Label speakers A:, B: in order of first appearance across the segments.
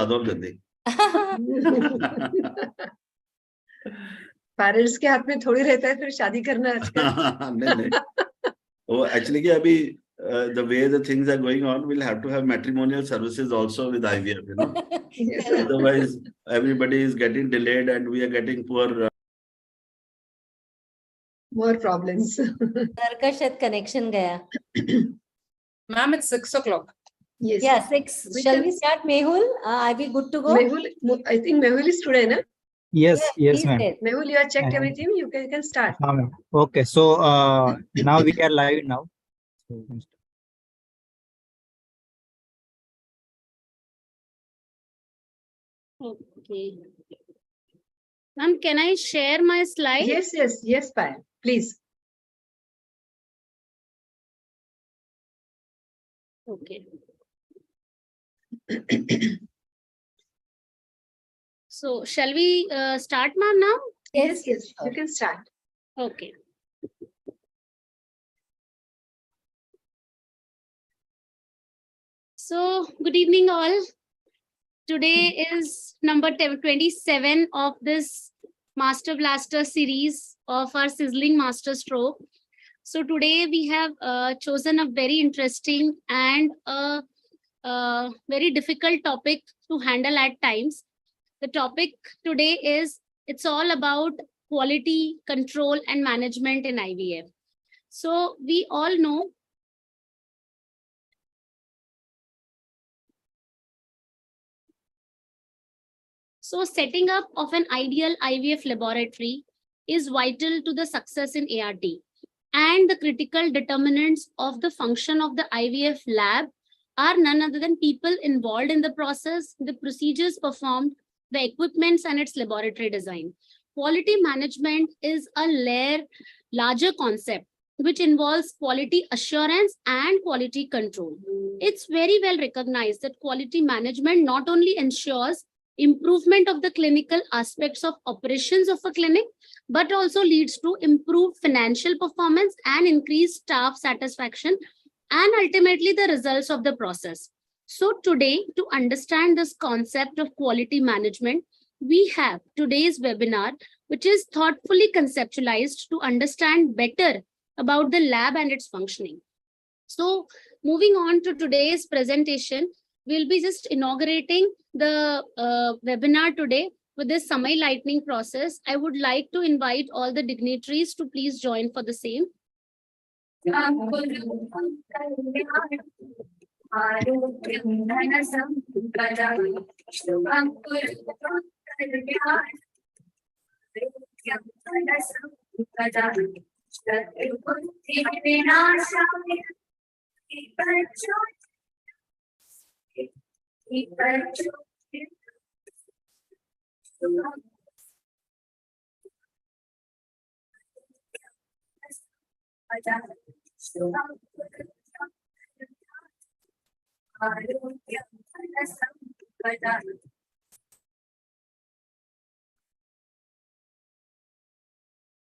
A: दो जल्दी।
B: पेरेंट्स के हाथ में थोड़ी रहता है फिर शादी करना आजकल।
A: नहीं वो एक्चुअली कि अभी the way the things are going on, we'll have to have matrimonial services also with IVF, you know.
B: Yes.
A: Otherwise everybody is getting delayed and we are getting poor
B: More problems.
C: घर का शायद connection गया.
D: Ma'am, it's 6 o'clock.
B: Yes.
C: Yeah, 6. Shall we start, Mehul? Are we good to go?
B: Mehul, I think Mehul is today, na?
E: Yes, yes,
C: please
E: ma'am.
C: say.
B: Mehul, you have checked
E: Uh,
B: everything. You can start.
E: Ma'am. Okay, so now we are live now. So we can start.
F: Okay. Ma'am, can I share my slide?
B: Yes, Payal. Please.
F: Okay. So, shall we start, ma'am, now?
B: Yes. You can start.
F: Okay. So, good evening, all. Today is number 27 of this Master Blaster series of our Sizzling Master Stroke. So today we have chosen a very interesting and very difficult topic to handle at times. The topic today is, it's all about quality control and management in IVF. So we all know setting up of an ideal IVF laboratory is vital to the success in ART. And the critical determinants of the function of the IVF lab are none other than people involved in the process, the procedures performed, the equipments and its laboratory design. Quality management is a larger concept which involves quality assurance and quality control. It's very well recognized that quality management not only ensures improvement of the clinical aspects of operations of a clinic, but also leads to improved financial performance and increased staff satisfaction and ultimately the results of the process. So today, to understand this concept of quality management, we have today's webinar, which is thoughtfully conceptualized to understand better about the lab and its functioning. So moving on to today's presentation, we'll be just inaugurating the webinar today with this Samay lightning process. I would like to invite all the dignitaries to please join for the same.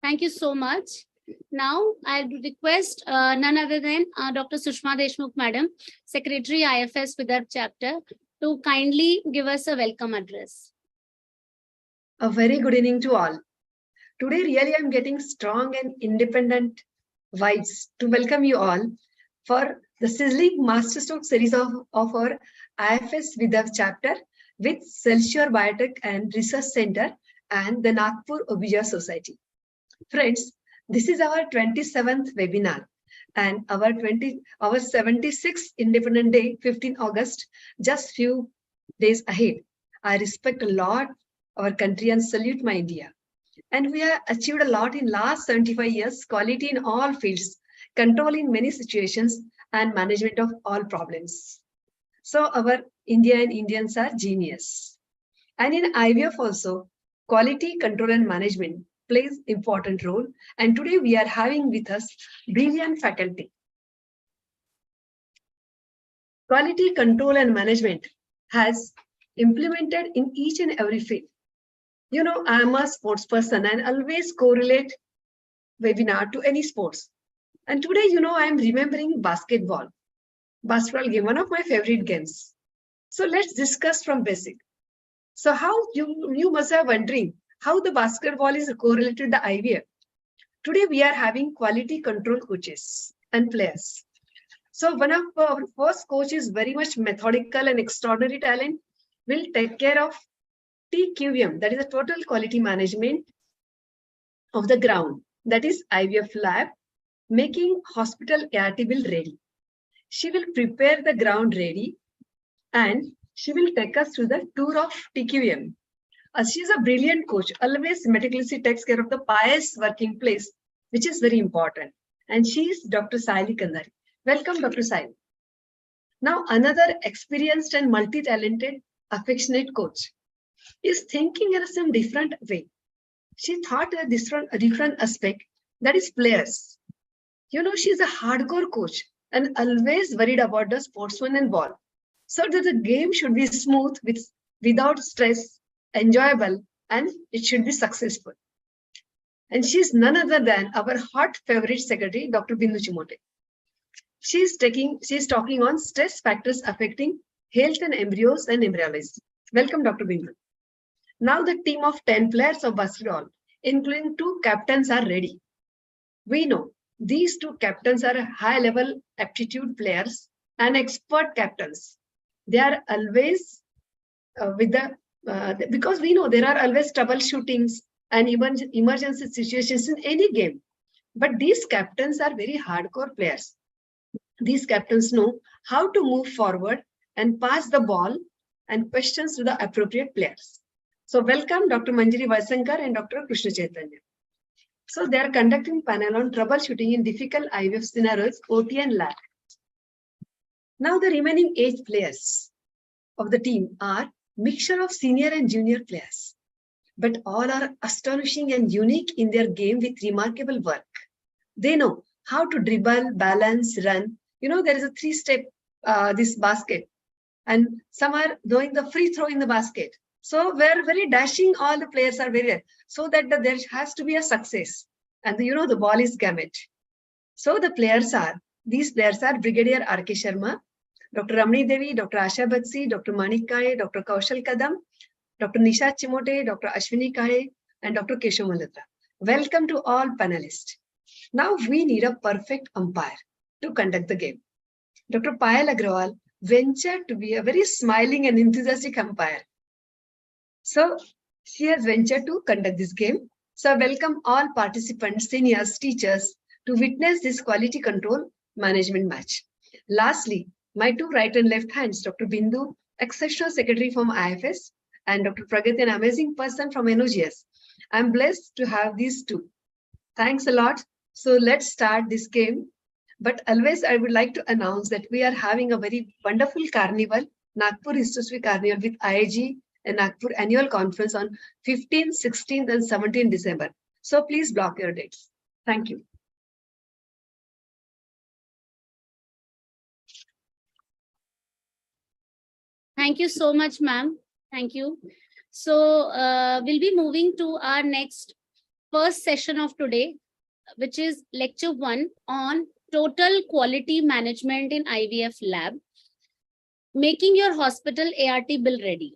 F: Thank you so much. Now, I request none other than Dr. Sushma Deshmukh, Madam, Secretary IFS Vidarbh Chapter, to kindly give us a welcome address.
B: A very good evening to all. Today, really, I'm getting strong and independent vibes to welcome you all for the Sizzling Masterstroke series of our IFS Vidarbh Chapter with Celsior Biotech and Research Center and the Nagpur Obija Society. Friends, this is our 27th webinar and our 76th Independent Day, 15 August, just few days ahead. I respect a lot our country and salute my India. And we have achieved a lot in last 75 years, quality in all fields, control in many situations, and management of all problems. So our India and Indians are genius. And in IVF also, quality, control, and management plays important role. And today we are having with us brilliant faculty. Quality, control, and management has implemented in each and every field. You know, I am a sports person and always correlate webinar to any sports. And today, you know, I am remembering basketball game, one of my favorite games. So let's discuss from basic. So how you must have wondering how the basketball is correlated to the IVF. Today we are having quality control coaches and players. So one of our first coach is very much methodical and extraordinary talent, will take care of TQM, that is a total quality management of the ground, that is IVF lab, making hospital ART bill ready. She will prepare the ground ready and she will take us through the tour of TQM. She is a brilliant coach, always meticulously takes care of the pious working place, which is very important. And she is Dr. Saili Kandhari. Welcome, Dr. Saili. Now, another experienced and multi-talented, affectionate coach is thinking in some different way. She thought a different aspect, that is players. You know, she's a hardcore coach and always worried about the sportsman and ball. So that the game should be smooth, without stress, enjoyable, and it should be successful. And she's none other than our hot favorite secretary, Dr. Bindu Chimote. She's talking on stress factors affecting health and embryos and embryology. Welcome, Dr. Bindu. Now the team of 10 players of basketball, including 2 captains, are ready. We know these 2 captains are high-level aptitude players and expert captains. They are always because we know there are always troubleshootings and even emergency situations in any game. But these captains are very hardcore players. These captains know how to move forward and pass the ball and questions to the appropriate players. So welcome Dr. Manjari Vaisankar and Dr. Krishna Chaitanya. So they are conducting panel on troubleshooting in difficult IVF scenarios, OT and lab. Now the remaining 8 players of the team are mixture of senior and junior players, but all are astonishing and unique in their game with remarkable work. They know how to dribble, balance, run. You know, there is a 3-step, this basket, and some are doing the free throw in the basket. So we're very dashing, all the players are very, so that there has to be a success. And you know, the ball is gamut. So these players are Brigadier R.K. Sharma, Dr. Ramani Devi, Dr. Asha Batsi, Dr. Manik Kaye, Dr. Kaushal Kadam, Dr. Nisha Chimote, Dr. Ashwini Kaye, and Dr. Keshav Malhotra. Welcome to all panelists. Now we need a perfect umpire to conduct the game. Dr. Payal Agrawal ventured to be a very smiling and enthusiastic umpire. So she has ventured to conduct this game. So I welcome all participants, seniors, teachers to witness this quality control management match. Lastly, my 2 right and left hands, Dr. Bindu, exceptional secretary from IFS, and Dr. Pragati, an amazing person from NOGS. I'm blessed to have these 2. Thanks a lot. So let's start this game. But always I would like to announce that we are having a very wonderful carnival, Nagpur History Carnival with IIG and Nagpur Annual Conference on 15th, 16th and 17th December. So please block your dates. Thank you.
F: Thank you so much, ma'am. Thank you. So we'll be moving to our next first session of today, which is lecture 1 on total quality management in IVF lab, making your hospital ART bill ready.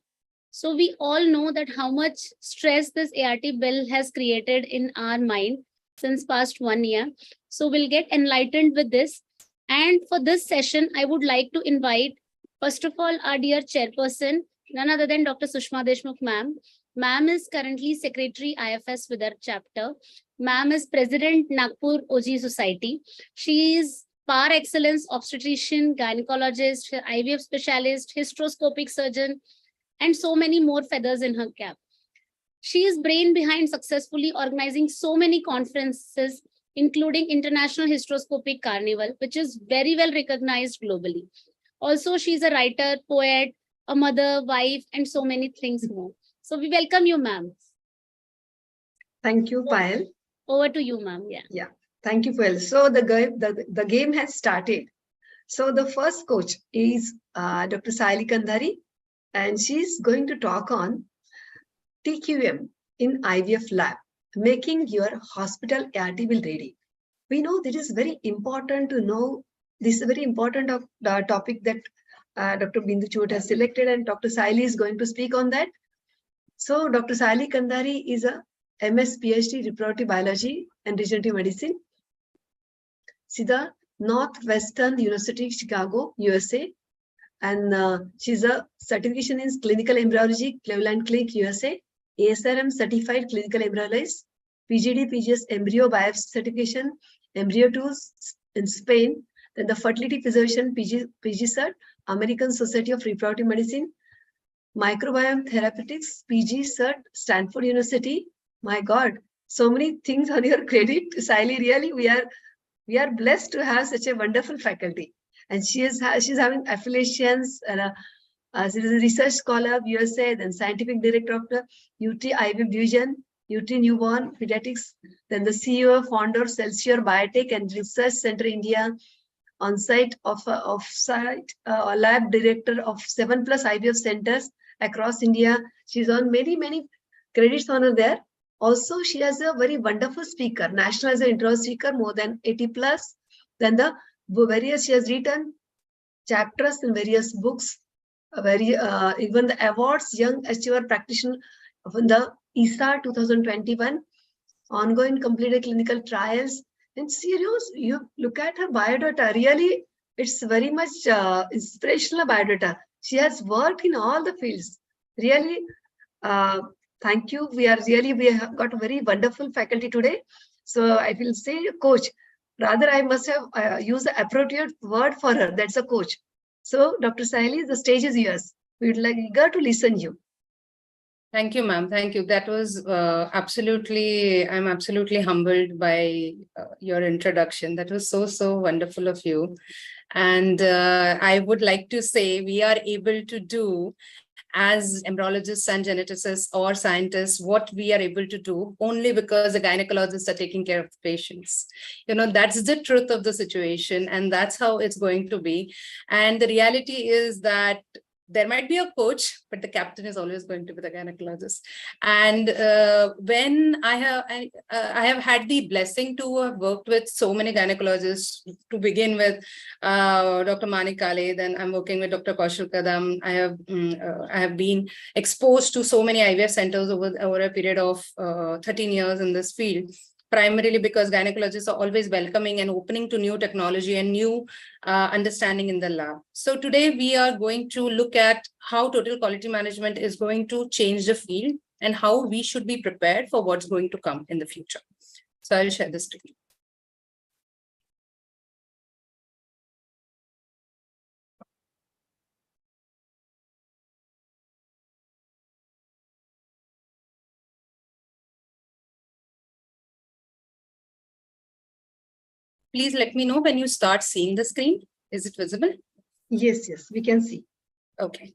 F: So we all know that how much stress this ART bill has created in our mind since past 1 year. So we'll get enlightened with this. And for this session, I would like to invite, first of all, our dear chairperson, none other than Dr. Sushma Deshmukh ma'am. Ma'am is currently Secretary IFS with our chapter. Ma'am is President Nagpur OG Society. She is par excellence obstetrician, gynecologist, IVF specialist, hysteroscopic surgeon, and so many more feathers in her cap. She is brain behind successfully organizing so many conferences, including International Hysteroscopic Carnival, which is very well recognized globally. Also, she's a writer, poet, a mother, wife, and so many things more. So we welcome you, ma'am.
B: Thank you, Payal.
F: Over to you, ma'am.
B: Yeah. Thank you, Payal. So the game has started. So the first coach is Dr. Saili Kandhari, and she's going to talk on TQM in IVF lab, making your hospital ART bill ready. We know this is very important to know. This is a very important topic that Dr. Bindu Chimote has selected, and Dr. Saili is going to speak on that. So Dr. Sally Kandari is a MS PhD reproductive biology and regenerative medicine. She's the Northwestern University, Chicago, USA. And she's a certification in clinical embryology, Cleveland Clinic, USA. ASRM certified clinical embryologist, PGD, PGS embryo biopsy certification, embryo tools in Spain. Then the fertility physician, PG cert, American Society of Reproductive Medicine, microbiome therapeutics, PG cert, Stanford University. My God, so many things on your credit, Sally. Really, we are blessed to have such a wonderful faculty. And she's having affiliations. She is a research scholar of USA, then scientific director of the UT IVF Division, UT Newborn Pediatrics, then the CEO, founder of Celsior Biotech and Research Center India, on-site off-site lab director of 7+ IVF centers across India. She's on many credits on her there. Also, she has a very wonderful speaker, national as an intro speaker, more than 80+. Then the various, she has written chapters in various books, even the awards, Young Achiever Practitioner of the ESA 2021, ongoing completed clinical trials. And serious, you look at her biodata, really, it's very much inspirational biodata. She has worked in all the fields. Really, thank you. We have got a very wonderful faculty today. So I will say coach. Rather, I must have used the appropriate word for her. That's a coach. So, Dr. Sally, the stage is yours. We would like eager to listen to you.
D: Thank you, ma'am. Thank you. That was I'm absolutely humbled by your introduction. That was so wonderful of you. And I would like to say we are able to do as embryologists and geneticists or scientists what we are able to do only because the gynecologists are taking care of the patients. That's the truth of the situation, and that's how it's going to be. And the reality is that there might be a coach, but the captain is always going to be the gynecologist. And when I have had the blessing to have worked with so many gynecologists, to begin with Dr. Manik Kale, then I'm working with Dr. Kaushal Kadam. I have been exposed to so many IVF centers over a period of 13 years in this field. Primarily because gynecologists are always welcoming and opening to new technology and new understanding in the lab. So today we are going to look at how total quality management is going to change the field and how we should be prepared for what's going to come in the future. So I'll share this screen. Please let me know when you start seeing the screen. Is it visible?
B: Yes, we can see.
D: Okay.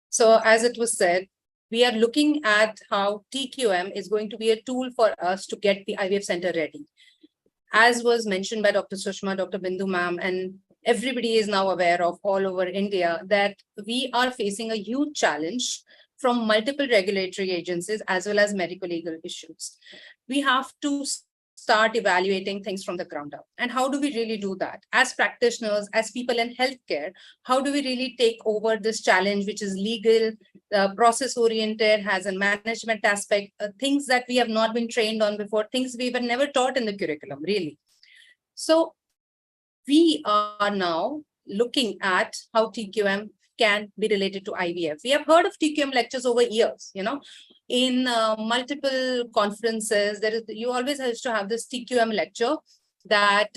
D: So as it was said, we are looking at how TQM is going to be a tool for us to get the IVF center ready. As was mentioned by Dr. Sushma, Dr. Bindu ma'am, and everybody is now aware of all over India that we are facing a huge challenge from multiple regulatory agencies as well as medical legal issues. We have to start evaluating things from the ground up. And how do we really do that? As practitioners, as people in healthcare, how do we really take over this challenge, which is legal, process-oriented, has a management aspect, things that we have not been trained on before, things we were never taught in the curriculum, really. So we are now looking at how TQM can be related to IVF. We have heard of TQM lectures over years, in multiple conferences. You always have to have this TQM lecture that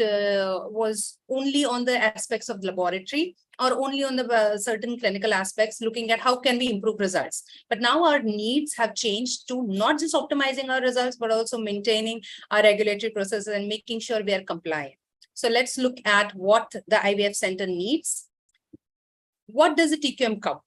D: was only on the aspects of laboratory or only on the certain clinical aspects, looking at how can we improve results. But now our needs have changed to not just optimizing our results, but also maintaining our regulatory processes and making sure we are compliant. So let's look at what the IVF center needs. What does the TQM cover?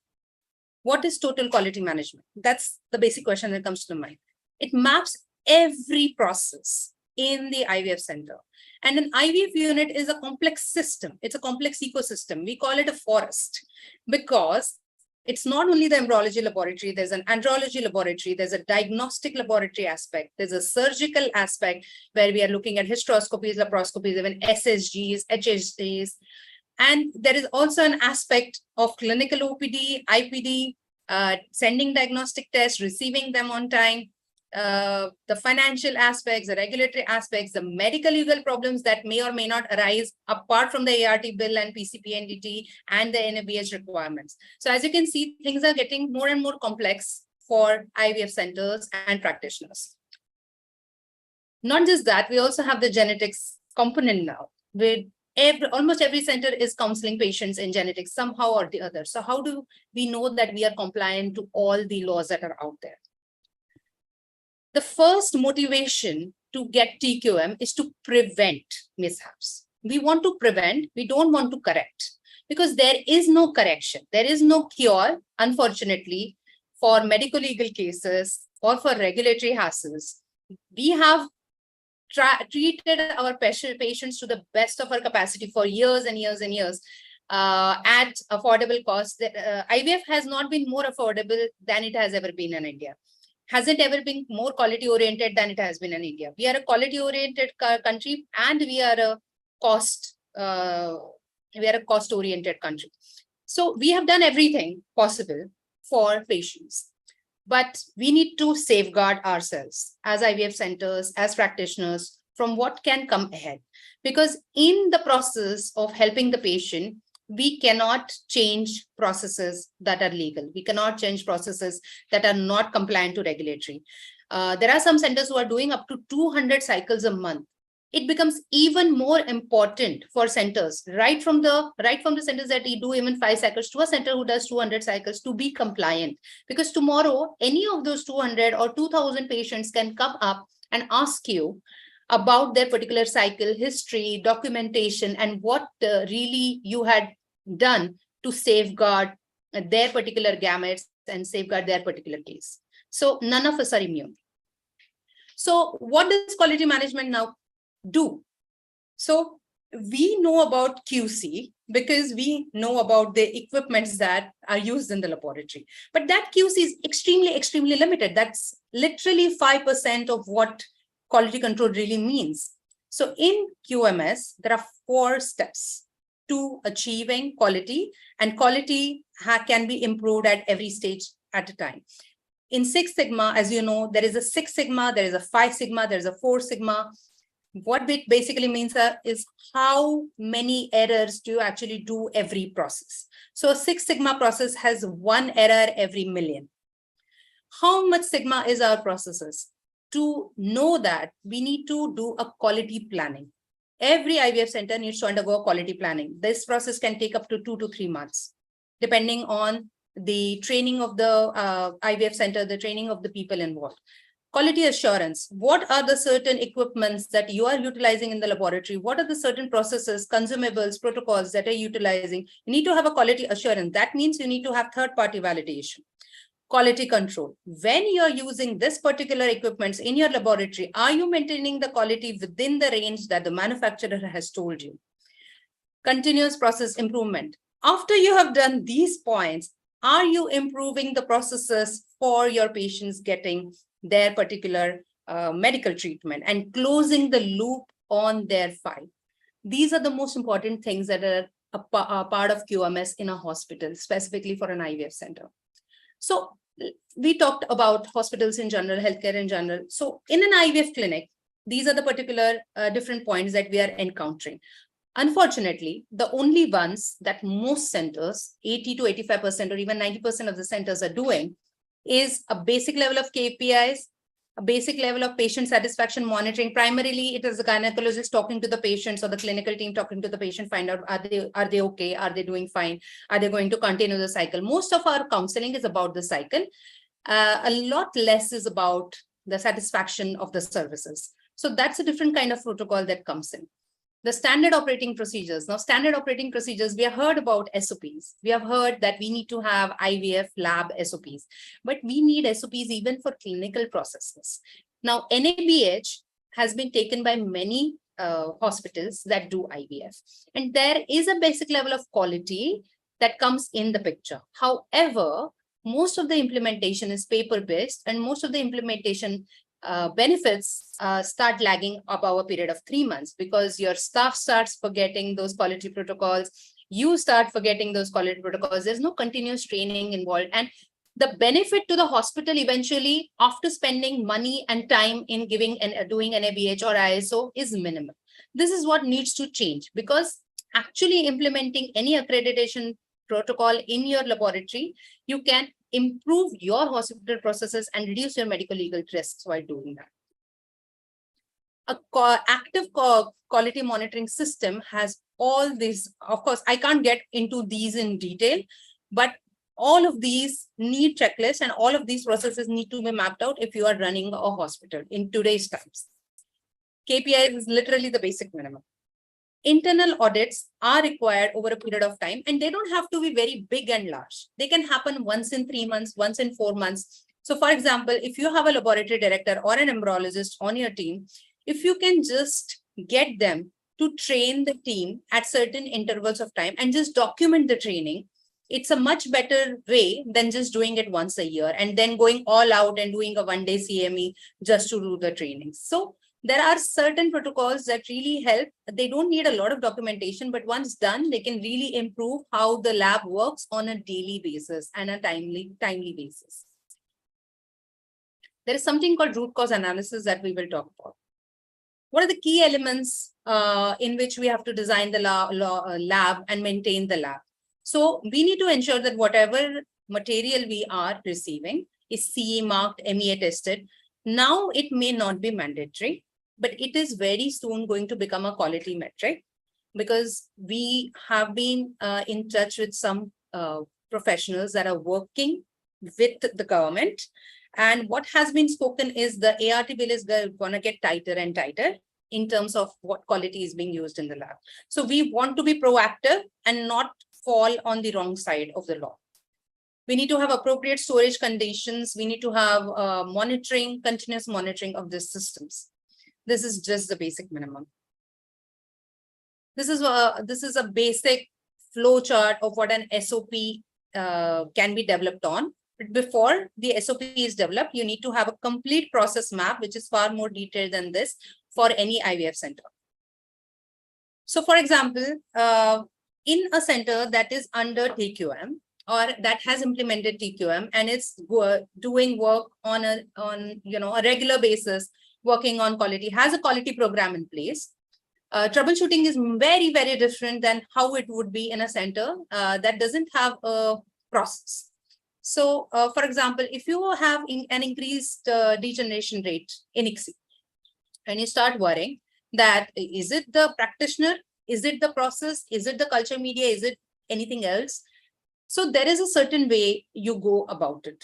D: What is total quality management? That's the basic question that comes to mind. It maps every process in the IVF center. And an IVF unit is a complex system. It's a complex ecosystem. We call it a forest because it's not only the embryology laboratory, there's an andrology laboratory, there's a diagnostic laboratory aspect, there's a surgical aspect where we are looking at hysteroscopies, laparoscopies, even SSGs, HSGs. And there is also an aspect of clinical OPD, IPD, sending diagnostic tests, receiving them on time, the financial aspects, the regulatory aspects, the medical legal problems that may or may not arise apart from the ART bill and PCPNDT and the NABH requirements. So as you can see, things are getting more and more complex for IVF centers and practitioners. Not just that, we also have the genetics component now, with almost every center is counseling patients in genetics somehow or the other. So how do we know that we are compliant to all the laws that are out there? The first motivation to get TQM is to prevent mishaps. We want to prevent, we don't want to correct, because there is no correction. There is no cure, unfortunately, for medical legal cases or for regulatory hassles. We have treated our patients to the best of our capacity for years and years and years at affordable costs. IVF has not been more affordable than it has ever been in India. Hasn't ever been more quality oriented than it has been in India. We are a quality oriented country, and we are a cost oriented country. So we have done everything possible for patients. But we need to safeguard ourselves as IVF centers, as practitioners, from what can come ahead. Because in the process of helping the patient, we cannot change processes that are legal. We cannot change processes that are not compliant to regulatory. There are some centers who are doing up to 200 cycles a month. It becomes even more important for centers, right from the centers that do even 5 cycles to a center who does 200 cycles, to be compliant. Because tomorrow, any of those 200 or 2,000 patients can come up and ask you about their particular cycle history, documentation, and what really you had done to safeguard their particular gametes and safeguard their particular case. So none of us are immune. So what does quality management now do? So we know about QC because we know about the equipments that are used in the laboratory. But that QC is extremely, extremely limited. That's literally 5% of what quality control really means. So in QMS, there are 4 steps to achieving quality, and quality can be improved at every stage at a time. In Six Sigma, as you know, there is a 6 Sigma, there is a 5 Sigma, there is a 4 Sigma. What it basically means is how many errors do you actually do every process. So a 6 Sigma process has 1 error every million. How much Sigma is our processes? To know that, we need to do a quality planning. Every IVF center needs to undergo a quality planning. This process can take up to 2 to 3 months, depending on the training of the IVF center, the training of the people involved. Quality assurance. What are the certain equipments that you are utilizing in the laboratory? What are the certain processes, consumables, protocols that are utilizing? You need to have a quality assurance. That means you need to have third-party validation. Quality control. When you're using this particular equipment in your laboratory, are you maintaining the quality within the range that the manufacturer has told you? Continuous process improvement. After you have done these points, are you improving the processes for your patients getting their particular medical treatment and closing the loop on their file? These are the most important things that are a part of QMS in a hospital, specifically for an IVF center. So we talked about hospitals in general, healthcare in general. So in an IVF clinic, these are the particular different points that we are encountering. Unfortunately, the only ones that most centers, 80 to 85% or even 90% of the centers are doing, is a basic level of KPIs, a basic level of patient satisfaction monitoring. Primarily, it is the gynecologist talking to the patients or the clinical team talking to the patient, find out, are they okay? Are they doing fine? Are they going to continue the cycle? Most of our counseling is about the cycle. A lot less is about the satisfaction of the services. So that's a different kind of protocol that comes in. The standard operating procedures. Now, standard operating procedures, we have heard about SOPs. We have heard that we need to have IVF lab SOPs, but we need SOPs even for clinical processes. Now, NABH has been taken by many hospitals that do IVF, and there is a basic level of quality that comes in the picture. However, most of the implementation is paper-based, and most of the implementation benefits start lagging above a period of 3 months because your staff starts forgetting those quality protocols. you start forgetting those quality protocols. There's no continuous training involved. And the benefit to the hospital eventually, after spending money and time in giving and doing NABH or ISO, is minimal. This is what needs to change, because actually implementing any accreditation protocol in your laboratory, you can improve your hospital processes and reduce your medical legal risks while doing that. Active quality monitoring system has all these. Of course, I can't get into these in detail, but all of these need checklists, and all of these processes need to be mapped out if you are running a hospital in today's times. KPI is literally the basic minimum. Internal audits are required over a period of time, and they don't have to be very big and large. They can happen once in 3 months, once in 4 months. So for example, if you have a laboratory director or an embryologist on your team, if you can just get them to train the team at certain intervals of time and just document the training, it's a much better way than just doing it once a year and then going all out and doing a one-day CME just to do the training. So there are certain protocols that really help. They don't need a lot of documentation, but once done, they can really improve how the lab works on a daily basis and a timely basis. There is something called root cause analysis that we will talk about. What are the key elements in which we have to design the lab and maintain the lab? So we need to ensure that whatever material we are receiving is CE marked, MEA tested. Now it may not be mandatory, but it is very soon going to become a quality metric, because we have been in touch with some professionals that are working with the government. And what has been spoken is the ART bill is going to get tighter and tighter in terms of what quality is being used in the lab. So we want to be proactive and not fall on the wrong side of the law. We need to have appropriate storage conditions. We need to have monitoring, continuous monitoring of these systems. This is just the basic minimum. This is a basic flow chart of what an SOP can be developed on. But before the SOP is developed, you need to have a complete process map, which is far more detailed than this for any IVF center. So for example, in a center that is under TQM or that has implemented TQM and it's doing work on a regular basis, working on quality, has a quality program in place, troubleshooting is very, very different than how it would be in a center that doesn't have a process. So, for example, if you have an increased degeneration rate in ICSI, and you start worrying that is it the practitioner, is it the process, is it the culture media, is it anything else? So there is a certain way you go about it.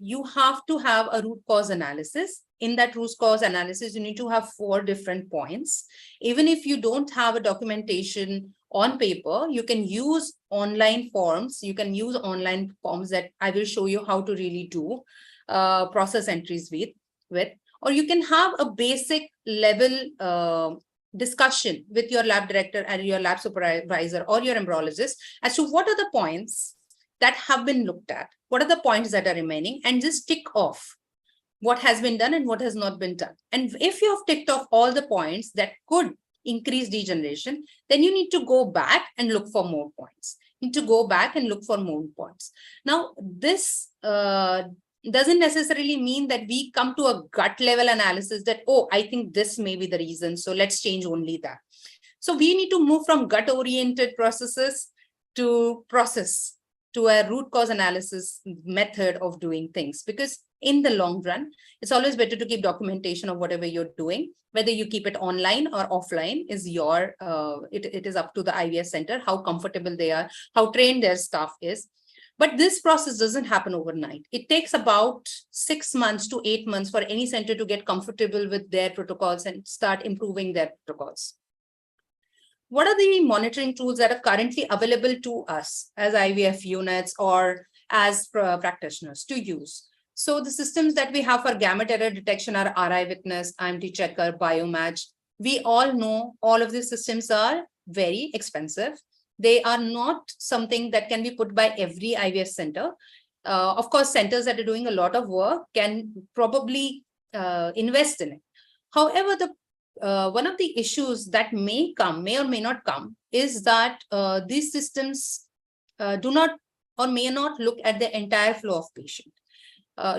D: You have to have a root cause analysis. In that root cause analysis, you need to have 4 different points. Even if you don't have a documentation on paper, you can use online forms. You can use online forms that I will show you how to really do process entries with, or you can have a basic level discussion with your lab director and your lab supervisor or your embryologist as to what are the points that have been looked at, what are the points that are remaining, and just tick off what has been done and what has not been done. And if you have ticked off all the points that could increase degeneration, then you need to go back and look for more points. You need to go back and look for more points. Now, this doesn't necessarily mean that we come to a gut level analysis that, oh, I think this may be the reason, so let's change only that. So we need to move from gut oriented processes to a root cause analysis method of doing things, because in the long run, it's always better to keep documentation of whatever you're doing. Whether you keep it online or offline is your, it is up to the IVF center, how comfortable they are, how trained their staff is. But this process doesn't happen overnight. It takes about 6 months to 8 months for any center to get comfortable with their protocols and start improving their protocols. What are the monitoring tools that are currently available to us as IVF units or as practitioners to use? So the systems that we have for gamete error detection are RI Witness, IMT Checker, Biomatch. We all know all of these systems are very expensive. They are not something that can be put by every IVF center. Of course, centers that are doing a lot of work can probably invest in it. However, the one of the issues that may or may not come, is that these systems do not or may not look at the entire flow of patient.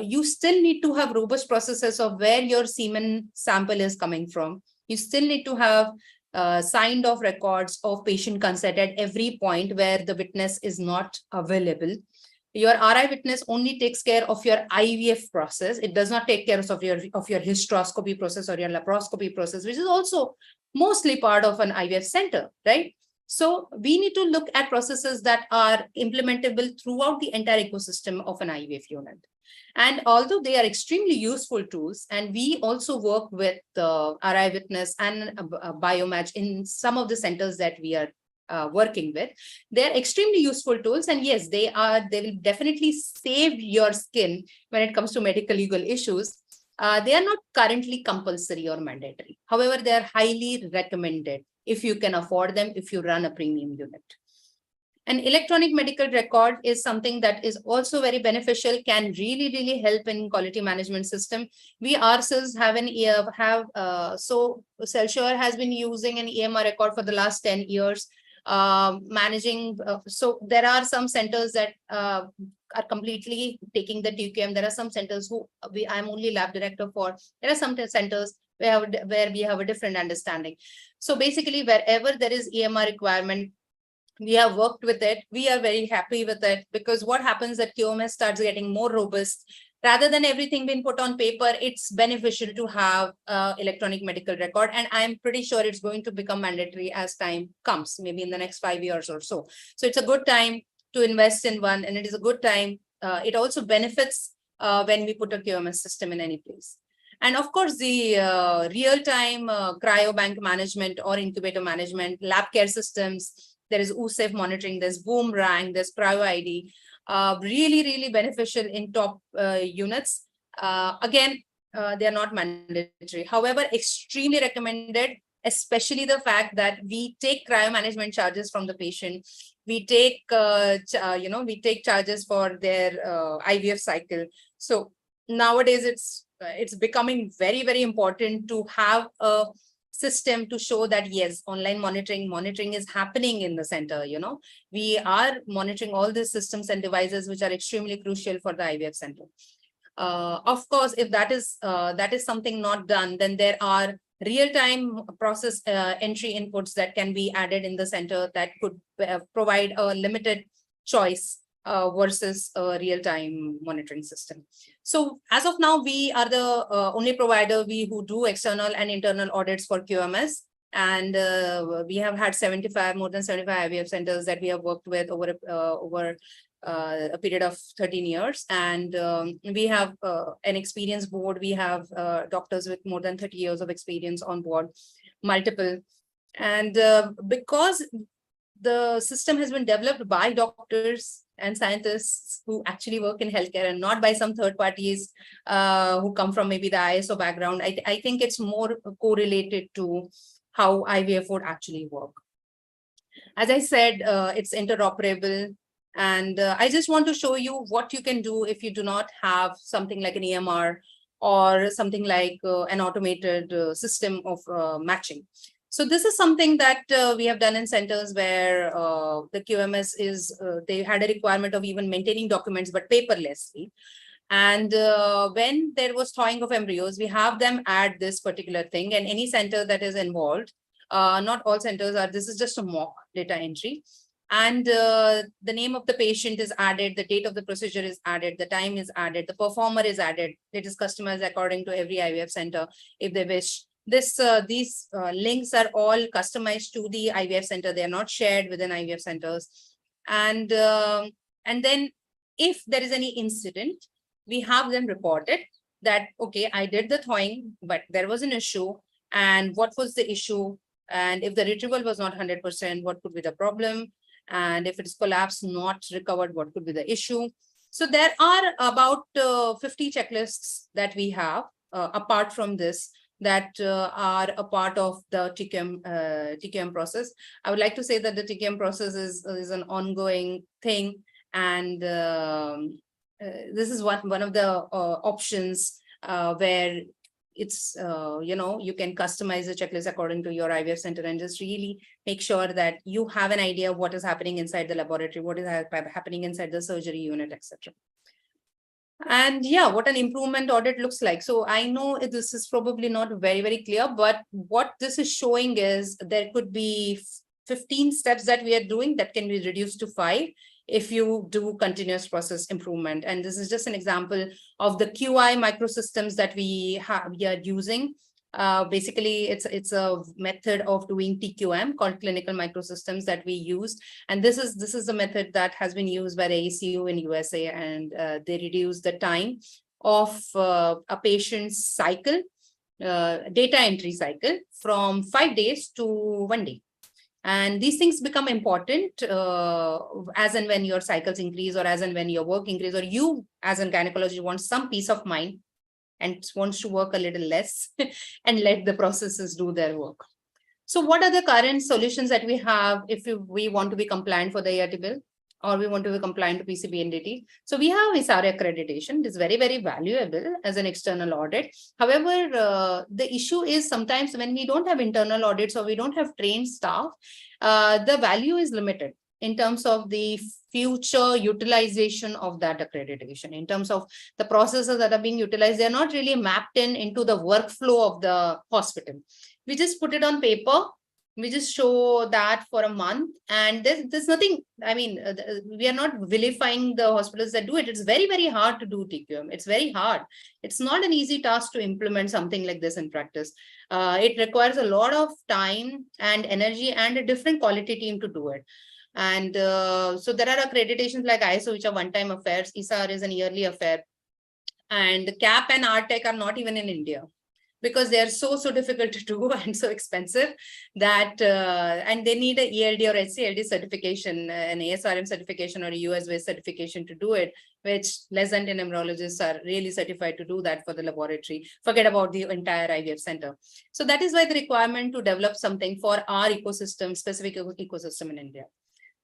D: You still need to have robust processes of where your semen sample is coming from. You still need to have signed off records of patient consent at every point where the witness is not available. Your RI witness only takes care of your IVF process. It does not take care of your hysteroscopy process or your laparoscopy process, which is also mostly part of an IVF center, right? So we need to look at processes that are implementable throughout the entire ecosystem of an IVF unit. And although they are extremely useful tools, and we also work with RI Witness and Biomatch in some of the centers that we are working with, they're extremely useful tools. And yes, they will definitely save your skin when it comes to medical legal issues. They are not currently compulsory or mandatory. However, they are highly recommended if you can afford them, if you run a premium unit. An electronic medical record is something that is also very beneficial, can really help in quality management system. We ourselves have so Cellsure has been using an EMR record for the last 10 years, managing. So there are some centers that are completely taking the TQM. There are some centers who I'm only lab director for. There are some centers where we have a different understanding. So basically, wherever there is EMR requirement, we have worked with it. We are very happy with it, because what happens that QMS starts getting more robust. Rather than everything being put on paper, it's beneficial to have electronic medical record. And I'm pretty sure it's going to become mandatory as time comes, maybe in the next 5 years or so. So it's a good time to invest in one, and it is a good time. It also benefits when we put a QMS system in any place. And of course, the real-time cryobank management or incubator management, lab care systems, there is USAFE monitoring, there's Boomerang, there's CryoID, really beneficial in top units. Again, they are not mandatory. However, extremely recommended, especially the fact that we take cryo management charges from the patient. We take, we take charges for their IVF cycle. So nowadays, it's becoming very important to have a system to show that yes, online monitoring is happening in the center. We are monitoring all these systems and devices which are extremely crucial for the IVF center. Of course, if that is something not done, then there are real-time process entry inputs that can be added in the center that could provide a limited choice versus a real-time monitoring system. So as of now, we are the only provider who do external and internal audits for QMS. And we have had more than 75 IVF centers that we have worked with over a period of 13 years. And we have an experienced board. We have doctors with more than 30 years of experience on board, multiple. And because the system has been developed by doctors and scientists who actually work in healthcare and not by some third parties who come from maybe the ISO background, I think it's more correlated to how IVF would actually work. As I said, it's interoperable. And I just want to show you what you can do if you do not have something like an EMR or something like an automated system of matching. So this is something that we have done in centers where the QMS they had a requirement of even maintaining documents, but paperlessly. And when there was thawing of embryos, we have them add this particular thing, and any center that is involved, not all centers are, this is just a mock data entry. And the name of the patient is added, the date of the procedure is added, the time is added, the performer is added. It is customized according to every IVF center if they wish. These links are all customized to the IVF center. They are not shared within IVF centers. And then if there is any incident, we have them reported that, okay, I did the thawing, but there was an issue. And what was the issue? And if the retrieval was not 100%, what could be the problem? And if it's collapsed, not recovered, what could be the issue? So there are about 50 checklists that we have apart from this that are a part of the TQM process. I would like to say that the TQM process is an ongoing thing. And this is one of the options where it's, you can customize the checklist according to your IVF center and just really make sure that you have an idea of what is happening inside the laboratory, what is happening inside the surgery unit, etc. And yeah, what an improvement audit looks like. So I know this is probably not very, very clear, but what this is showing is there could be 15 steps that we are doing that can be reduced to 5 if you do continuous process improvement. And this is just an example of the QI microsystems that we are using. Basically, it's a method of doing TQM called clinical microsystems that we use. And this is the method that has been used by the ACU in USA, and they reduce the time of a patient's cycle, data entry cycle, from 5 days to 1 day. And these things become important as and when your cycles increase, or as and when your work increase, or you as a gynecologist want some peace of mind and wants to work a little less and let the processes do their work. So what are the current solutions that we have if we want to be compliant for the ART bill, or we want to be compliant to PCB NDT? So we have ISARI accreditation. It is very, very valuable as an external audit. However, the issue is sometimes when we don't have internal audits or we don't have trained staff, the value is limited in terms of the future utilization of that accreditation. In terms of the processes that are being utilized, they're not really mapped into the workflow of the hospital. We just put it on paper. We just show that for a month, and there's nothing. I mean, we are not vilifying the hospitals that do it. It's very, very hard to do TQM. It's very hard. It's not an easy task to implement something like this in practice. It requires a lot of time and energy and a different quality team to do it. And so there are accreditations like ISO, which are one-time affairs. ISAR is an yearly affair. And CAP and RTEC are not even in India, because they are so difficult to do and so expensive that, and they need a ELD or HCLD certification, an ASRM certification or a US-based certification to do it, which less than 10 embryologists are really certified to do that for the laboratory. Forget about the entire IVF center. So that is why the requirement to develop something for our ecosystem, specific ecosystem in India.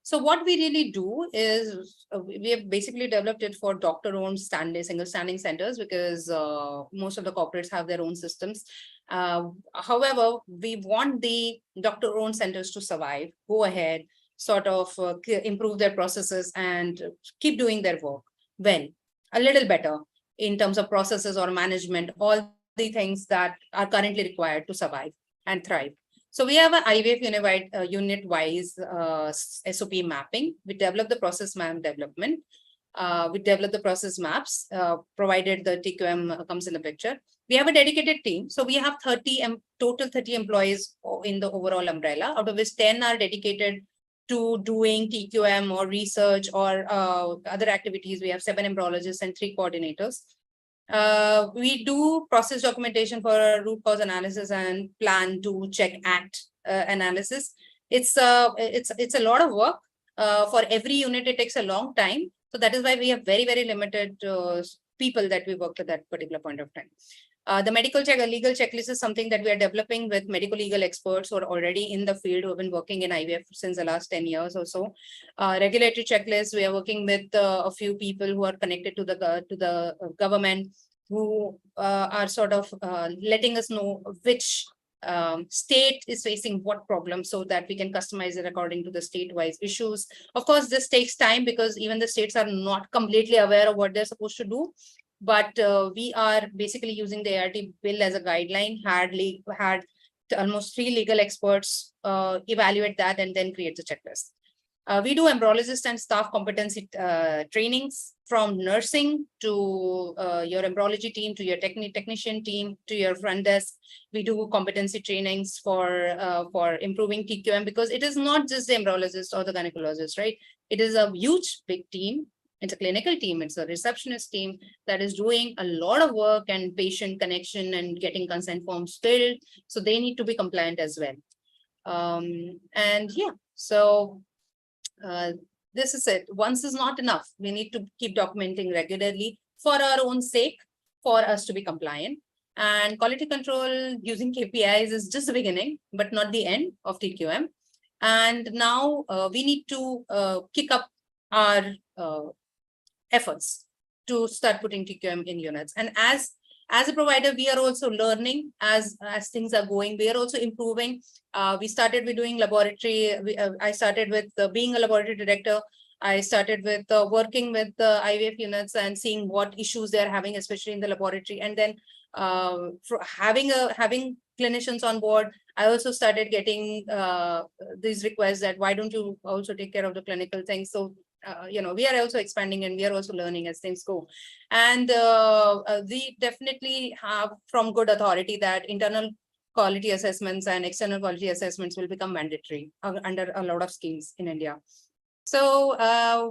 D: So what we really do is we have basically developed it for doctor-owned single standing centers, because most of the corporates have their own systems. However, we want the doctor-owned centers to survive, go ahead, sort of improve their processes and keep doing their work well, a little better in terms of processes or management, all the things that are currently required to survive and thrive. So we have an IVF unit-wise SOP mapping. We develop the process map development. We develop the process maps, provided the TQM comes in the picture. We have a dedicated team. So we have total 30 employees in the overall umbrella, out of which 10 are dedicated to doing TQM or research or other activities. We have 7 embryologists and 3 coordinators. We do process documentation for root cause analysis and plan to check act analysis. It's a lot of work. For every unit, it takes a long time. So that is why we have very, very limited people that we work at that particular point of time. The legal checklist is something that we are developing with medical legal experts who are already in the field, who have been working in IVF since the last 10 years or so. Regulatory checklist, we are working with a few people who are connected to the government, who are sort of letting us know which state is facing what problem, so that we can customize it according to the state-wise issues. Of course, this takes time because even the states are not completely aware of what they're supposed to do. But we are basically using the ART bill as a guideline, had almost 3 legal experts evaluate that and then create the checklist. We do embryologist and staff competency trainings, from nursing to your embryology team, to your technician team, to your front desk. We do competency trainings for improving TQM, because it is not just the embryologist or the gynecologist, right? It is a huge, big team. It's a clinical team, it's a receptionist team that is doing a lot of work and patient connection and getting consent forms filled. So they need to be compliant as well. And yeah, so this is it. Once is not enough. We need to keep documenting regularly for our own sake, for us to be compliant. And quality control using KPIs is just the beginning, but not the end of TQM. And now we need to kick up our efforts to start putting TQM in units. And as As a provider, we are also learning as things are going. We are also improving. We started with doing laboratory. I started with being a laboratory director. I started with working with the IVF units and seeing what issues they're having, especially in the laboratory. And then having clinicians on board, I also started getting these requests that why don't you also take care of the clinical things? So, we are also expanding and we are also learning as things go. And we definitely have from good authority that internal quality assessments and external quality assessments will become mandatory under a lot of schemes in India. So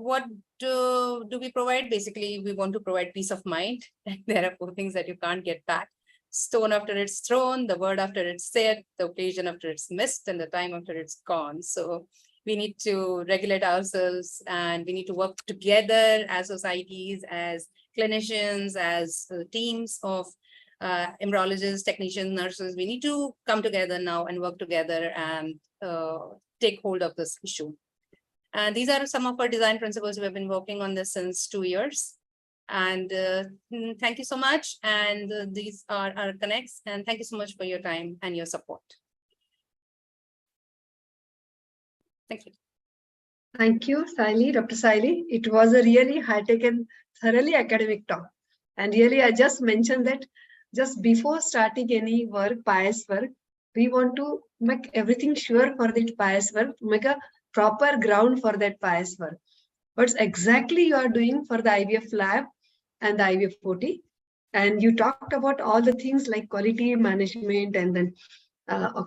D: what do we provide? Basically, we want to provide peace of mind. There are 4 things that you can't get back. Stone after it's thrown, the word after it's said, the occasion after it's missed, and the time after it's gone. So we need to regulate ourselves and we need to work together as societies, as clinicians, as teams of embryologists, technicians, nurses. We need to come together now and work together and take hold of this issue. And these are some of our design principles. We have been working on this since 2 years. And thank you so much. And these are our connects. And thank you so much for your time and your support. Thank you.
B: Thank you, Saili, Dr. Saili. It was a really high-tech and thoroughly academic talk. And really, I just mentioned that just before starting any work, pious work, we want to make everything sure for that pious work, make a proper ground for that pious work. What's exactly you are doing for the IVF lab and the IVF OT. And you talked about all the things like quality management and then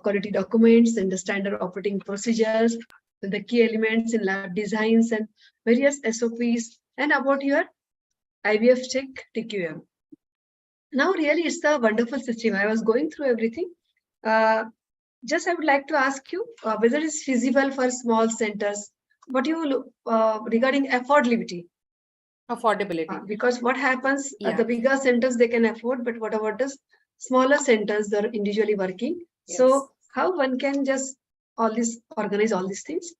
B: quality documents and the standard operating procedures, the key elements in lab designs and various SOPs, and about your IVF check TQM. Now really it's a wonderful system. I was going through everything. Just I would like to ask you whether it's feasible for small centers. What you look regarding affordability?
D: Affordability.
B: Because what happens,
D: Yeah.
B: the bigger centers they can afford, but what about the smaller centers that are individually working?
D: Yes.
B: So how one can just organize all these things?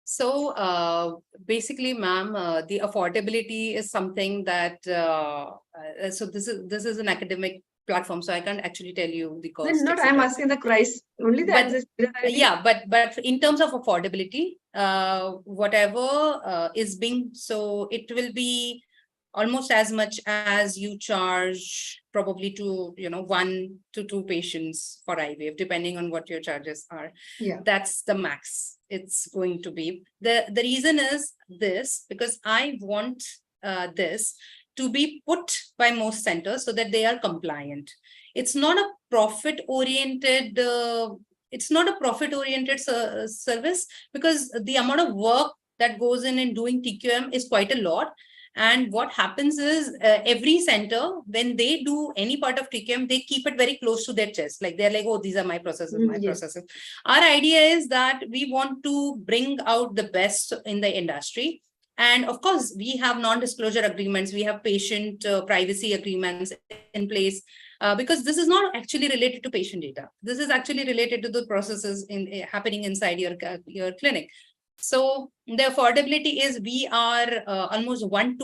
D: So basically, ma'am, the affordability is something that so this is an academic platform, so I can't actually tell you the cost.
B: Then not
D: etc.
B: I'm asking the price, only the
D: But-
B: accessibility.
D: Yeah, but in terms of affordability, whatever is being, so it will be almost as much as you charge probably to 1 to 2 patients for IVF, depending on what your charges are.
B: Yeah.
D: That's the max it's going to be. The reason is this, because I want this to be put by most centers so that they are compliant. It's not a profit oriented service, because the amount of work that goes in doing TQM is quite a lot. And what happens is every center, when they do any part of TQM, they keep it very close to their chest. Like they're like, oh, these are my processes, my
B: Yes.
D: processes. Our idea is that we want to bring out the best in the industry. And of course, we have non-disclosure agreements. We have patient privacy agreements in place because this is not actually related to patient data. This is actually related to the processes happening inside your clinic. So the affordability is we are almost 1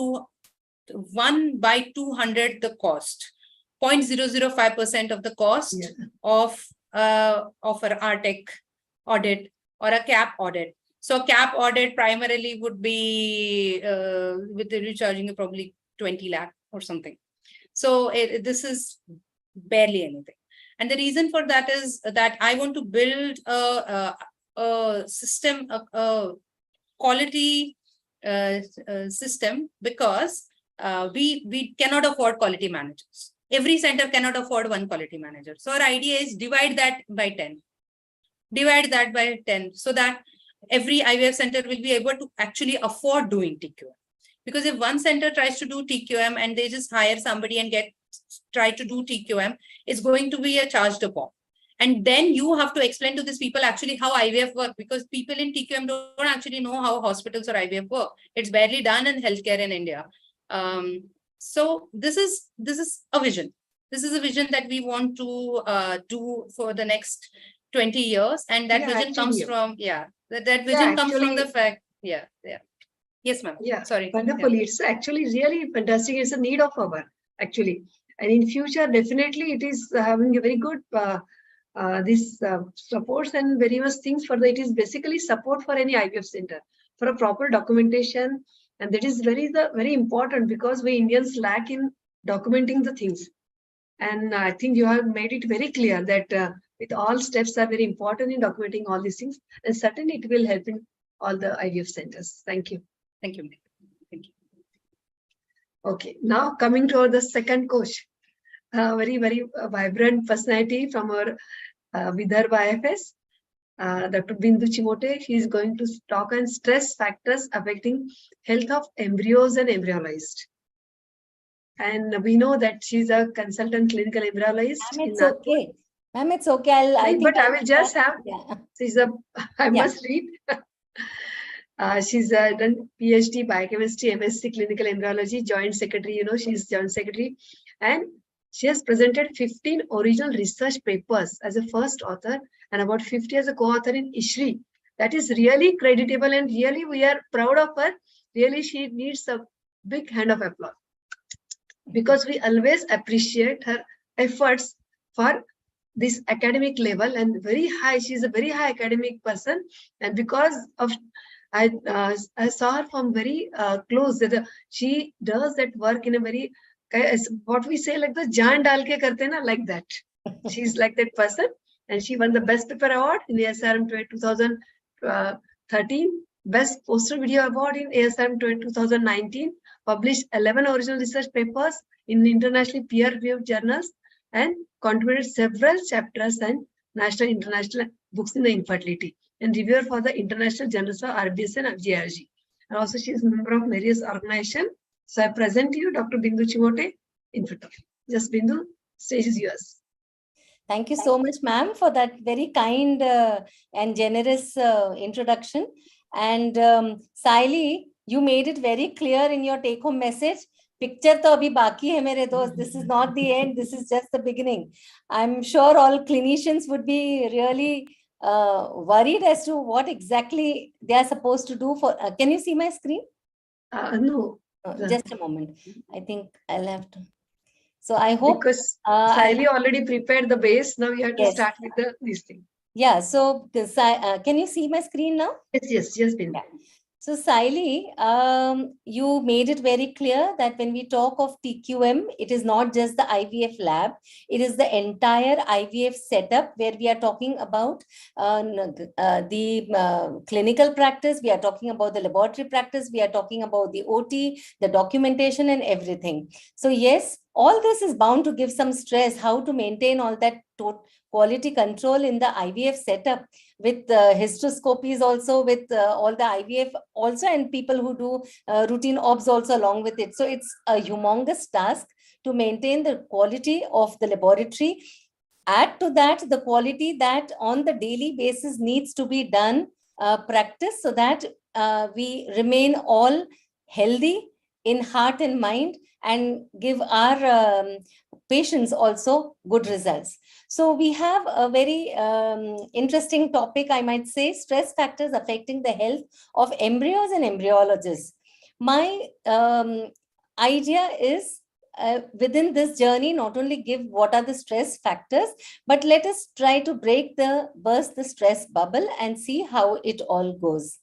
D: by 200 the cost, 0.005% of the cost of an RTEC audit or a CAP audit. So CAP audit primarily would be with the recharging you probably 20 lakh or something. So this is barely anything. And the reason for that is that I want to build a system, a quality system, because we cannot afford quality managers. Every center cannot afford 1 quality manager. So our idea is divide that by 10. Divide that by 10 so that every IVF center will be able to actually afford doing TQM. Because if one center tries to do TQM and they just hire somebody and try to do TQM, it's going to be a charged upon. And then you have to explain to these people actually how IVF work, because people in TQM don't actually know how hospitals or IVF work. It's barely done in healthcare in India. So this is a vision. This is a vision that we want to do for the next 20 years. And that vision comes from, that vision comes from the fact, Yes, ma'am.
B: Yeah,
D: sorry.
B: wonderful. It's actually really fantastic. It's a need of our, actually. And in future, definitely it is having a very good this supports and very much things for it is basically support for any IVF center for a proper documentation, and that is very important because we Indians lack in documenting the things. And I think you have made it very clear that with all steps are very important in documenting all these things, and certainly it will help in all the IVF centers. Thank you.
D: Thank you. Thank you.
B: Okay, now coming to the second coach, very vibrant personality from our Vidarbha IFS, Dr. Bindu Chimote. She is going to talk on stress factors affecting health of embryos and embryologist. And we know that she's a consultant clinical embryologist.
C: Ma'am, it's okay. Ma'am, it's okay. I
B: will just have.
C: Yeah.
B: She's a. I must read. She's done PhD biochemistry, MSc clinical embryology, joint secretary. She's joint secretary, and she has presented 15 original research papers as a first author and about 50 as a co-author in ISHRI. That is really creditable, and really we are proud of her. Really, she needs a big hand of applause, because we always appreciate her efforts for this academic level and very high. She's a very high academic person, and because of I saw her from very close. That she does that work in a very what we say like the jaan dal ke karte na, like that. She's like that person, and she won the Best Paper Award in ASRM 2013, Best Poster Video Award in ASRM 2019. Published 11 original research papers in internationally peer-reviewed journals, and contributed several chapters and national international books in the infertility, and reviewer for the international journals of RBS and JRG. And also she is a member of various organizations. So I present to you Dr. Bindu Chimote, infertility. Just Bindu, stage is yours.
C: Thank you so much, ma'am, for that very kind and generous introduction. And Saili, you made it very clear in your take-home message. Picture to abhi baki hai mere dost. This is not the end. This is just the beginning. I'm sure all clinicians would be really worried as to what exactly they are supposed to do for. Can you see my screen?
B: No.
C: Just a moment. I think I'll have to. So I hope
B: because Saili already prepared the base. Now you have to start with this thing.
C: Yeah. So can you see my screen now?
B: Yes, Bindu.
C: Yeah. So Saili, you made it very clear that when we talk of TQM, it is not just the IVF lab. It is the entire IVF setup where we are talking about the clinical practice. We are talking about the laboratory practice. We are talking about the OT, the documentation and everything. So yes, all this is bound to give some stress, how to maintain all that quality control in the IVF setup with hysteroscopies also, with all the IVF also, and people who do routine obs also along with it. So it's a humongous task to maintain the quality of the laboratory. Add to that the quality that on the daily basis needs to be done practice, so that we remain all healthy in heart and mind and give our patients also good results. So we have a very interesting topic, I might say, stress factors affecting the health of embryos and embryologists. My idea is within this journey, not only give what are the stress factors, but let us try to burst the stress bubble and see how it all goes.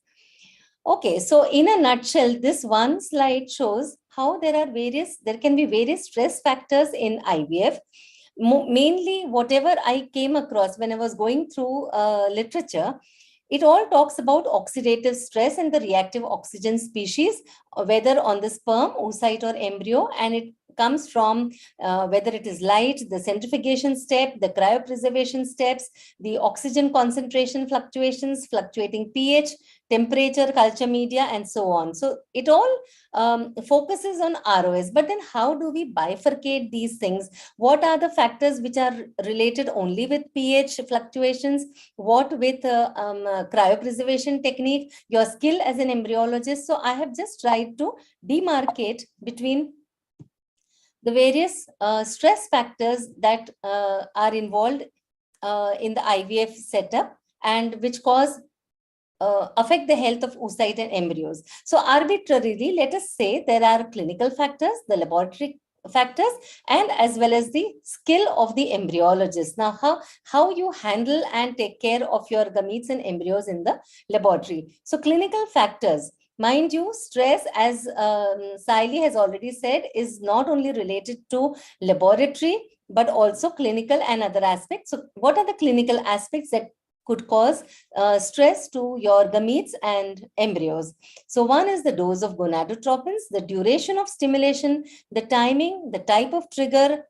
C: Okay, so in a nutshell, this one slide shows how there can be various stress factors in IVF. Mainly, whatever I came across when I was going through literature, it all talks about oxidative stress and the reactive oxygen species, whether on the sperm, oocyte, or embryo, and it comes from whether it is light, the centrifugation step, the cryopreservation steps, the oxygen concentration fluctuations, fluctuating pH, temperature, culture media, and so on. So it all focuses on ROS. But then how do we bifurcate these things? What are the factors which are related only with pH fluctuations? What with cryopreservation technique? Your skill as an embryologist. So I have just tried to demarcate between the various stress factors that are involved in the IVF setup and which affect the health of oocyte and embryos. So arbitrarily, let us say there are clinical factors, the laboratory factors, and as well as the skill of the embryologist. Now, how you handle and take care of your gametes and embryos in the laboratory. So clinical factors. Mind you, stress, as Saili has already said, is not only related to laboratory, but also clinical and other aspects. So what are the clinical aspects that could cause stress to your gametes and embryos? So one is the dose of gonadotropins, the duration of stimulation, the timing, the type of trigger,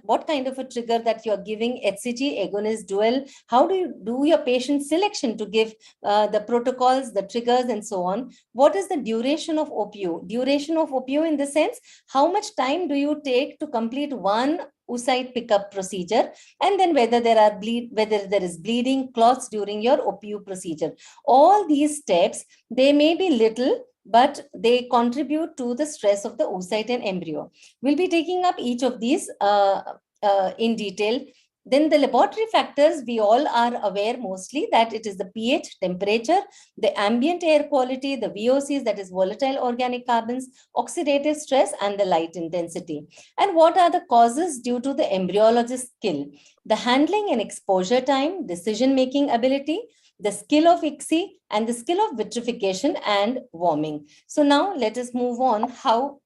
C: what kind of a trigger that you're giving, HCG, agonist, dual, how do you do your patient selection to give the protocols, the triggers, and so on. What is the duration of OPU? Duration of OPU in the sense, how much time do you take to complete one oocyte pickup procedure, and then whether there is bleeding, clots during your OPU procedure. All these steps, they may be little, but they contribute to the stress of the oocyte and embryo. We'll be taking up each of these in detail. Then the laboratory factors, we all are aware mostly that it is the pH, temperature, the ambient air quality, the VOCs, that is volatile organic carbons, oxidative stress, and the light intensity. And what are the causes due to the embryologist skill? The handling and exposure time, decision-making ability, the skill of ICSI, and the skill of vitrification and warming. So now let us move on how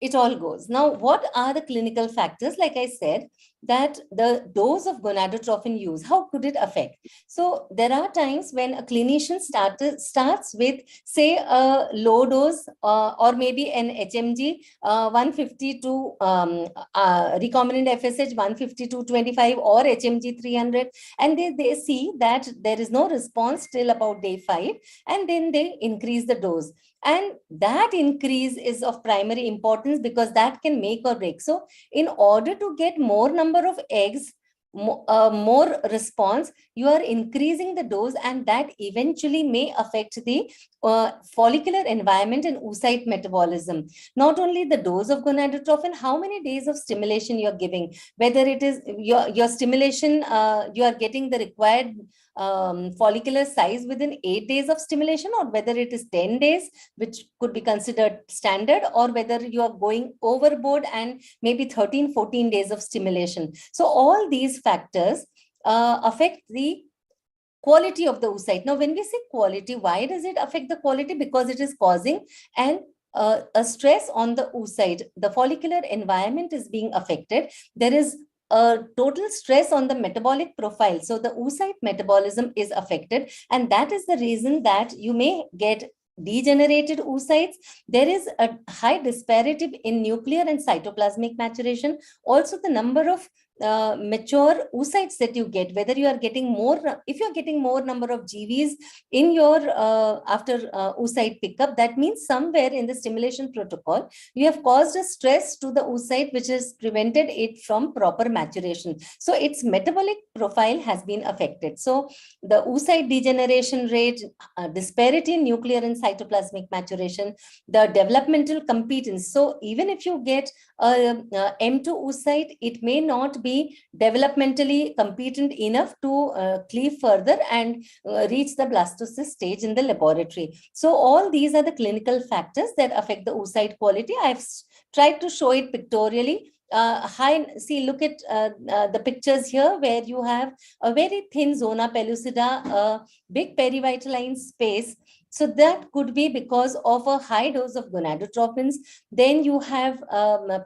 C: it all goes. Now, what are the clinical factors? Like I said, that the dose of gonadotropin use, how could it affect? So there are times when a clinician starts with, say, a low dose or maybe an HMG 150 to recombinant FSH 150 to 25 or HMG 300, and they see that there is no response till about day 5, and then they increase the dose. And that increase is of primary importance because that can make or break. So in order to get more number of eggs, more response, you are increasing the dose, and that eventually may affect the follicular environment and oocyte metabolism. Not only the dose of gonadotropin, how many days of stimulation you're giving, whether it is your stimulation, you are getting the required follicular size within 8 days of stimulation, or whether it is 10 days, which could be considered standard, or whether you are going overboard and maybe 13, 14 days of stimulation. So all these factors affect the quality of the oocyte. Now, when we say quality, why does it affect the quality? Because it is causing a stress on the oocyte. The follicular environment is being affected. There is a total stress on the metabolic profile. So the oocyte metabolism is affected, and that is the reason that you may get degenerated oocytes. There is a high disparity in nuclear and cytoplasmic maturation. Also, the number of mature oocytes that you get, whether you are getting more, if you're getting more number of GVs in your after oocyte pickup, that means somewhere in the stimulation protocol, you have caused a stress to the oocyte, which has prevented it from proper maturation. So its metabolic profile has been affected. So the oocyte degeneration rate, disparity in nuclear and cytoplasmic maturation, the developmental competence. So even if you get M2 oocyte, it may not be developmentally competent enough to cleave further and reach the blastocyst stage in the laboratory. So all these are the clinical factors that affect the oocyte quality. I've tried to show it pictorially. See, look at the pictures here where you have a very thin zona pellucida, a big perivitaline space. So that could be because of a high dose of gonadotropins. Then you have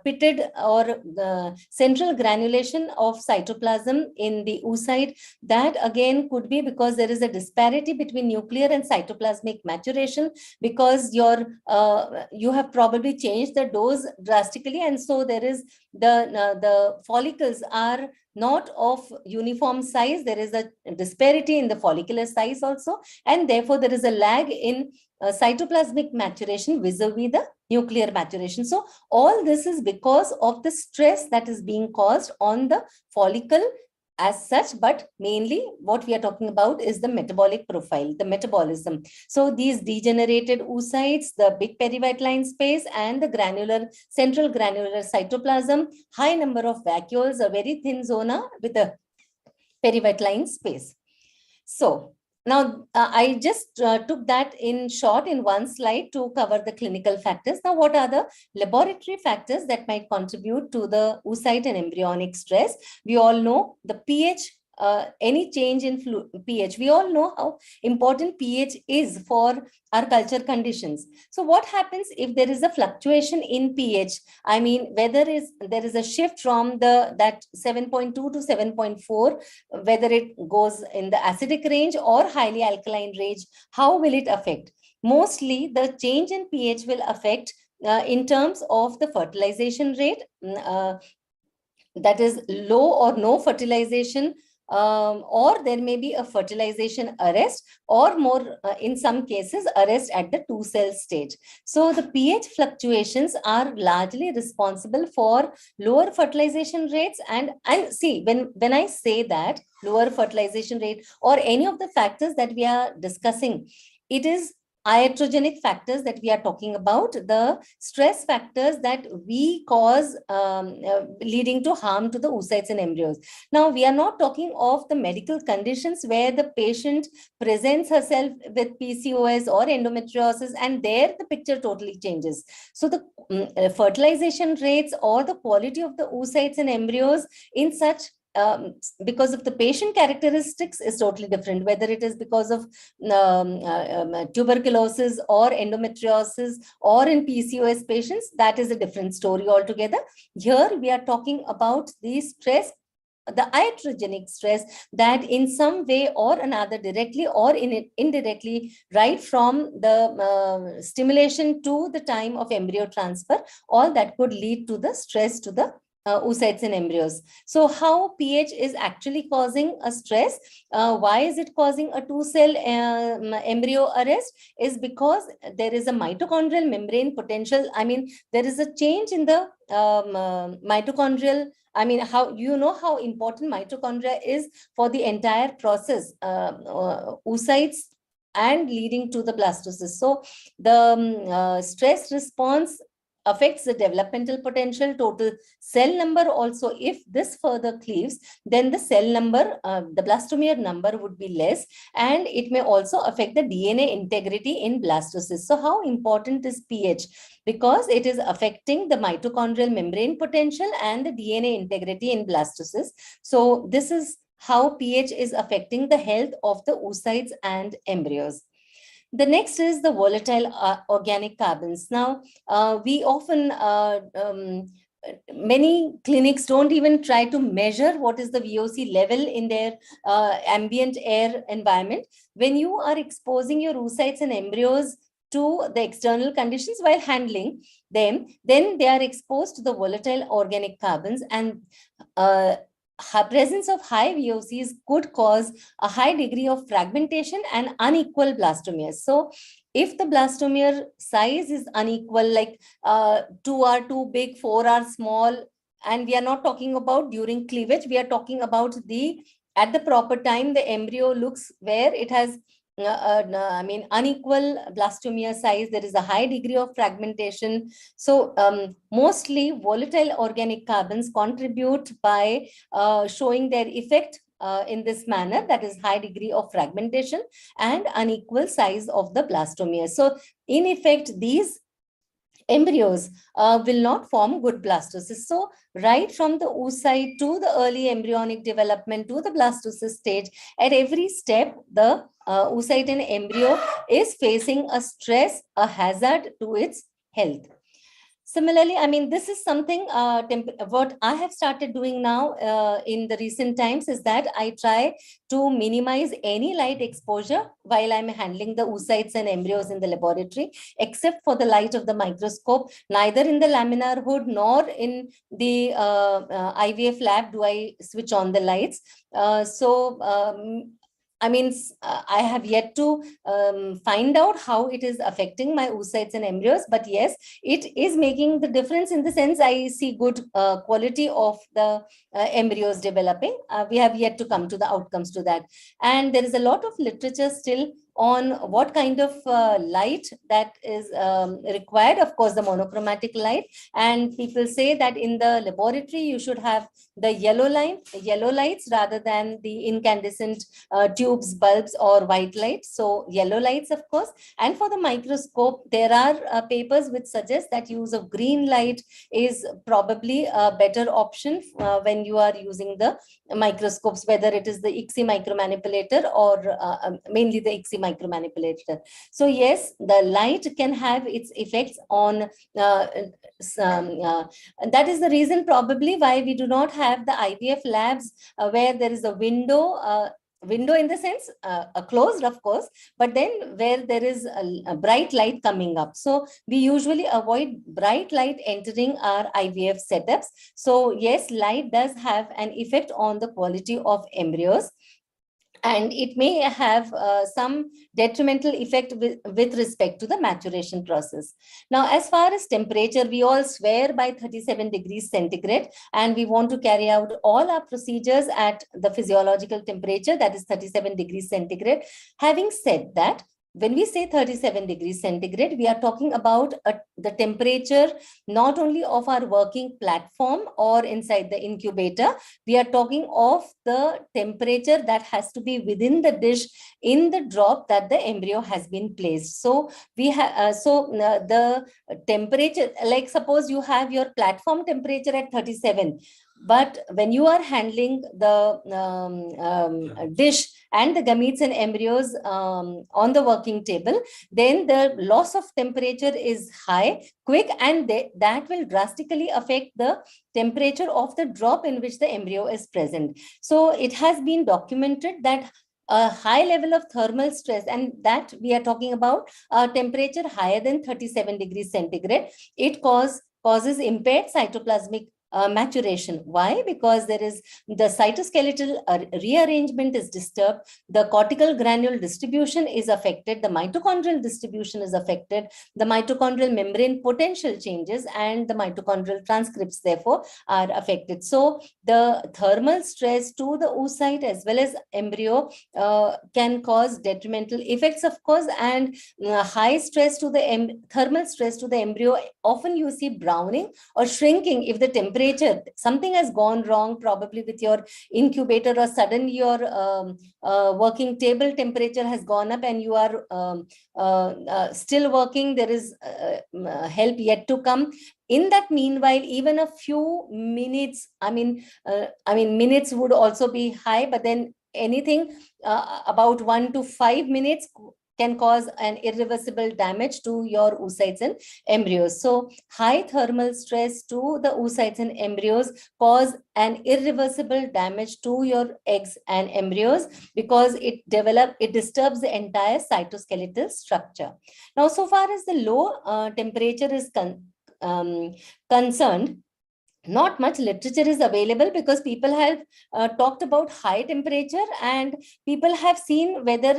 C: pitted or central granulation of cytoplasm in the oocyte. That again could be because there is a disparity between nuclear and cytoplasmic maturation, because you have probably changed the dose drastically, and so there is the follicles are not of uniform size. There is a disparity in the follicular size also, and therefore there is a lag in cytoplasmic maturation vis-a-vis the nuclear maturation. So all this is because of the stress that is being caused on the follicle as such, but mainly what we are talking about is the metabolic profile, the metabolism. So these degenerated oocytes, the big perivitaline space, and the central granular cytoplasm, high number of vacuoles, a very thin zona with a perivitaline space. So Now, I just took that in short in one slide to cover the clinical factors. Now, what are the laboratory factors that might contribute to the oocyte and embryonic stress? We all know the pH, any change in pH. We all know how important pH is for our culture conditions. So what happens if there is a fluctuation in pH? I mean, whether there is a shift from that 7.2 to 7.4, whether it goes in the acidic range or highly alkaline range, how will it affect? Mostly the change in pH will affect in terms of the fertilization rate, that is low or no fertilization, or there may be a fertilization arrest, or more in some cases arrest at the 2-cell stage. So the pH fluctuations are largely responsible for lower fertilization rates. And see, when I say that lower fertilization rate or any of the factors that we are discussing, it is iatrogenic factors that we are talking about, the stress factors that we cause leading to harm to the oocytes and embryos. Now, we are not talking of the medical conditions where the patient presents herself with PCOS or endometriosis, and there the picture totally changes. So the fertilization rates or the quality of the oocytes and embryos in such because of the patient characteristics is totally different, whether it is because of tuberculosis or endometriosis or in PCOS patients, that is a different story altogether. Here we are talking about the stress, the iatrogenic stress that in some way or another, directly or indirectly, right from the stimulation to the time of embryo transfer, all that could lead to the stress to the oocytes and embryos. So how pH is actually causing a stress, why is it causing a 2-cell embryo arrest, is because there is a mitochondrial membrane potential. I mean, there is a change in the mitochondrial, I mean, how how important mitochondria is for the entire process, oocytes and leading to the blastocyst. So the stress response affects the developmental potential, total cell number also. If this further cleaves, then the cell number, the blastomere number would be less, and it may also affect the DNA integrity in blastocyst. So how important is pH? Because it is affecting the mitochondrial membrane potential and the DNA integrity in blastocyst. So this is how pH is affecting the health of the oocytes and embryos. The next is the volatile organic carbons. Now, we often, many clinics don't even try to measure what is the VOC level in their ambient air environment. When you are exposing your oocytes and embryos to the external conditions while handling them, then they are exposed to the volatile organic carbons, and presence of high VOCs could cause a high degree of fragmentation and unequal blastomeres. So if the blastomere size is unequal, like 2 are too big, 4 are small, and we are not talking about during cleavage, we are talking about at the proper time, the embryo looks where it has I mean, unequal blastomere size, there is a high degree of fragmentation. So mostly volatile organic carbons contribute by showing their effect in this manner, that is high degree of fragmentation and unequal size of the blastomere. So in effect, these embryos will not form good blastocysts. So right from the oocyte to the early embryonic development to the blastocyst stage, at every step, the oocyte and embryo is facing a stress, a hazard to its health. Similarly, I mean, this is something, what I have started doing now in the recent times is that I try to minimize any light exposure while I'm handling the oocytes and embryos in the laboratory, except for the light of the microscope. Neither in the laminar hood nor in the IVF lab do I switch on the lights. I mean, I have yet to find out how it is affecting my oocytes and embryos, but yes, it is making the difference in the sense I see good quality of the embryos developing. We have yet to come to the outcomes to that. And there is a lot of literature still on what kind of light that is required. Of course, the monochromatic light. And people say that in the laboratory, you should have the yellow lights rather than the incandescent tubes, bulbs, or white lights. So yellow lights, of course. And for the microscope, there are papers which suggest that use of green light is probably a better option when you are using the microscopes, whether it is the ICSI micromanipulator or mainly the ICSI micromanipulator. So yes, the light can have its effects on and that is the reason probably why we do not have the IVF labs where there is a window in the sense closed, of course, but then where there is a bright light coming up. So we usually avoid bright light entering our IVF setups. So yes, light does have an effect on the quality of embryos, and it may have some detrimental effect with respect to the maturation process. Now, as far as temperature, we all swear by 37 degrees centigrade, and we want to carry out all our procedures at the physiological temperature, that is 37 degrees centigrade. Having said that, when we say 37 degrees centigrade, we are talking about the temperature not only of our working platform or inside the incubator. We are talking of the temperature that has to be within the dish in the drop that the embryo has been placed. So we have the temperature, like suppose you have your platform temperature at 37. But when you are handling the dish and the gametes and embryos on the working table, then the loss of temperature is high, quick, and that will drastically affect the temperature of the drop in which the embryo is present. So it has been documented that a high level of thermal stress, and that we are talking about a temperature higher than 37 degrees centigrade, it causes impaired cytoplasmic maturation. Why? Because there is the cytoskeletal rearrangement is disturbed, the cortical granule distribution is affected, the mitochondrial distribution is affected, the mitochondrial membrane potential changes, and the mitochondrial transcripts therefore are affected. So the thermal stress to the oocyte as well as embryo can cause detrimental effects, of course, and high stress to the thermal stress to the embryo, often you see browning or shrinking if the temperature, something has gone wrong probably with your incubator, or suddenly your working table temperature has gone up and you are still working, there is help yet to come. In that meanwhile, even a few minutes, minutes would also be high, but then anything about 1 to 5 minutes can cause an irreversible damage to your oocytes and embryos. So high thermal stress to the oocytes and embryos cause an irreversible damage to your eggs and embryos because it disturbs the entire cytoskeletal structure. Now, so far as the low temperature is concerned, not much literature is available because people have talked about high temperature, and people have seen whether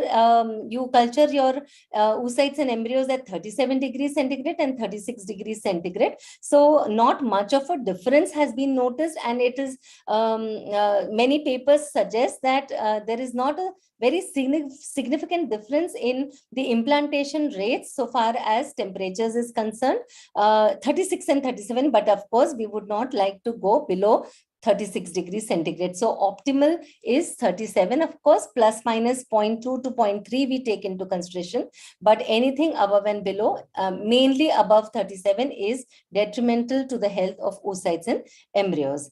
C: you culture your oocytes and embryos at 37 degrees centigrade and 36 degrees centigrade. So not much of a difference has been noticed, and it is many papers suggest that there is not a very significant difference in the implantation rates so far as temperatures is concerned, 36 and 37, but of course we would not like to go below 36 degrees centigrade. So optimal is 37, of course, plus minus 0.2 to 0.3 we take into consideration, but anything above and below, mainly above 37, is detrimental to the health of oocytes and embryos.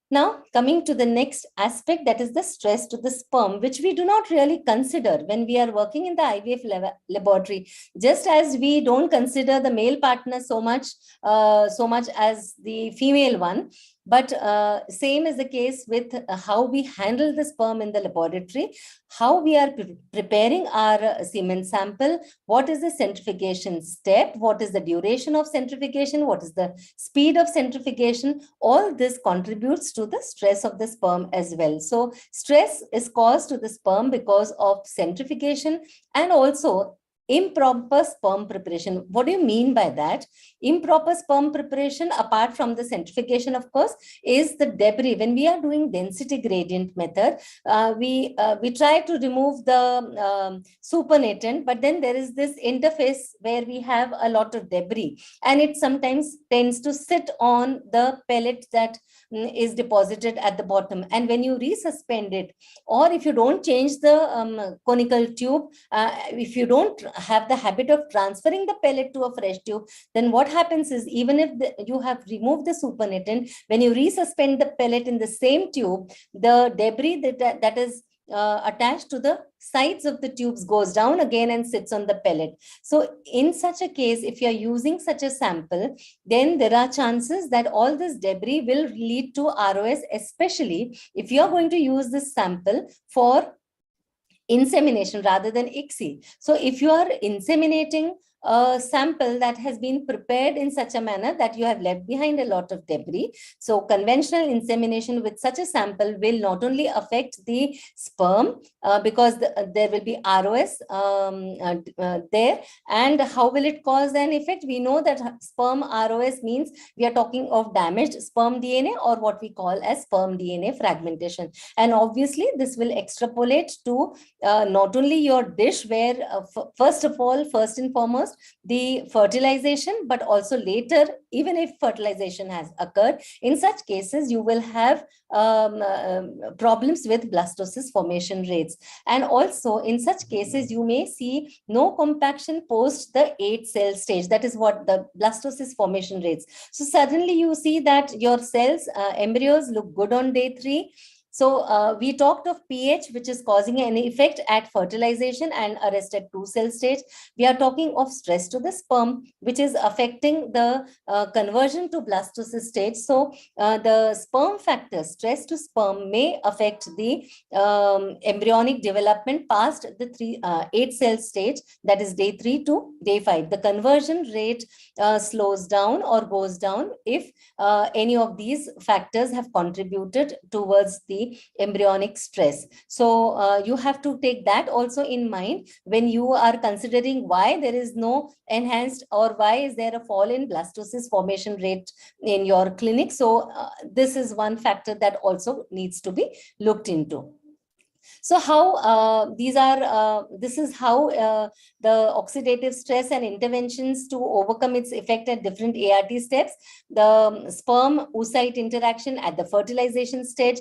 C: Now, coming to the next aspect, that is the stress to the sperm, which we do not really consider when we are working in the IVF laboratory. Just as we don't consider the male partner so much as the female one, but same is the case with how we handle the sperm in the laboratory, how we are preparing our semen sample, what is the centrifugation step, what is the duration of centrifugation, what is the speed of centrifugation. All this contributes to the stress of the sperm as well. So stress is caused to the sperm because of centrifugation, and also improper sperm preparation. What do you mean by that? Improper sperm preparation, apart from the centrifugation, of course, is the debris. When we are doing density gradient method, we try to remove the supernatant, but then there is this interface where we have a lot of debris, and it sometimes tends to sit on the pellet that is deposited at the bottom. And when you resuspend it, or if you don't change the conical tube, if you don't have the habit of transferring the pellet to a fresh tube, then what happens is, even if you have removed the supernatant, when you resuspend the pellet in the same tube, the debris that is attached to the sides of the tubes goes down again and sits on the pellet. So in such a case, if you are using such a sample, then there are chances that all this debris will lead to ROS, especially if you are going to use this sample for insemination rather than ICSI. So if you are inseminating a sample that has been prepared in such a manner that you have left behind a lot of debris, so conventional insemination with such a sample will not only affect the sperm because there will be ROS there. And how will it cause an effect? We know that sperm ROS means we are talking of damaged sperm DNA, or what we call as sperm DNA fragmentation. And obviously this will extrapolate to not only your dish, where first and foremost, the fertilization, but also later, even if fertilization has occurred, in such cases, you will have problems with blastocyst formation rates. And also in such cases, you may see no compaction post the 8-cell stage. That is what the blastocyst formation rates. So suddenly you see that your cells, embryos look good on day 3. So we talked of pH, which is causing an effect at fertilization and arrested 2-cell stage. We are talking of stress to the sperm, which is affecting the conversion to blastocyst stage. So the sperm factor, stress to sperm, may affect the embryonic development past the 8-cell stage, that is day 3 to day 5. The conversion rate slows down or goes down if any of these factors have contributed towards the embryonic stress. So you have to take that also in mind when you are considering why there is no enhanced, or why is there a fall in blastocyst formation rate in your clinic. So this is one factor that also needs to be looked into. So how this is how the oxidative stress and interventions to overcome its effect at different ART steps. The sperm oocyte interaction at the fertilization stage,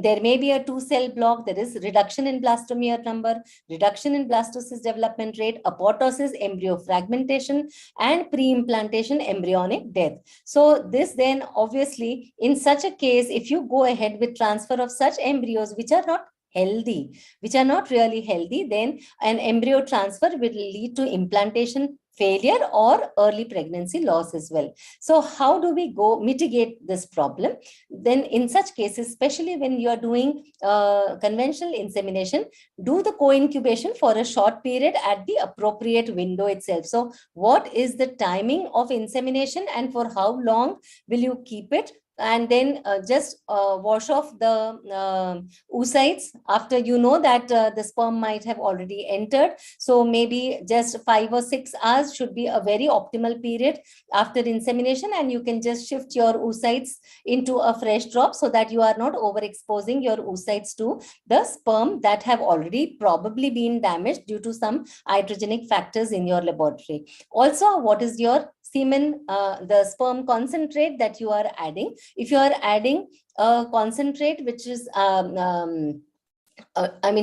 C: there may be a 2-cell block. There is reduction in blastomere number, reduction in blastocyst development rate, apoptosis, embryo fragmentation, and pre-implantation embryonic death. So this then obviously, in such a case, if you go ahead with transfer of such embryos which are not healthy, which are not really healthy, then an embryo transfer will lead to implantation failure or early pregnancy loss as well. So how do we go mitigate this problem? Then in such cases, especially when you are doing conventional insemination, do the co-incubation for a short period at the appropriate window itself. So what is the timing of insemination and for how long will you keep it? And then just wash off the oocytes after you know that the sperm might have already entered. So maybe just 5 or 6 hours should be a very optimal period after insemination, and you can just shift your oocytes into a fresh drop so that you are not overexposing your oocytes to the sperm that have already probably been damaged due to some iatrogenic factors in your laboratory. Also, what is your semen, the sperm concentrate that you are adding? If you are adding a concentrate which is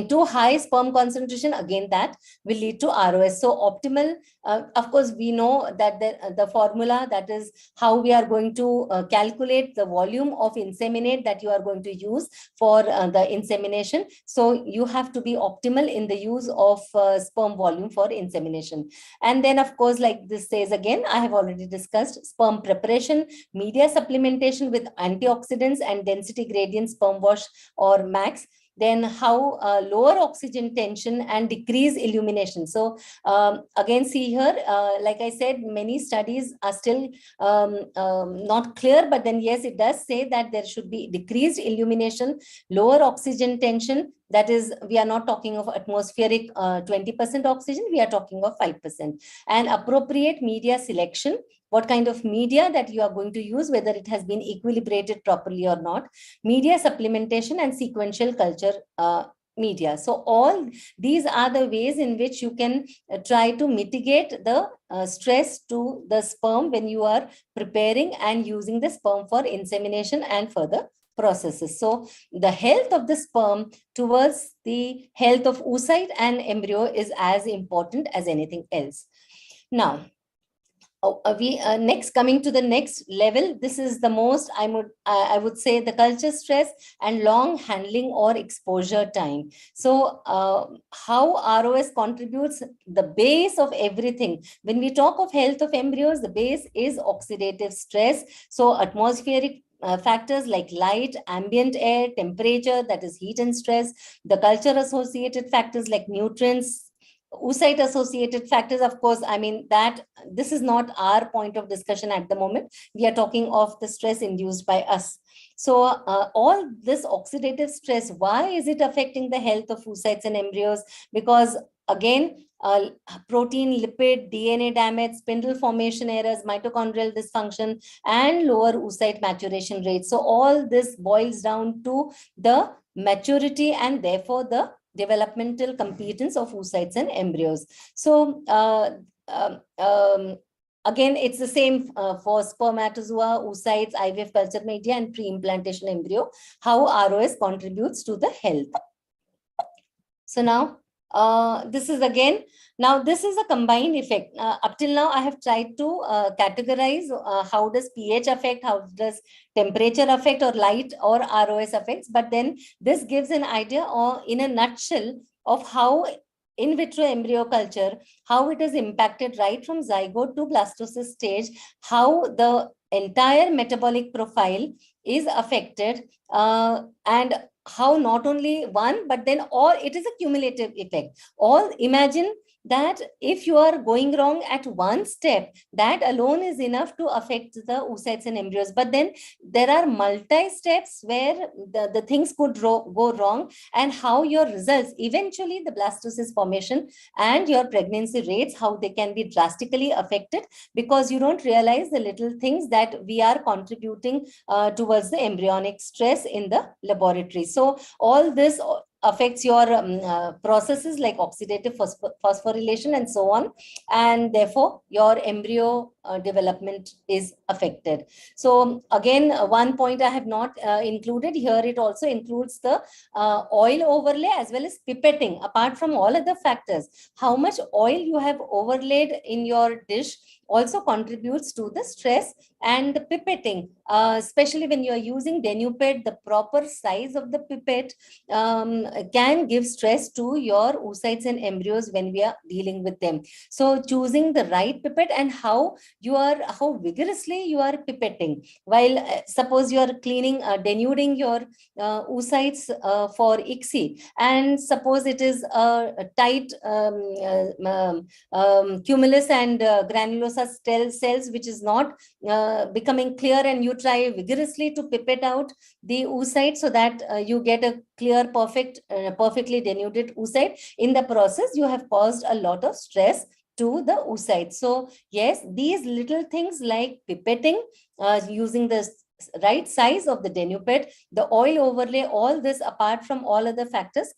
C: too high sperm concentration, again that will lead to ROS. So optimal, of course, we know that the formula, that is how we are going to calculate the volume of inseminate that you are going to use for the insemination. So you have to be optimal in the use of sperm volume for insemination. And then, of course, like this says again, I have already discussed sperm preparation, media supplementation with antioxidants and density gradient sperm wash or MAX. then how lower oxygen tension and decrease illumination. So again, see here, like I said, many studies are still not clear, but then yes, it does say that there should be decreased illumination, lower oxygen tension. That is, we are not talking of atmospheric 20% oxygen, we are talking of 5%. And appropriate media selection, what kind of media that you are going to use, whether it has been equilibrated properly or not, media supplementation and sequential culture media. So all these are the ways in which you can try to mitigate the stress to the sperm when you are preparing and using the sperm for insemination and further processes. So the health of the sperm towards the health of oocyte and embryo is as important as anything else. Now, next, coming to the next level, this is the most, I would say, the culture stress and long handling or exposure time. So how ROS contributes, the base of everything. When we talk of health of embryos, the base is oxidative stress. So atmospheric factors like light, ambient air, temperature, that is heat and stress, the culture associated factors like nutrients, oocyte associated factors, of course, I mean that this is not our point of discussion at the moment. We are talking of the stress induced by us. So all this oxidative stress, why is it affecting the health of oocytes and embryos? Because again, protein, lipid, DNA damage, spindle formation errors, mitochondrial dysfunction, and lower oocyte maturation rates. So all this boils down to the maturity and therefore the developmental competence of oocytes and embryos. So again, it's the same for spermatozoa, oocytes, IVF culture media, and pre-implantation embryo, how ROS contributes to the health. So now, this is again, now this is a combined effect. Up till now, I have tried to categorize how does pH affect, how does temperature affect, or light or ROS affects. But then this gives an idea, or in a nutshell, of how in vitro embryo culture, how it is impacted right from zygote to blastocyst stage, how the entire metabolic profile is affected, and how not only one, but then all, it is a cumulative effect. All, imagine that if you are going wrong at one step, that alone is enough to affect the oocytes and embryos. But then there are multi-steps where the things could go wrong, and how your results, eventually the blastocyst formation and your pregnancy rates, how they can be drastically affected, because you don't realize the little things that we are contributing towards the embryonic stress in the laboratory. So all this affects your processes like oxidative phosphorylation and so on, and therefore your embryo development is affected. So again, one point I have not included here, it also includes the oil overlay as well as pipetting. Apart from all other factors, how much oil you have overlaid in your dish also contributes to the stress. And the pipetting, especially when you are using denuped, the proper size of the pipette can give stress to your oocytes and embryos when we are dealing with them. So choosing the right pipette and how vigorously you are pipetting. While suppose you are cleaning, denuding your oocytes for ICSI, and suppose it is a tight cumulus and granulosa cells which is not becoming clear, and you try vigorously to pipette out the oocyte so that you get a clear, perfectly denuded oocyte. In the process, you have caused a lot of stress to the oocyte. So yes, these little things like pipetting, using the right size of the denuped, the oil overlay, all this apart from all other factors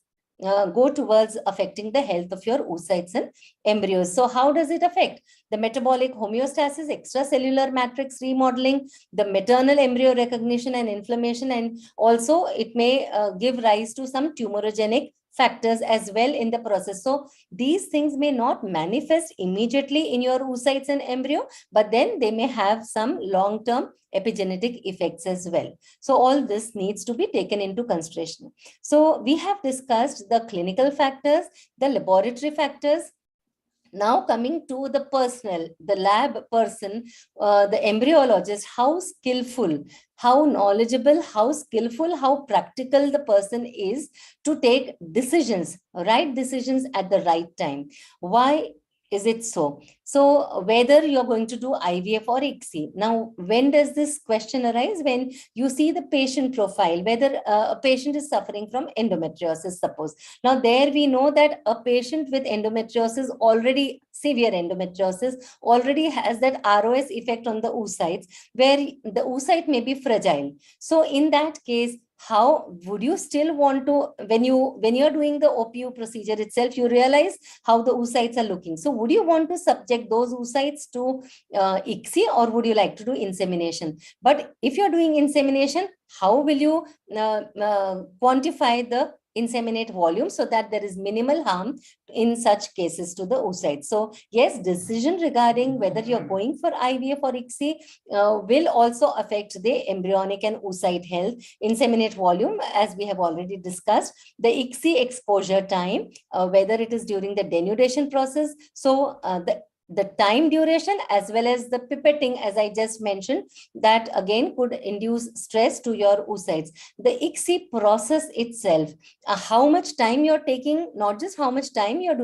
C: go towards affecting the health of your oocytes and embryos. So how does it affect? The metabolic homeostasis, extracellular matrix remodeling, the maternal embryo recognition and inflammation, and also it may give rise to some tumorigenic factors as well in the process. So these things may not manifest immediately in your oocytes and embryo, but then they may have some long-term epigenetic effects as well. So all this needs to be taken into consideration. So we have discussed the clinical factors, the laboratory factors, Now coming to the personnel, the lab person, the embryologist, how skillful, how knowledgeable, how skillful, how practical the person is to take decisions, right decisions at the right time. Why is it so? So whether you're going to do IVF or ICSI. Now, when does this question arise? When you see the patient profile, whether a patient is suffering from endometriosis, suppose. Now, there we know that a patient with endometriosis, already severe endometriosis, already has that ROS effect on the oocytes, where the oocyte may be fragile. So in that case, how would you still want to, when you're doing the OPU procedure itself, you realize how the oocytes are looking. So would you want to subject those oocytes to ICSI, or would you like to do insemination? But if you're doing insemination, how will you quantify the inseminate volume so that there is minimal harm in such cases to the oocytes? So yes, decision regarding whether you're going for IVF or ICSI will also affect the embryonic and oocyte health. Inseminate volume, as we have already discussed, the ICSI exposure time, whether it is during the denudation process. So the time duration as well as the pipetting, as I just mentioned, that again could induce stress to your oocytes. The ICSI process itself, how much time you're taking, not just how much time you're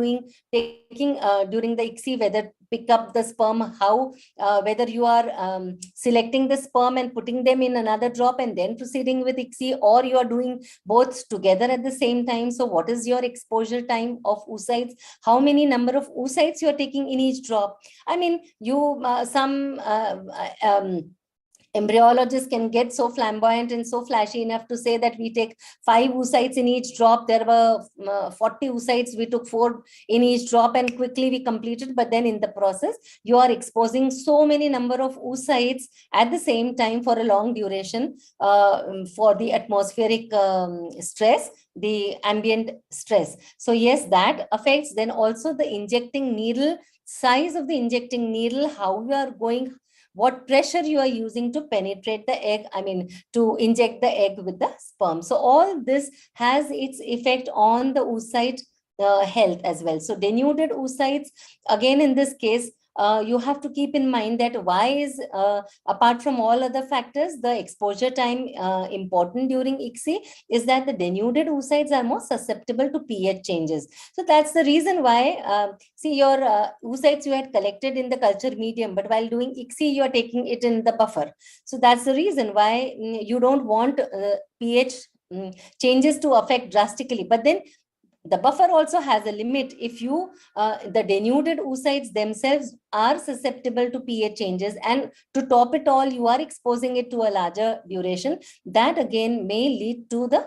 C: taking during the ICSI, whether pick up the sperm, how whether you are selecting the sperm and putting them in another drop and then proceeding with ICSI, or you are doing both together at the same time. So what is your exposure time of oocytes? How many number of oocytes you're taking in each drop? I mean, embryologists can get so flamboyant and so flashy enough to say that we take 5 oocytes in each drop. There were 40 oocytes, we took 4 in each drop and quickly we completed. But then in the process, you are exposing so many number of oocytes at the same time for a long duration for the atmospheric stress, the ambient stress. So yes, that affects. Then also the injecting needle, size of the injecting needle, how you are going, what pressure you are using to penetrate the egg, to inject the egg with the sperm. So all this has its effect on the oocyte health as well. So denuded oocytes, again in this case, you have to keep in mind that why is, apart from all other factors, the exposure time important during ICSI, is that the denuded oocytes are more susceptible to pH changes. So that's the reason why, see, your oocytes you had collected in the culture medium, but while doing ICSI, you are taking it in the buffer. So that's the reason why you don't want pH changes to affect drastically. But then the buffer also has a limit. If you, the denuded oocytes themselves are susceptible to pH changes, and to top it all, you are exposing it to a larger duration, that again may lead to the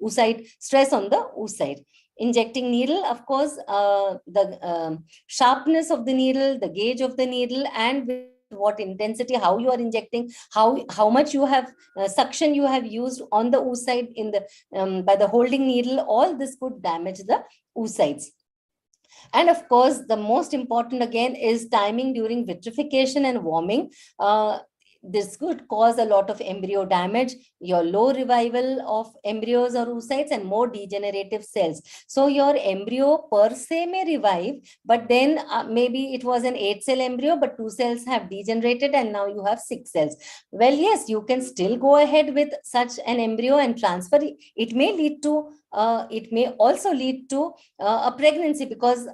C: oocyte stress on the oocyte. Injecting needle, of course, the sharpness of the needle, the gauge of the needle, and with what intensity, how you are injecting, how much you have suction you have used on the oocyte in the by the holding needle, all this could damage the oocytes. And of course, the most important again is timing during vitrification and warming. This could cause a lot of embryo damage, your low revival of embryos or oocytes, and more degenerative cells. So your embryo per se may revive, but then maybe it was an 8-cell embryo, but 2 cells have degenerated and now you have 6 cells. Well, yes, you can still go ahead with such an embryo and transfer it. It may lead to it may also lead to a pregnancy, because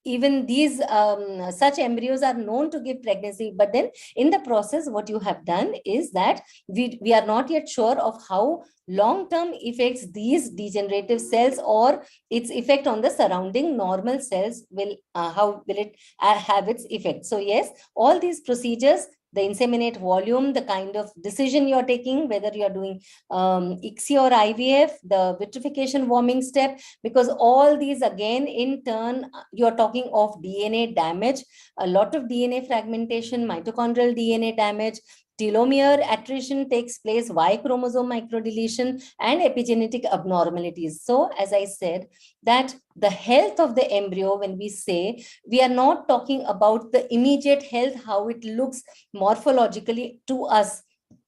C: even these such embryos are known to give pregnancy. But then in the process, what you have done is that we are not yet sure of how long-term effects these degenerative cells or its effect on the surrounding normal cells will, how will it have its effect. So yes, all these procedures, the inseminate volume, the kind of decision you're taking, whether you're doing ICSI or IVF, the vitrification warming step, because all these again in turn, you're talking of DNA damage, a lot of DNA fragmentation, mitochondrial DNA damage, telomere attrition takes place, Y chromosome microdeletion, and epigenetic abnormalities. So as I said, that the health of the embryo, when we say, we are not talking about the immediate health, how it looks morphologically to us.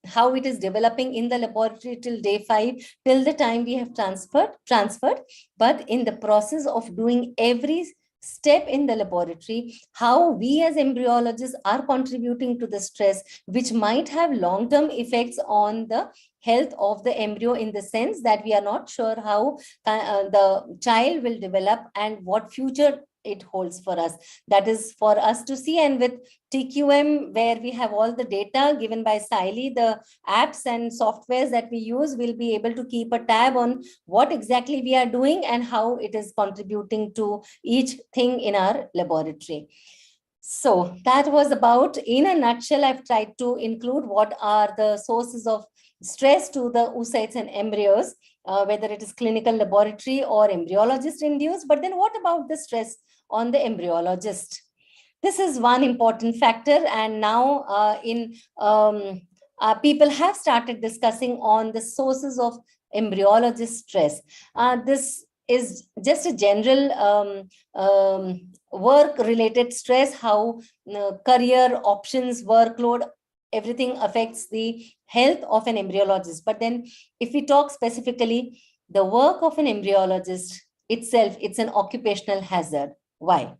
C: how it is developing in the laboratory till day 5, till the time we have transferred. But in the process of doing every step in the laboratory, how we as embryologists are contributing to the stress, which might have long-term effects on the health of the embryo, in the sense that we are not sure how the child will develop and what future it holds for us. That is for us to see. And with TQM, where we have all the data given by Siley, the apps and softwares that we use, will be able to keep a tab on what exactly we are doing and how it is contributing to each thing in our laboratory. So that was about, in a nutshell, I've tried to include what are the sources of stress to the oocytes and embryos, whether it is clinical laboratory or embryologist induced. But then what about the stress on the embryologist? This is one important factor. And now people have started discussing on the sources of embryologist stress. This is just a general work related stress, how career options, workload, everything affects the health of an embryologist. But then if we talk specifically, the work of an embryologist itself, it's an occupational hazard. Why?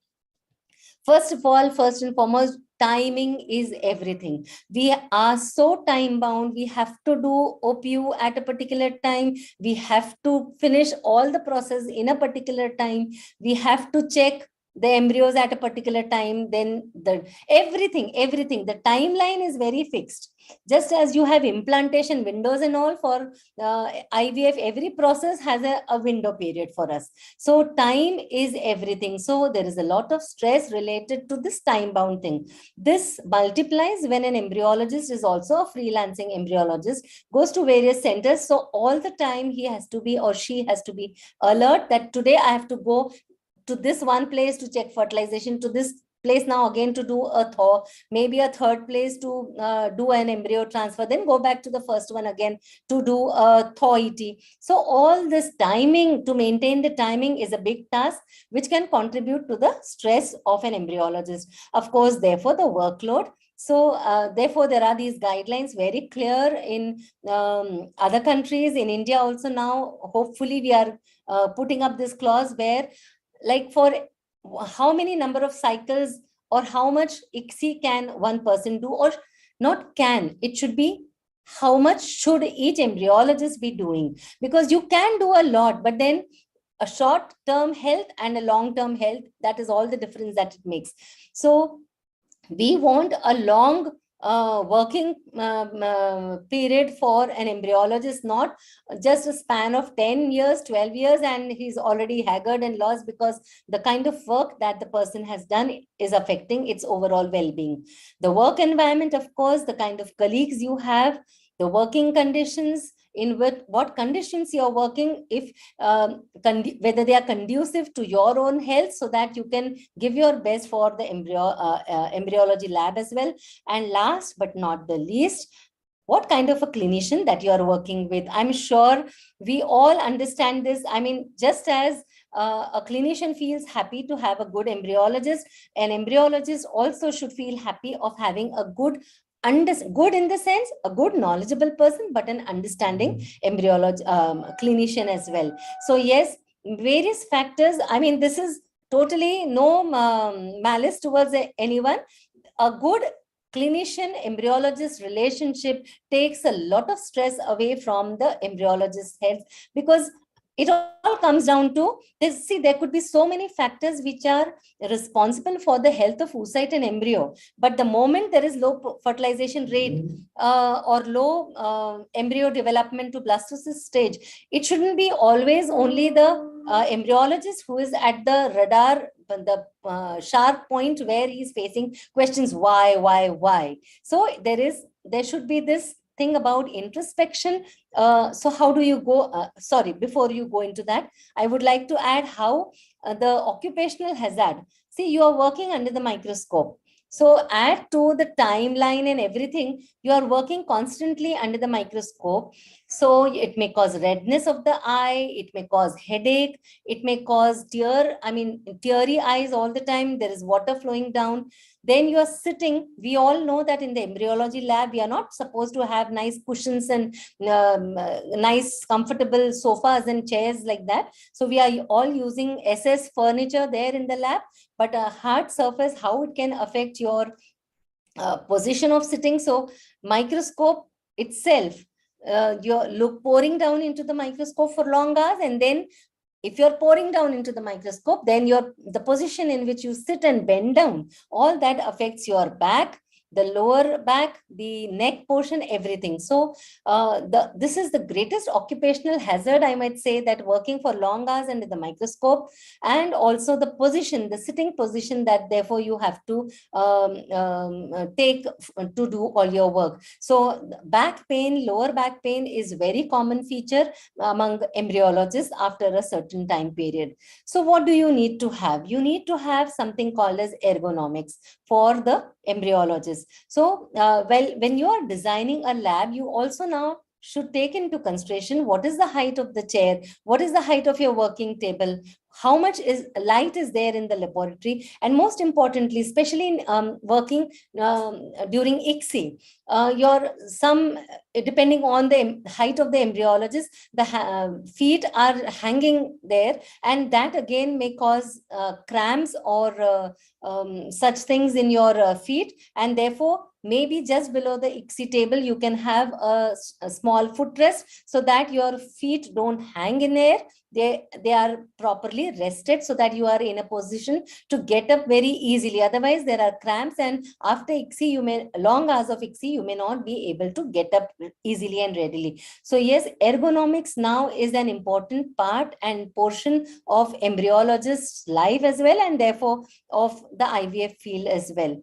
C: First of all, first and foremost, timing is everything. We are so time bound. We have to do OPU at a particular time. We have to finish all the process in a particular time. We have to check the embryos at a particular time. Then everything, the timeline is very fixed. Just as you have implantation windows and all for IVF, every process has a window period for us. So time is everything. So there is a lot of stress related to this time bound thing. This multiplies when an embryologist is also a freelancing embryologist, goes to various centers. So all the time he has to be, or she has to be alert that today I have to go to this one place to check fertilization, to this place now again to do a thaw, maybe a third place to do an embryo transfer, then go back to the first one again to do a thaw ET. So all this timing, to maintain the timing, is a big task which can contribute to the stress of an embryologist. Of course, therefore, the workload. So therefore, there are these guidelines very clear in other countries. In India also now, hopefully we are putting up this clause where, like, for how many number of cycles or how much ICSI can one person do, or not can, it should be how much should each embryologist be doing, because you can do a lot, but then a short-term health and a long-term health, that is all the difference that it makes. So we want a long working period for an embryologist, not just a span of 10 years, 12 years, and he's already haggard and lost because the kind of work that the person has done is affecting its overall well-being. The work environment, of course, the kind of colleagues you have, the working conditions, in what conditions you're working, if whether they are conducive to your own health, so that you can give your best for the embryology lab as well. And last but not the least, what kind of a clinician that you are working with. I'm sure we all understand this. I mean, just as a clinician feels happy to have a good embryologist, an embryologist also should feel happy of having a good in the sense, a good knowledgeable person, but an understanding clinician as well. So yes, various factors. I mean, this is totally no malice towards anyone. A good clinician embryologist relationship takes a lot of stress away from the embryologist's health, because it all comes down to this. See, there could be so many factors which are responsible for the health of oocyte and embryo. But the moment there is low fertilization rate or low embryo development to blastocyst stage, it shouldn't be always only the embryologist who is at the radar, the sharp point where he's facing questions, why. So there should be this thing about introspection. So how do you go, before you go into that, I would like to add how the occupational hazard, see, you are working under the microscope. So add to the timeline and everything, you are working constantly under the microscope. So it may cause redness of the eye, it may cause headache, it may cause teary eyes all the time, there is water flowing down. then you're sitting. We all know that in the embryology lab, we are not supposed to have nice cushions and nice comfortable sofas and chairs like that. So we are all using SS furniture there in the lab, but a hard surface, how it can affect your position of sitting. So microscope itself, you're pouring down into the microscope for long hours, and then if you're pouring down into the microscope, then the position in which you sit and bend down, all that affects your back, the lower back, the neck portion, everything. So this is the greatest occupational hazard, I might say, that working for long hours under the microscope, and also the position, the sitting position that therefore you have to take to do all your work. So back pain, lower back pain is very common feature among embryologists after a certain time period. So what do you need to have? You need to have something called as ergonomics for the embryologist. So when you are designing a lab, you also now should take into consideration what is the height of the chair, what is the height of your working table, how much light is there in the laboratory, and most importantly, especially in working during ICSI, depending on the height of the embryologist, the feet are hanging there, and that again may cause cramps or such things in your feet, and therefore maybe just below the ICSI table you can have a small footrest so that your feet don't hang in air. They are properly rested so that you are in a position to get up very easily. Otherwise, there are cramps, and after ICSI, long hours of ICSI, you may not be able to get up easily and readily. So yes, ergonomics now is an important part and portion of embryologist's life as well, and therefore of the IVF field as well.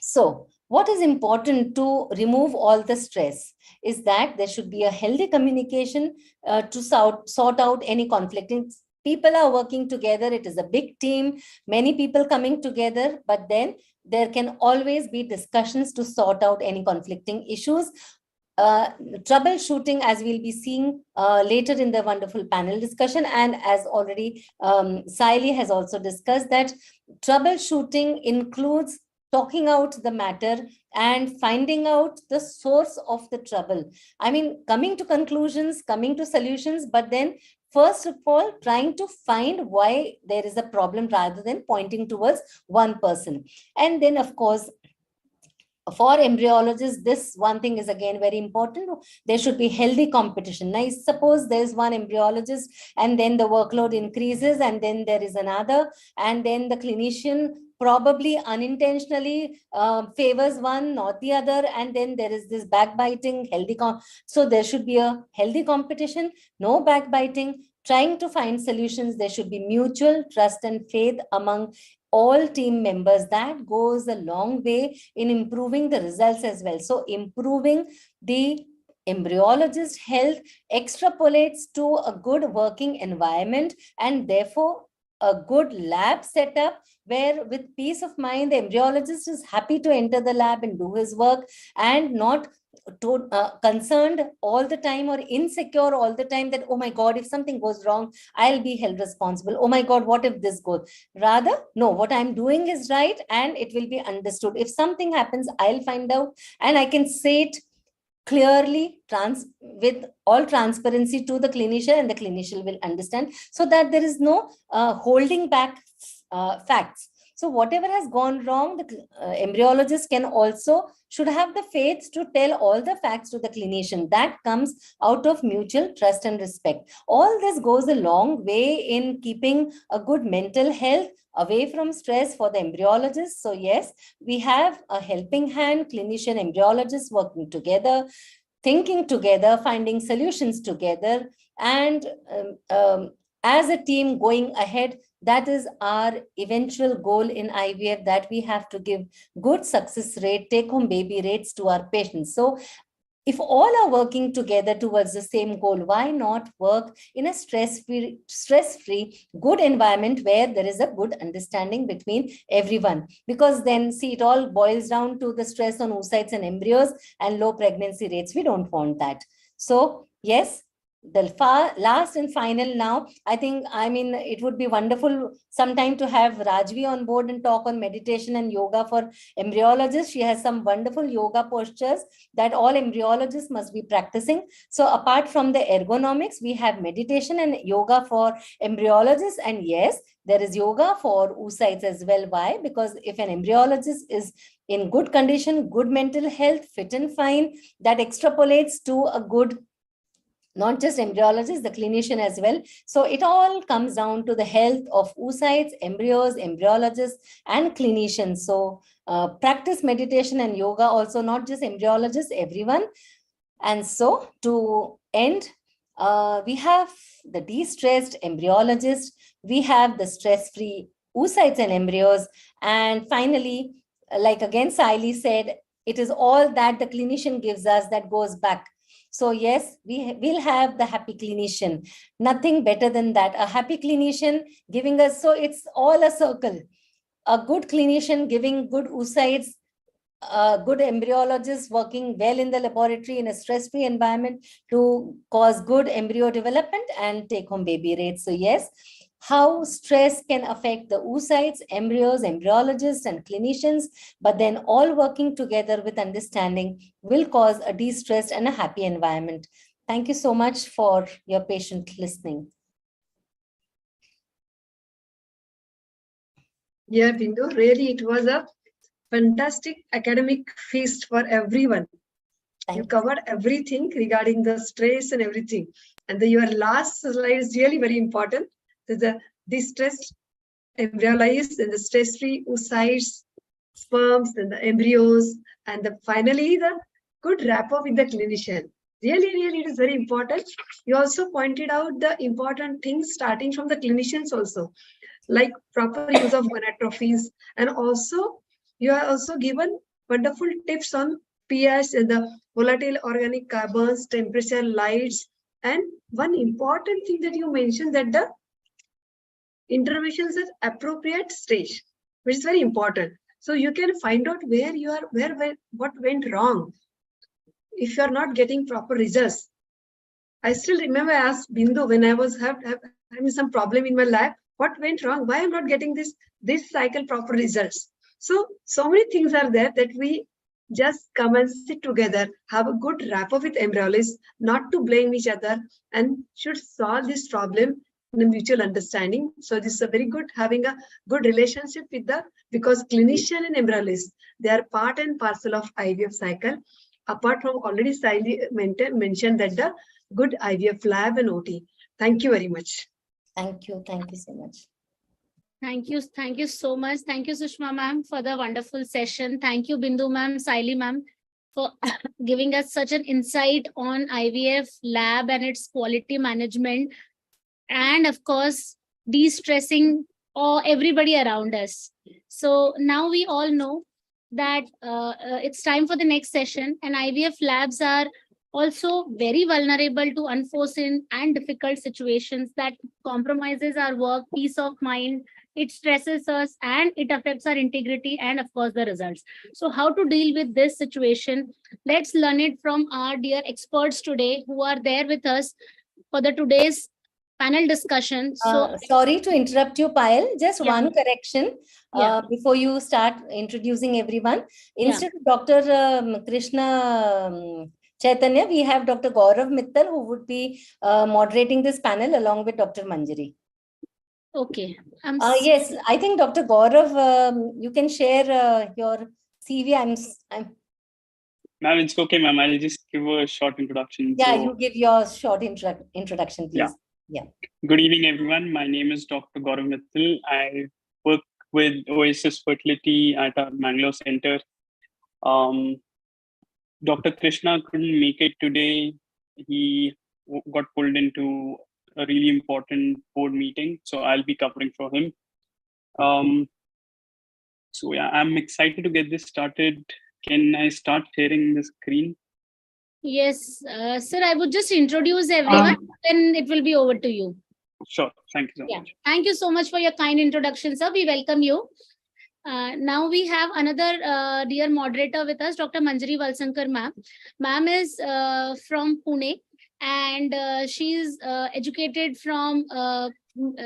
C: So what is important to remove all the stress is that there should be a healthy communication to sort out any conflicting. People are working together. It is a big team, many people coming together, but then there can always be discussions to sort out any conflicting issues. Troubleshooting, as we'll be seeing later in the wonderful panel discussion, and as already Saili has also discussed, that troubleshooting includes talking out the matter and finding out the source of the trouble. I mean, coming to conclusions, coming to solutions, but then first of all, trying to find why there is a problem rather than pointing towards one person. And then, of course, for embryologists, this one thing is again very important. There should be healthy competition. Now, suppose there's one embryologist and then the workload increases, and then there is another, and then the clinician probably unintentionally favors one, not the other, and then there is this backbiting. So there should be a healthy competition, no backbiting, trying to find solutions. There should be mutual trust and faith among all team members. That goes a long way in improving the results as well. So improving the embryologist health extrapolates to a good working environment, and therefore a good lab setup where with peace of mind, the embryologist is happy to enter the lab and do his work, and not concerned all the time or insecure all the time that, oh my God, if something goes wrong, I'll be held responsible. Oh my God, what if this goes? Rather, no, what I'm doing is right and it will be understood. If something happens, I'll find out and I can say it clearly, with all transparency to the clinician, and the clinician will understand, so that there is no holding back facts. So whatever has gone wrong, the embryologist should have the faith to tell all the facts to the clinician. That comes out of mutual trust and respect. All this goes a long way in keeping a good mental health away from stress for the embryologist. So yes, we have a helping hand, clinician, embryologist working together, thinking together, finding solutions together, and as a team going ahead. That is our eventual goal in IVF, that we have to give good success rate, take-home baby rates to our patients. So if all are working together towards the same goal, why not work in a stress-free, good environment where there is a good understanding between everyone? Because then, see, it all boils down to the stress on oocytes and embryos and low pregnancy rates. We don't want that. So yes, last and final now, I think, I mean, it would be wonderful sometime to have Rajvi on board and talk on meditation and yoga for embryologists. She has some wonderful yoga postures that all embryologists must be practicing. So apart from the ergonomics, we have meditation and yoga for embryologists. And yes, there is yoga for oocytes as well. Why? Because if an embryologist is in good condition, good mental health, fit and fine, that extrapolates to a good, not just embryologist, the clinician as well. So it all comes down to the health of oocytes, embryos, embryologists, and clinicians. So practice meditation and yoga also, not just embryologists, everyone. And so to end, we have the de-stressed embryologist, we have the stress-free oocytes and embryos, and finally, like again Saili said, it is all that the clinician gives us that goes back. So yes, we will have the happy clinician. Nothing better than that. A happy clinician giving us, so it's all a circle. A good clinician giving good oocytes, a good embryologist working well in the laboratory in a stress-free environment to cause good embryo development and take-home baby rates. So yes, how stress can affect the oocytes, embryos, embryologists, and clinicians, but then all working together with understanding will cause a de-stressed and a happy environment. Thank you so much for your patient listening.
B: Yeah, Bindu, really, it was a fantastic academic feast for everyone. You covered everything regarding the stress and everything. And your last slide is really very important. The distressed embryologists and the stress-free oocytes, sperms and the embryos, and finally the good rapport with the clinician. Really, it is very important. You also pointed out the important things starting from the clinicians also, like proper use of gonadotrophies, and also you are also given wonderful tips on pH and the volatile organic carbons, temperature, lights, and one important thing that you mentioned, that the interventions at appropriate stage, which is very important. So you can find out where you are, what went wrong if you are not getting proper results. I still remember I asked Bindu when I was having some problem in my lab, what went wrong? Why I'm not getting this cycle proper results? So many things are there that we just come and sit together, have a good rapport with embryologists, not to blame each other, and should solve this problem in a mutual understanding. So this is a very good, having a good relationship with because clinician and embryologist, they are part and parcel of IVF cycle. Apart from already Saili mentioned that the good IVF lab and OT. Thank you very much.
C: Thank you so much.
F: Thank you so much. Thank you, Sushma ma'am, for the wonderful session. Thank you, Bindu ma'am, Saili ma'am, for giving us such an insight on IVF lab and its quality management, and of course, de-stressing everybody around us. So now we all know that it's time for the next session, and IVF labs are also very vulnerable to unforeseen and difficult situations that compromises our work, peace of mind. It stresses us and it affects our integrity and of course the results. So how to deal with this situation? Let's learn it from our dear experts today who are there with us for today's panel discussion. So
C: sorry to interrupt you, Payal. Just one correction
F: Yeah.
C: before you start introducing everyone. Instead of Dr. Krishna Chaitanya, we have Dr. Gaurav Mittal, who would be moderating this panel along with Dr. Manjari.
F: Okay.
C: Yes, I think Dr. Gaurav, you can share your CV.
G: Ma'am, it's okay, ma'am. I'll just give a short introduction.
C: Yeah, you give your short introduction, please. Yeah.
G: Good evening, everyone. My name is Dr. Gaurav Mittal. I work with Oasis Fertility at our Mangalore Center. Dr. Krishna couldn't make it today. He got pulled into a really important board meeting, so I'll be covering for him. So yeah, I'm excited to get this started. Can I start sharing the screen?
F: Yes, sir, I would just introduce everyone, then it will be over to you.
G: Sure. Thank you so much.
F: Thank you so much for your kind introduction, sir. We welcome you. Now we have another dear moderator with us, Dr. Manjari Valsankar ma'am. Ma'am is from Pune, and she's educated from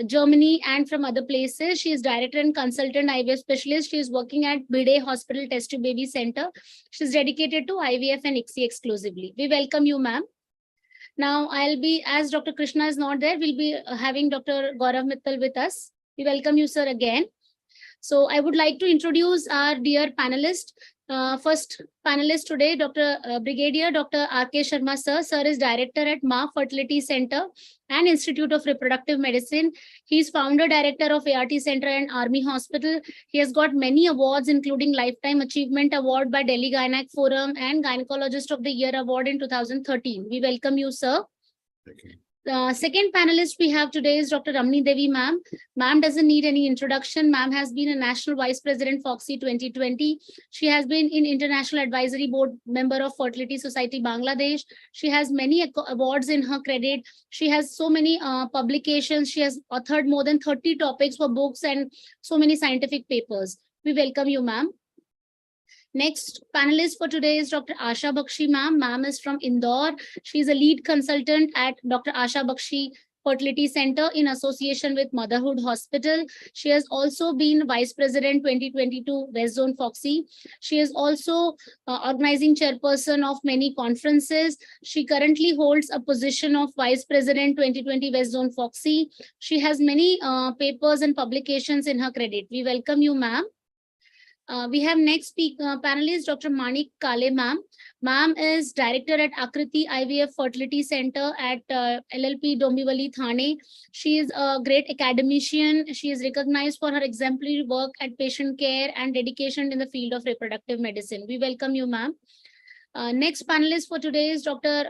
F: Germany and from other places. She is director and consultant IVF specialist. She is working at Bide Hospital Test Tube Baby Center. She's dedicated to IVF and ICSI exclusively. We welcome you, ma'am. Now, as Dr. Krishna is not there, we'll be having Dr. Gaurav Mittal with us. We welcome you, sir, again. So I would like to introduce our dear panelist. First panelist today, Brigadier Dr. R.K. Sharma, sir. Sir is director at Ma Fertility Center and Institute of Reproductive Medicine. He is founder director of ART Center and Army Hospital. He has got many awards, including Lifetime Achievement Award by Delhi Gynac Forum and Gynecologist of the Year Award in 2013. We welcome you, sir.
A: Thank you.
F: The second panelist we have today is Dr. Ramani Devi, ma'am. Ma'am doesn't need any introduction. Ma'am has been a National Vice President, FOXI 2020. She has been in International Advisory Board member of Fertility Society, Bangladesh. She has many awards in her credit. She has so many publications. She has authored more than 30 topics for books and so many scientific papers. We welcome you, ma'am. Next panelist for today is Dr. Asha Bakshi, ma'am. Ma'am is from Indore. She is a lead consultant at Dr. Asha Bakshi Fertility Center in association with Motherhood Hospital. She has also been Vice President 2022 West Zone FOXI. She is also organizing chairperson of many conferences. She currently holds a position of Vice President 2020 West Zone FOXI. She has many papers and publications in her credit. We welcome you, ma'am. We have next panelist, Dr. Manik Kale, ma'am. Ma'am is director at Akriti IVF Fertility Center at LLP Dombivali, Thane. She is a great academician. She is recognized for her exemplary work at patient care and dedication in the field of reproductive medicine. We welcome you, ma'am. Next panelist for today is Dr.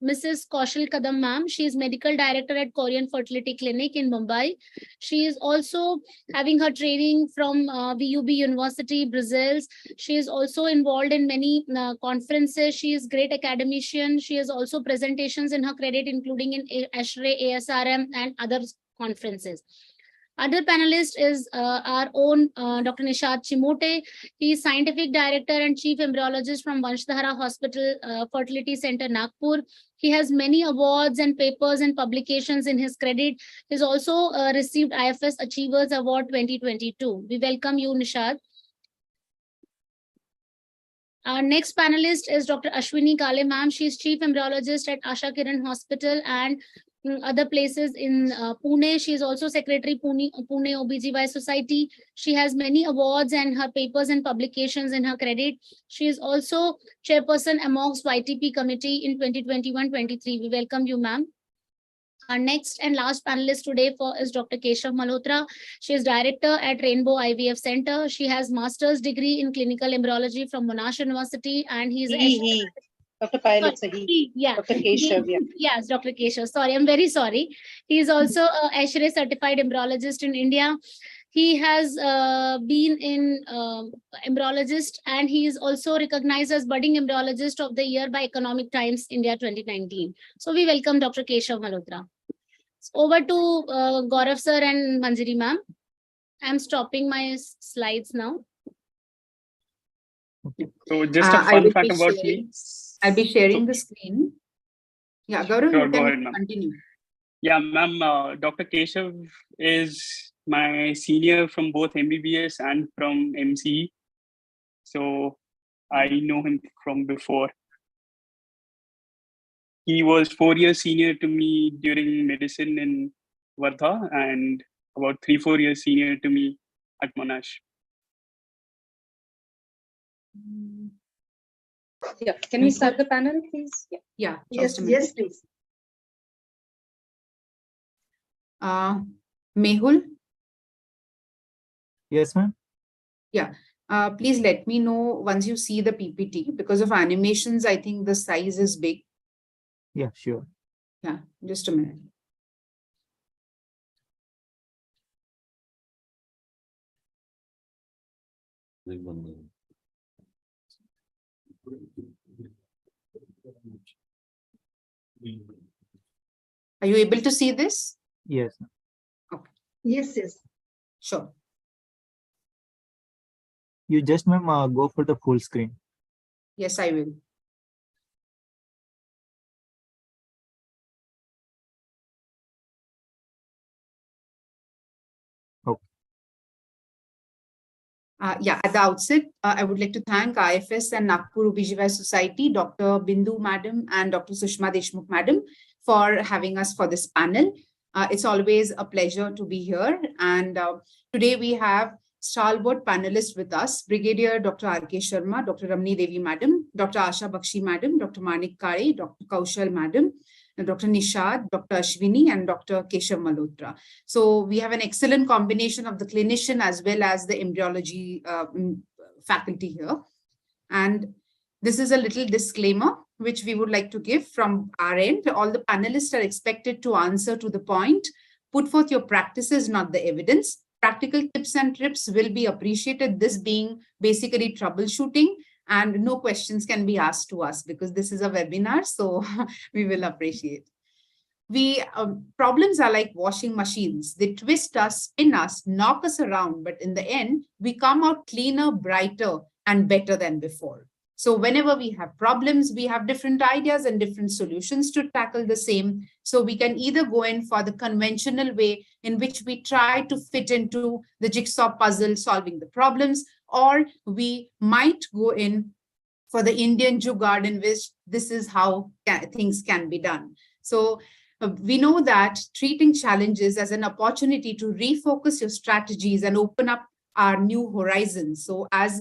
F: Mrs. Kaushal Kadam, ma'am. She is medical director at Korean Fertility Clinic in Mumbai. She is also having her training from VUB University, Brazil. She is also involved in many conferences. She is great academician. She has also presentations in her credit, including in ASHRAE, ASRM, and other conferences. Other panelist is our own Dr. Nishad Chimote. He is scientific director and chief embryologist from Vanshdhara Hospital Fertility Center, Nagpur. He has many awards and papers and publications in his credit. He has also received IFS Achievers Award 2022. We welcome you, Nishad. Our next panelist is Dr. Ashwini Kale, ma'am. She is chief embryologist at Asha Kiran Hospital and other places in Pune. She is also secretary Pune OBGY Society. She has many awards and her papers and publications in her credit. She is also chairperson amongst YTP committee in 2021-23. We welcome you, ma'am. Our next and last panelist today is Dr. Keshav Malhotra. She is director at Rainbow IVF Center. She has master's degree in clinical embryology from Monash University, and he is
D: Dr. Payal, it's a he.
F: Yeah.
D: Dr. Keshav, yeah.
F: Yes, Dr. Keshav. Sorry, I'm very sorry. He is also a ASHRAE certified embryologist in India. He has been in embryologist, and he is also recognized as budding embryologist of the year by Economic Times India 2019. So we welcome Dr. Keshav Malhotra. Over to Gaurav sir and Manjari ma'am. I'm stopping my slides now.
G: So just a fun fact about me.
H: I'll be sharing the screen. Yeah, Gaurav,
G: Sure,
H: you
G: go
H: can
G: ahead, ma'am.
H: continue.
G: Yeah, ma'am, Dr. Keshav is my senior from both MBBS and from MCE. So I know him from before. He was 4 years senior to me during medicine in Wardha and about 3-4 years senior to me at Monash.
D: Yeah, can we start the panel, please? Yeah.
H: Yeah,
B: Yes,
H: just a minute.
B: yes, please.
H: Mehul,
E: Yes, ma'am.
H: please let me know once you see the PPT. Because of animations, I think the size is big.
E: Yeah, sure.
H: Yeah, just a minute. Are you able to see this?
E: Yes, ma'am.
B: Yes, yes.
H: Sure.
E: You just, ma'am, go for the full screen.
H: Yes, I will. At the outset, I would like to thank IFS and Nagpur OBGYN Society, Dr. Bindu Madam and Dr. Sushma Deshmukh Madam for having us for this panel. It's always a pleasure to be here. And today we have stalwart panelists with us, Brigadier Dr. R.K. Sharma, Dr. Ramani Devi Madam, Dr. Asha Bakshi Madam, Dr. Manik Kare, Dr. Kaushal Madam, Dr. Nishad, Dr. Ashwini, and Dr. Keshav Malhotra. So we have an excellent combination of the clinician as well as the embryology faculty here. And this is a little disclaimer which we would like to give from our end. All the panelists are expected to answer to the point, put forth your practices, not the evidence. Practical tips and trips will be appreciated, this being basically troubleshooting, and no questions can be asked to us because this is a webinar, so we will appreciate. Problems are like washing machines. They twist us, spin us, knock us around, but in the end, we come out cleaner, brighter, and better than before. So whenever we have problems, we have different ideas and different solutions to tackle the same. So we can either go in for the conventional way in which we try to fit into the jigsaw puzzle, solving the problems, or we might go in for the Indian jugaad in which this is how things can be done. So we know that treating challenges as an opportunity to refocus your strategies and open up our new horizons. So as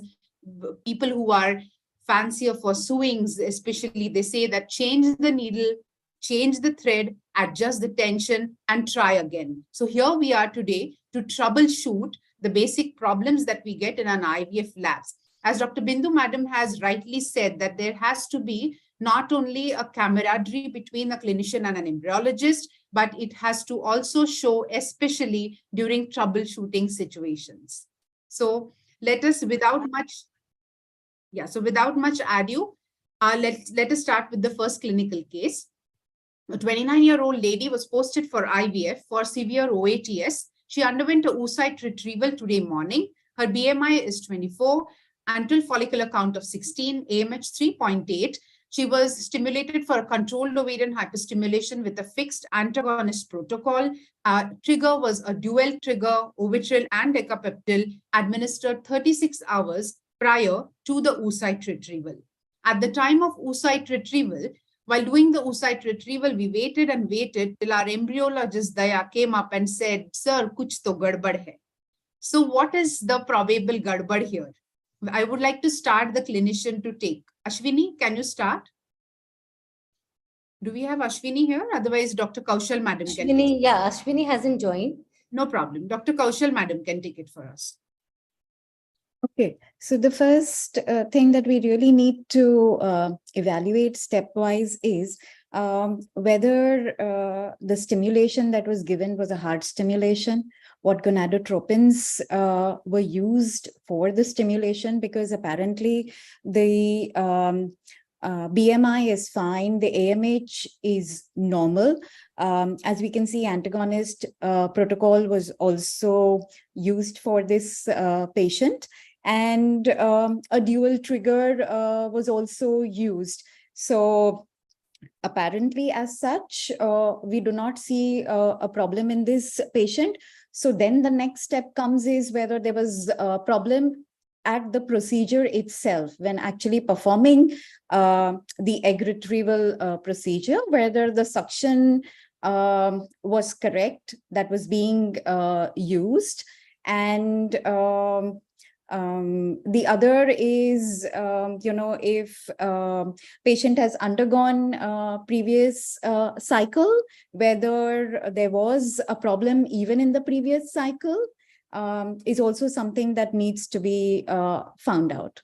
H: people who are fancier for sewings, especially, they say that change the needle, change the thread, adjust the tension, and try again. So here we are today to troubleshoot the basic problems that we get in an IVF labs. As Dr. Bindu Madam has rightly said, that there has to be not only a camaraderie between a clinician and an embryologist, but it has to also show, especially during troubleshooting situations. So let us, without much ado, let us start with the first clinical case. A 29-year-old lady was posted for IVF for severe OATS. She underwent a oocyte retrieval today morning. Her BMI is 24, antral follicular count of 16, AMH 3.8. She was stimulated for a controlled ovarian hyperstimulation with a fixed antagonist protocol. Trigger was a dual trigger, Ovitril and Decapeptyl, administered 36 hours prior to the oocyte retrieval. At the time of oocyte retrieval, while doing the oocyte retrieval, we waited and waited till our embryologist Daya came up and said, "Sir, kuch to gadbad hai." So what is the probable gadbad here? I would like to start the clinician to take. Ashwini, can you start? Do we have Ashwini here? Otherwise, Dr. Kaushal Madam can take it.
C: Yeah, Ashwini hasn't joined.
H: No problem. Dr. Kaushal Madam can take it for us.
I: Okay, so the first thing that we really need to evaluate stepwise is whether the stimulation that was given was a heart stimulation, what gonadotropins were used for the stimulation, because apparently the BMI is fine, the AMH is normal. As we can see, antagonist protocol was also used for this patient. And a dual trigger was also used. So apparently as such, we do not see a problem in this patient. So then the next step comes is whether there was a problem at the procedure itself when actually performing the egg retrieval procedure, whether the suction was correct that was being used. And the other is, if patient has undergone previous cycle, whether there was a problem even in the previous cycle, is also something that needs to be found out.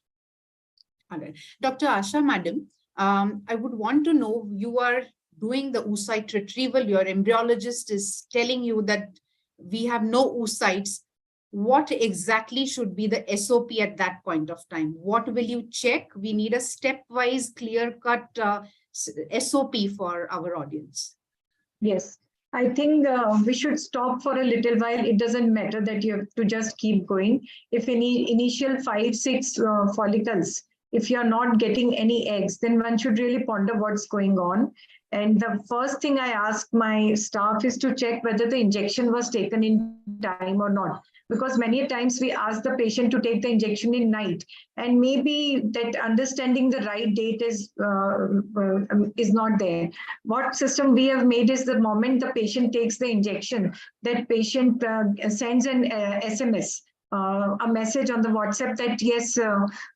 H: All right. Dr. Asha Madam, I would want to know, you are doing the oocyte retrieval, your embryologist is telling you that we have no oocytes. What exactly should be the SOP at that point of time? What will you check? We need a stepwise, clear-cut SOP for our audience.
B: Yes, I think we should stop for a little while. It doesn't matter that you have to just keep going. If any initial 5-6 follicles, if you're not getting any eggs, then one should really ponder what's going on. And the first thing I ask my staff is to check whether the injection was taken in time or not. because many times we ask the patient to take the injection in night, and maybe that understanding the right date is not there. What system we have made is the moment the patient takes the injection, that patient sends an SMS, a message on the WhatsApp that yes,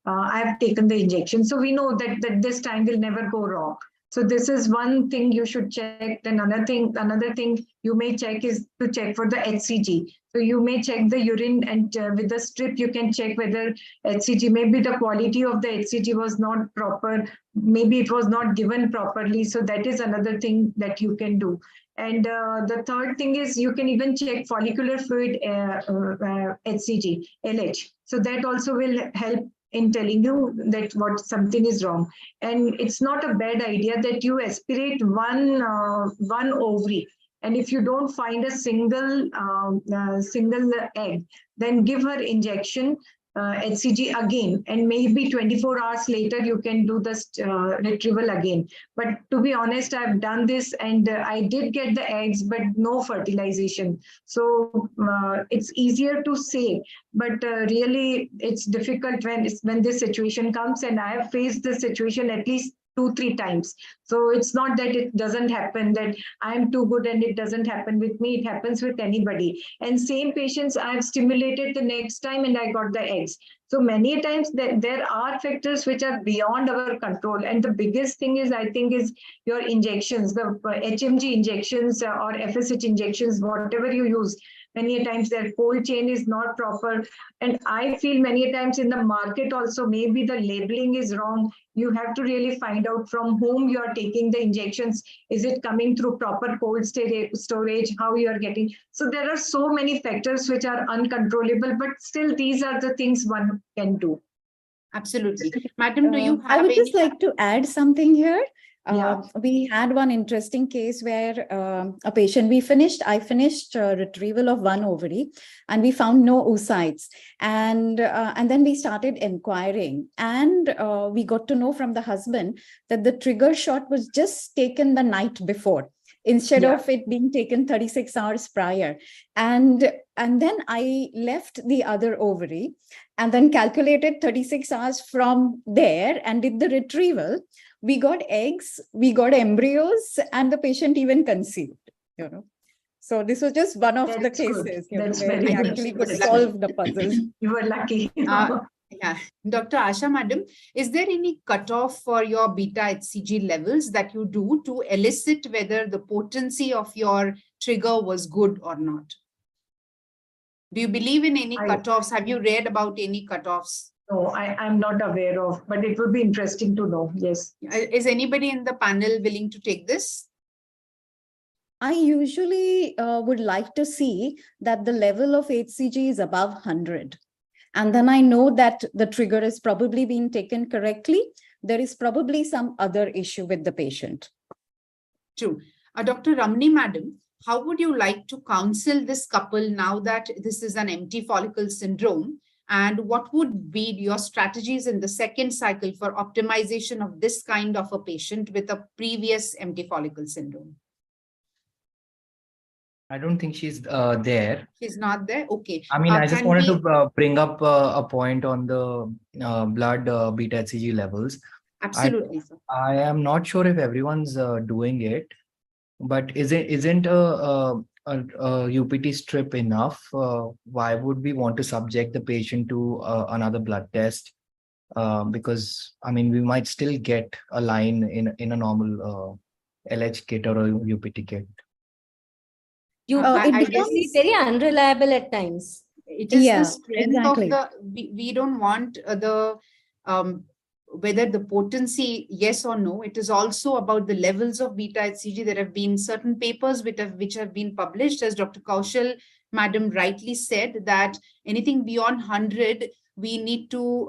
B: I have taken the injection. So we know that this time will never go wrong. So this is one thing you should check. Then another thing you may check is to check for the HCG. So you may check the urine, and with the strip you can check whether HCG, maybe the quality of the HCG was not proper, maybe it was not given properly. So that is another thing that you can do. And the third thing is you can even check follicular fluid HCG, LH. So that also will help in telling you that what something is wrong. And it's not a bad idea that you aspirate one ovary. And if you don't find a single egg, then give her injection HCG again, and maybe 24 hours later you can do the retrieval again. But to be honest, I've done this and I did get the eggs, but no fertilization. So it's easier to say, but really it's difficult when this situation comes, and I have faced this situation at least 2-3 times. So it's not that it doesn't happen, that I'm too good and it doesn't happen with me. It happens with anybody. And same patients I've stimulated the next time and I got the eggs. So many times there are factors which are beyond our control. And the biggest thing is, I think, is your injections, the HMG injections or FSH injections, whatever you use. Many times their cold chain is not proper. And I feel many times in the market also, maybe the labeling is wrong. You have to really find out from whom you are taking the injections. Is it coming through proper cold storage, how you are getting? So there are so many factors which are uncontrollable, but still these are the things one can do.
H: Absolutely. Madam, do you have
I: I would just
H: any-
I: like to add something here.
B: Yeah.
I: We had one interesting case where a patient, I finished retrieval of one ovary, and we found no oocytes. And then we started inquiring, and we got to know from the husband that the trigger shot was just taken the night before, instead of it being taken 36 hours prior. And then I left the other ovary and then calculated 36 hours from there and did the retrieval. We got eggs, we got embryos, and the patient even conceived, So this was just one of the
B: That's good.
I: cases
B: That's
I: where
B: very
I: we
B: good.
I: actually could
H: That's
I: solve the puzzle.
B: You were lucky.
H: Yeah, Dr. Asha, madam, is there any cutoff for your beta HCG levels that you do to elicit whether the potency of your trigger was good or not? Do you believe in any cutoffs? Have you read about any cutoffs?
B: No, I'm not aware of, but it would be interesting to know. Yes.
H: Is anybody in the panel willing to take this?
I: I usually would like to see that the level of HCG is above 100. And then I know that the trigger is probably being taken correctly. There is probably some other issue with the patient.
H: True. Dr. Ramani, madam, how would you like to counsel this couple now that this is an empty follicle syndrome? And what would be your strategies in the second cycle for optimization of this kind of a patient with a previous empty follicle syndrome?
E: I don't think she's there.
H: She's not there? Okay.
E: I mean, I just
H: can
E: wanted
H: we-
E: to bring up a point on the blood beta HCG levels.
H: Absolutely, sir.
E: I am not sure if everyone's doing it, but isn't a UPT strip enough? Why would we want to subject the patient to another blood test? Because I mean, we might still get a line in a normal LH kit or a UPT kit.
C: It
H: I
C: becomes
H: guess-
C: very unreliable at times.
H: It is
I: Yeah,
H: the strength
I: exactly.
H: of we don't want whether the potency, yes or no. It is also about the levels of beta HCG. There have been certain papers which have been published, as Dr. Kaushal, madam, rightly said, that anything beyond 100, we need to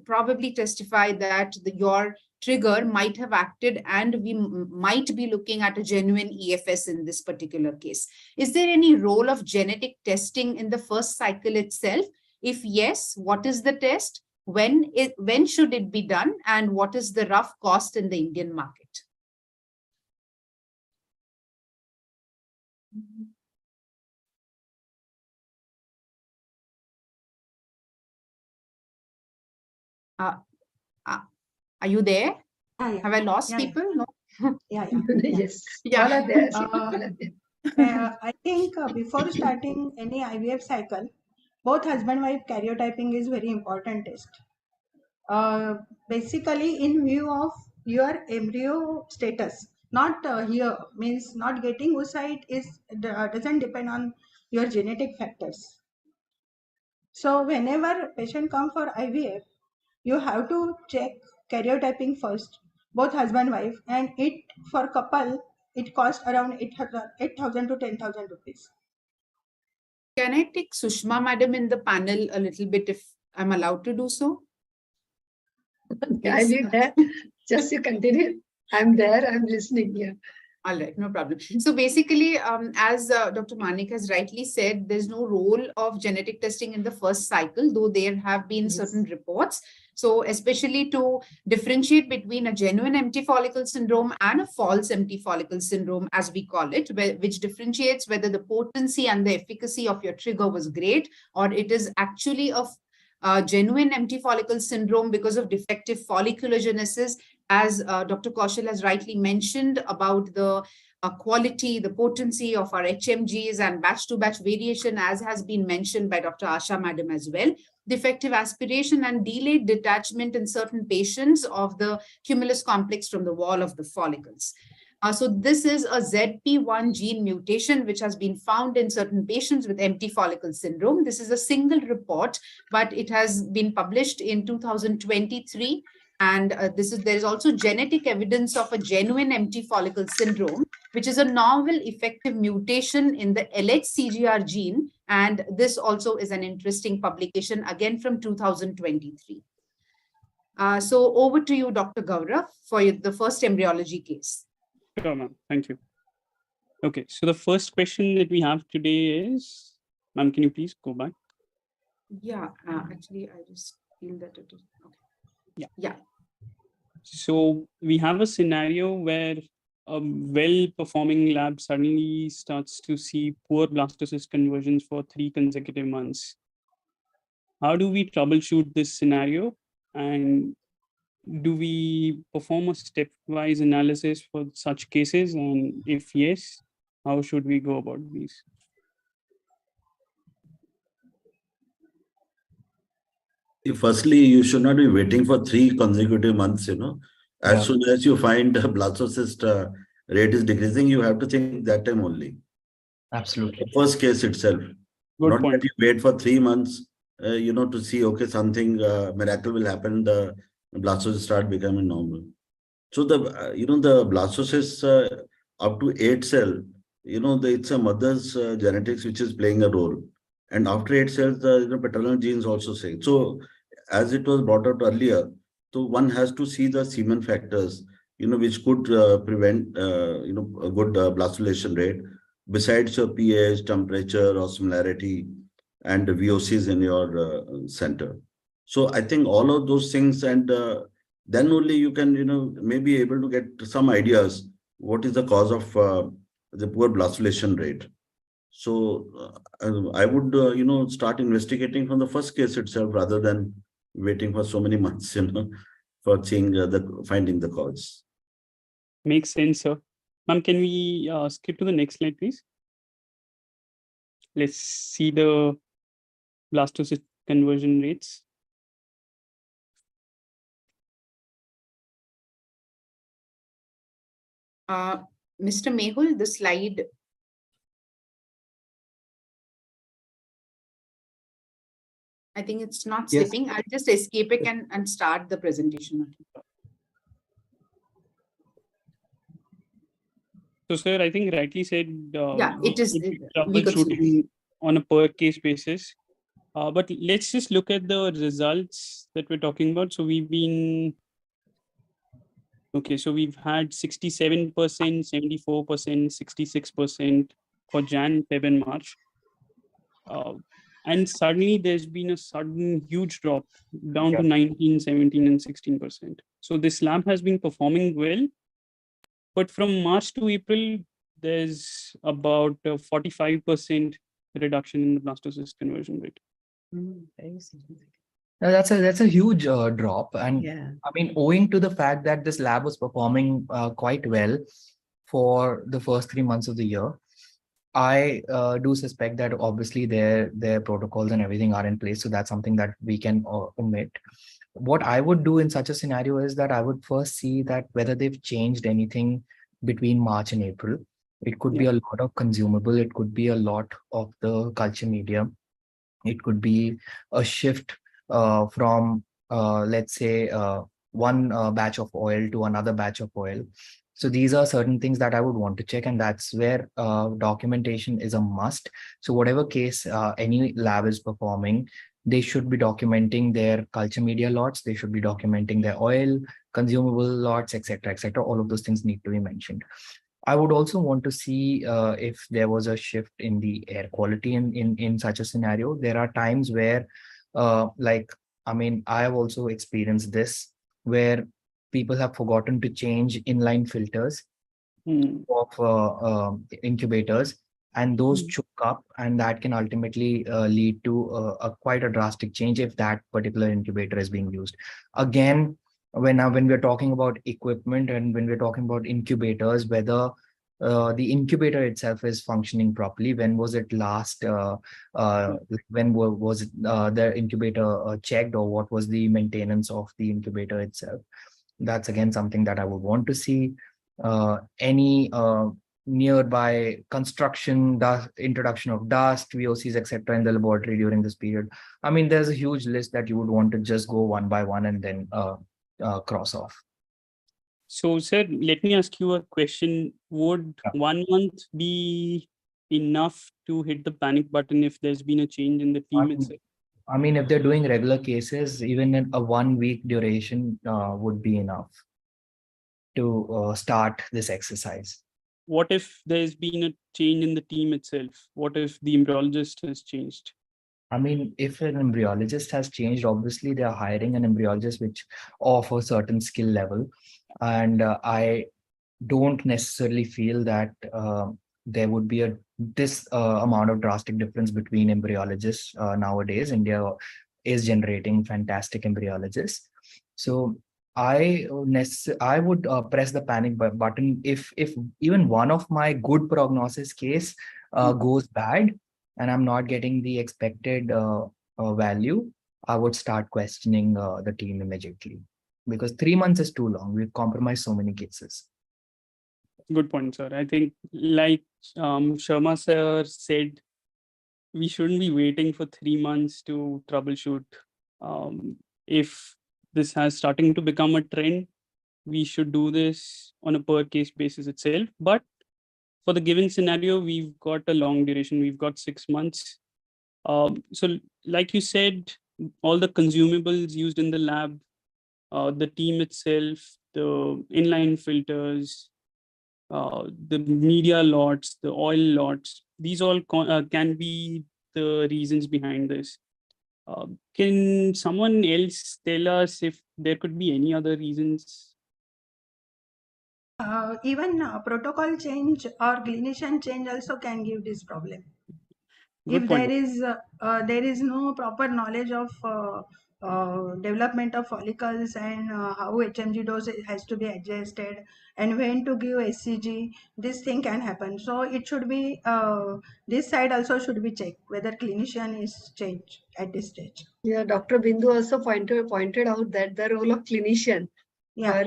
H: probably testify that your trigger might have acted, and we might be looking at a genuine EFS in this particular case. Is there any role of genetic testing in the first cycle itself? If yes, what is the test? When should it be done? And what is the rough cost in the Indian market? Uh, are you there?
J: Yeah.
H: Have I lost
J: Yeah.
H: people? No.
J: Yeah.
B: Yes.
H: Yeah.
B: All are there.
J: Uh,
B: All are there.
J: I think before starting any IVF cycle, both husband-wife karyotyping is very important test. Basically, in view of your embryo status, not here means not getting oocyte is doesn't depend on your genetic factors. So whenever patient come for IVF, you have to check karyotyping first, both husband wife, and it for couple it costs around 8,000 to 10,000 rupees.
H: Can I take Sushma madam in the panel a little bit if I'm allowed to do so?
B: I need that. Just you continue. I'm there. I'm listening. Yeah.
H: All right, no problem. So basically, as Dr. Manik has rightly said, there's no role of genetic testing in the first cycle, though there have been
B: Yes.
H: certain reports. So especially to differentiate between a genuine empty follicle syndrome and a false empty follicle syndrome, as we call it, which differentiates whether the potency and the efficacy of your trigger was great, or it is actually a genuine empty follicle syndrome because of defective folliculogenesis, as Dr. Kaushal has rightly mentioned about the quality, the potency of our HMGs and batch-to-batch variation, as has been mentioned by Dr. Asha madam as well. Defective aspiration and delayed detachment in certain patients of the cumulus complex from the wall of the follicles. So this is a ZP1 gene mutation which has been found in certain patients with empty follicle syndrome. This is a single report, but it has been published in 2023. And there is also genetic evidence of a genuine empty follicle syndrome, which is a novel effective mutation in the LHCGR gene. And this also is an interesting publication, again from 2023. So over to you, Dr. Gaurav, for the first embryology case.
G: Sure, ma'am. Thank you. Okay, so the first question that we have today is, ma'am, can you please go back?
H: Yeah, actually, I just feel that it is. Okay. Yeah.
G: So we have a scenario where a well-performing lab suddenly starts to see poor blastocyst conversions for 3 consecutive months. How do we troubleshoot this scenario? And do we perform a stepwise analysis for such cases? And if yes, how should we go about these?
A: Firstly, you should not be waiting for 3 consecutive months, As
E: Yeah.
A: soon as you find a blastocyst rate is decreasing, you have to think that time only.
E: Absolutely.
A: The first case itself.
G: Good
A: Not
G: point.
A: that you wait for 3 months, to see, okay, something miracle will happen, the blastocysts start becoming normal. So the blastocysts up to 8 cell, it's a mother's genetics which is playing a role. And after 8 cells, the paternal genes also say. So as it was brought out earlier, so one has to see the semen factors, which could prevent, a good blastulation rate, besides your pH, temperature, osmolarity, and the VOCs in your center. So I think all of those things, and then only you can, maybe able to get some ideas what is the cause of the poor blastulation rate. So I would, start investigating from the first case itself rather than waiting for so many months, for seeing finding the cause.
G: Makes sense, sir. Ma'am, can we skip to the next slide, please? Let's see the blastocyst conversion rates.
H: Mr. Mehul, the slide. I think it's not
E: Yes.
H: slipping. I'll just escape it and start the presentation.
G: So, sir, I think rightly said.
H: Yeah, it is. We could see.
G: Troubleshooting on a per case basis. But let's just look at the results that we're talking about. So we've been. Okay, so we've had 67%, 74%, 66% for Jan, Feb, and March. And suddenly there's been a sudden huge drop down to 19, 17, and 16%. So this lab has been performing well. But from March to April, there's about a 45% reduction in the blastocyst conversion rate.
H: Very significant.
E: Now, that's a huge drop, and
B: Yeah.
E: I mean, owing to the fact that this lab was performing quite well for the first 3 months of the year, I do suspect that obviously their protocols and everything are in place, so that's something that we can omit. What I would do in such a scenario is that I would first see that whether they've changed anything between March and April. It could be a lot of consumable, it could be a lot of the culture media, it could be a shift from, let's say, one batch of oil to another batch of oil. So these are certain things that I would want to check, and that's where documentation is a must. So whatever case any lab is performing, they should be documenting their culture media lots, they should be documenting their oil, consumable lots, etc., etc. All of those things need to be mentioned. I would also want to see if there was a shift in the air quality in such a scenario. There are times where, like, I mean, I have also experienced this where people have forgotten to change inline filters of incubators, and those choke up, and that can ultimately lead to a quite a drastic change if that particular incubator is being used. Again, when we're talking about equipment and when we're talking about incubators, whether the incubator itself is functioning properly, when was it last, when was it, the incubator checked, or what was the maintenance of the incubator itself? That's again something that I would want to see. Any nearby construction, dust, introduction of dust, VOCs, etc. in the laboratory during this period. I mean, there's a huge list that you would want to just go one by one and then cross off.
G: So, sir, let me ask you a question. Would 1 month be enough to hit the panic button if there's been a change in the team itself?
E: I mean, if they're doing regular cases, even in a 1 week duration would be enough to start this exercise.
G: What if there's been a change in the team itself? What if the embryologist has changed?
E: I mean, if an embryologist has changed, obviously they are hiring an embryologist which of a certain skill level. And I don't necessarily feel that there would be this amount of drastic difference between embryologists nowadays. India is generating fantastic embryologists. So I would press the panic button if even one of my good prognosis case goes bad and I'm not getting the expected value. I would start questioning the team immediately, because 3 months is too long. We've compromised so many cases.
G: Good point, sir. I think, like Sharma sir said, we shouldn't be waiting for 3 months to troubleshoot. If this has starting to become a trend, we should do this on a per case basis itself. But for the given scenario, we've got a long duration. We've got 6 months. So like you said, all the consumables used in the lab, the team itself, the inline filters, the media lots, the oil lots, these all can be the reasons behind this. Can someone else tell us if there could be any other reasons?
J: Even protocol change or clinician change also can give this problem.
G: Good
J: If
G: point.
J: there is no proper knowledge of development of follicles and how HMG dose has to be adjusted and when to give SCG, this thing can happen. So it should be, this side also should be checked whether clinician is changed at this stage.
B: Yeah, Dr. Bindu also pointed out that the role of clinician
J: Yeah.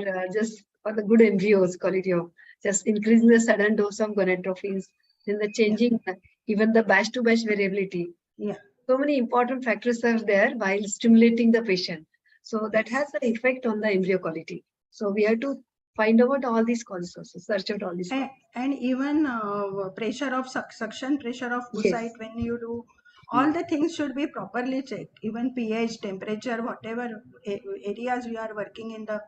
B: for the good embryos quality of just increasing the sudden dose of gonadotropins, then the changing even the batch to batch variability.
J: Yeah.
B: So many important factors are there while stimulating the patient. So that has an effect on the embryo quality. So we have to find out all these causes, search out all these causes.
J: And even pressure of suction pressure of oocyte,
B: Yes.
J: when you do, all the things should be properly checked. Even pH, temperature, whatever areas we are working in the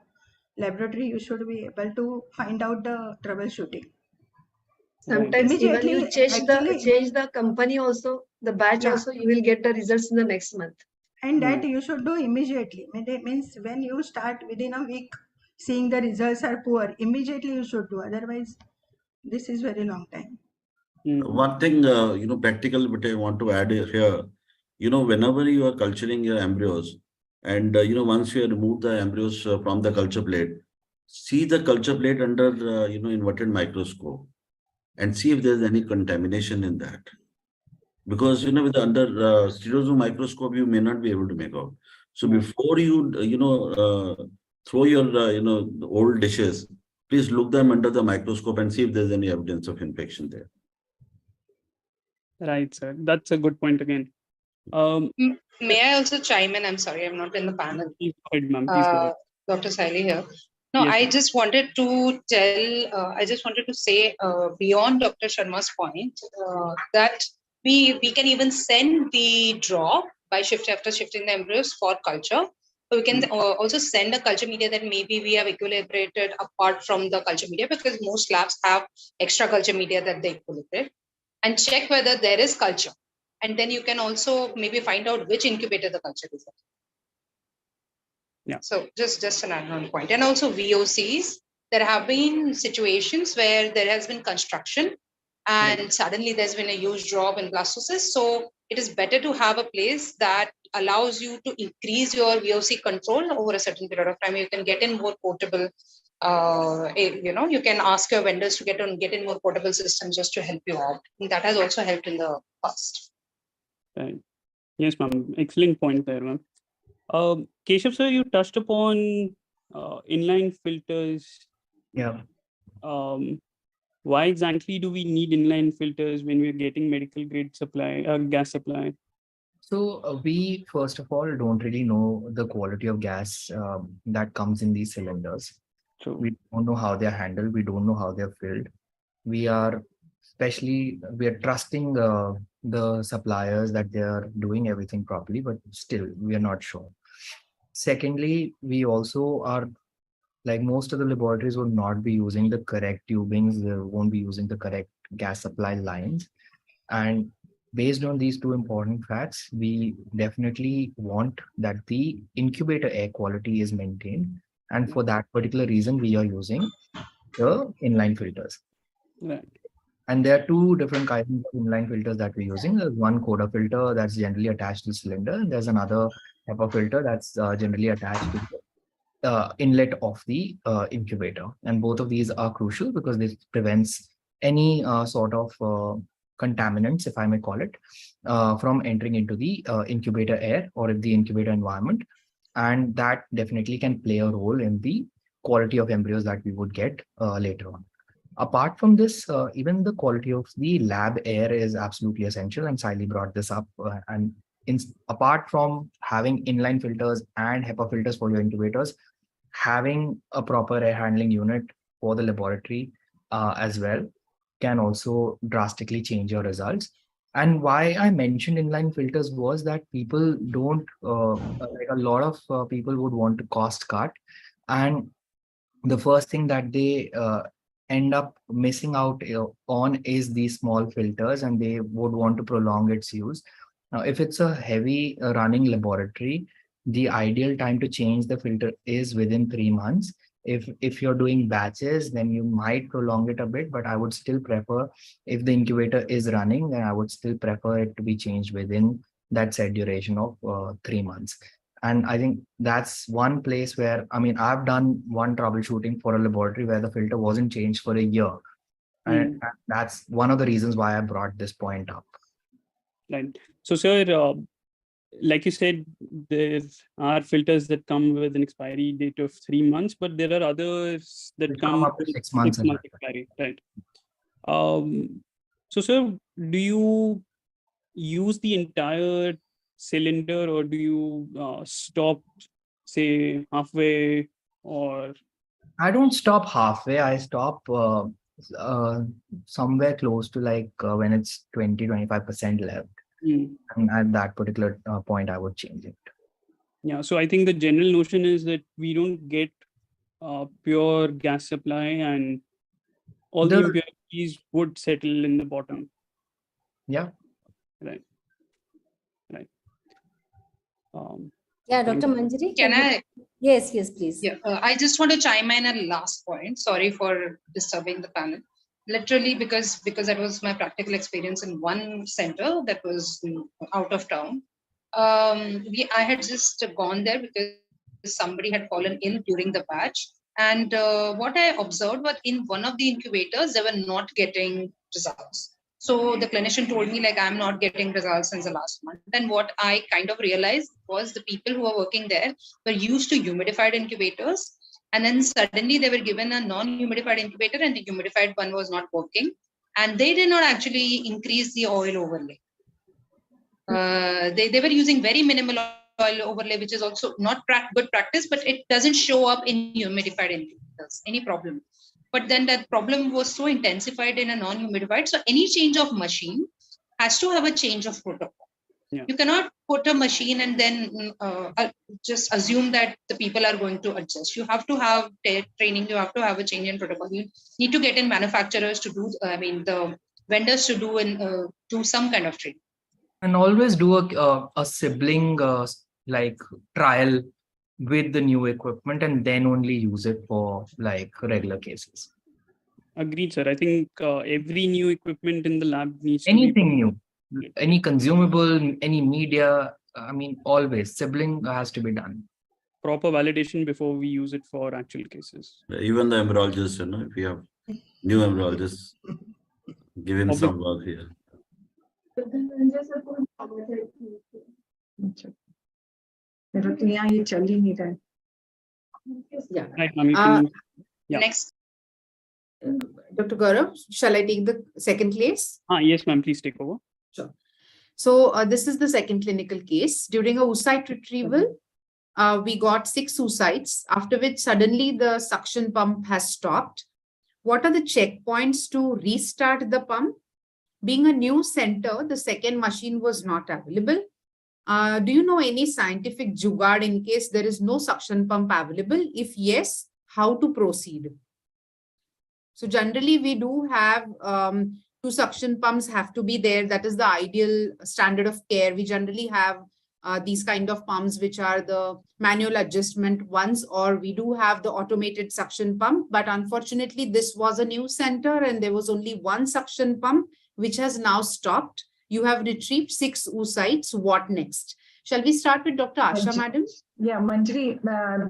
J: laboratory, you should be able to find out the troubleshooting.
B: Sometimes even you change the company also, the batch also, you will get the results in the next month.
J: And that you should do immediately. Means when you start within a week seeing the results are poor, immediately you should do. Otherwise, this is very long time.
A: One thing, practical, but I want to add here, whenever you are culturing your embryos, And once you remove the embryos from the culture plate, see the culture plate under inverted microscope and see if there's any contamination in that. Because with under stereo zoom microscope you may not be able to make out. So before you throw your the old dishes, please look them under the microscope and see if there's any evidence of infection there.
G: Right, sir. That's a good point again.
D: May I also chime in? I'm sorry, I'm not in the panel.
G: Please go ahead, ma'am. Please go ahead.
D: Dr. Saili here. No,
G: Yes,
D: I
G: ma'am.
D: just wanted to say beyond Dr. Sharma's point that we can even send the draw by after shifting the embryos for culture. So we can also send a culture media that maybe we have equilibrated apart from the culture media, because most labs have extra culture media that they equilibrate, and check whether there is culture. And then you can also maybe find out which incubator the culture is at.
G: Yeah.
D: So just an add-on point. And also VOCs, there have been situations where there has been construction and suddenly there's been a huge drop in blastocysts. So it is better to have a place that allows you to increase your VOC control over a certain period of time. You can get in more portable, you can ask your vendors to get in more portable systems just to help you out. And that has also helped in the past.
G: Right. Yes, ma'am. Excellent point there, ma'am. Keshav sir, you touched upon inline filters.
E: Yeah.
G: Why exactly do we need inline filters when we're getting medical grade supply, gas supply?
E: So we, first of all, don't really know the quality of gas that comes in these cylinders.
G: True.
E: We don't know how they're handled. We don't know how they're filled. We are trusting the suppliers that they are doing everything properly, but still we are not sure. Secondly, we also are, like most of the laboratories would not be using the correct tubings. They won't be using the correct gas supply lines. And based on these two important facts, we definitely want that the incubator air quality is maintained. And for that particular reason, we are using the inline filters.
G: Right.
E: And there are two different kinds of inline filters that we're using. There's one Coda filter that's generally attached to the cylinder, and there's another HEPA filter that's generally attached to the inlet of the incubator. And both of these are crucial because this prevents any sort of contaminants, if I may call it, from entering into the incubator air or the incubator environment. And that definitely can play a role in the quality of embryos that we would get later on. Apart from this, even the quality of the lab air is absolutely essential, and Saili brought this up. Apart from having inline filters and HEPA filters for your incubators, having a proper air handling unit for the laboratory as well can also drastically change your results. And why I mentioned inline filters was that people don't, like a lot of people would want to cost cut. And the first thing that they end up missing out on is these small filters, and they would want to prolong its use. Now, if it's a heavy running laboratory, the ideal time to change the filter is within 3 months. If you're doing batches, then you might prolong it a bit, but I would still prefer, if the incubator is running, then I would still prefer it to be changed within that said duration of 3 months. And I think that's one place where, I mean, I've done one troubleshooting for a laboratory where the filter wasn't changed for a year. And that's one of the reasons why I brought this point up.
G: Right. So, sir, like you said, there are filters that come with an expiry date of 3 months, but there are others that come
E: up to
G: with
E: 6 months.
G: 6 month expiry, right? So, sir, do you use the entire cylinder, or do you stop, say, halfway? Or
E: I don't stop halfway. I stop somewhere close to like when it's 20-25% left. And at that particular point, I would change it.
G: Yeah, so I think the general notion is that we don't get pure gas supply, and all the impurities would settle in the bottom.
E: Yeah.
G: Right. Right.
C: Yeah, Dr. Manjari.
D: Can I?
C: Yes, please.
D: Yeah, I just want to chime in at last point. Sorry for disturbing the panel. Literally, because that was my practical experience in one center that was out of town. I had just gone there because somebody had fallen ill during the batch. And what I observed was in one of the incubators, they were not getting results. So the clinician told me like, I'm not getting results since the last month. And what I kind of realized was the people who were working there were used to humidified incubators. And then suddenly they were given a non-humidified incubator and the humidified one was not working. And they did not actually increase the oil overlay. They were using very minimal oil overlay, which is also not good practice, but it doesn't show up in humidified incubators, any problem. But then that problem was so intensified in a non-humidified. So any change of machine has to have a change of protocol.
G: Yeah.
D: You cannot put a machine and then just assume that the people are going to adjust. You have to have training. You have to have a change in protocol. You need to get in manufacturers to do, the vendors to do some kind of training.
E: And always do a sibling like trial with the new equipment and then only use it for like regular cases.
G: Agreed, sir. I think every new equipment in the lab needs
E: anything new, any consumable, any media. I mean, always sibling has to be done.
G: Proper validation before we use it for actual cases.
A: Even the embryologist, if you have new embryologists, give him some work here.
H: Yeah.
G: Right, ma'am, you can, yeah.
D: Next.
H: Dr. Gaurav, shall I take the second case?
G: Yes, ma'am, please take over.
H: Sure. So this is the second clinical case. During a oocyte retrieval, we got 6 oocytes, after which suddenly the suction pump has stopped. What are the checkpoints to restart the pump? Being a new center, the second machine was not available. Do you know any scientific jugaad in case there is no suction pump available? If yes, how to proceed? So generally we do have 2 suction pumps have to be there. That is the ideal standard of care. We generally have these kind of pumps, which are the manual adjustment ones, or we do have the automated suction pump. But unfortunately, this was a new center and there was only 1 suction pump, which has now stopped. You have retrieved 6 oocytes. What next? Shall we start with Dr. Asha, madam?
B: Yeah, Manjari,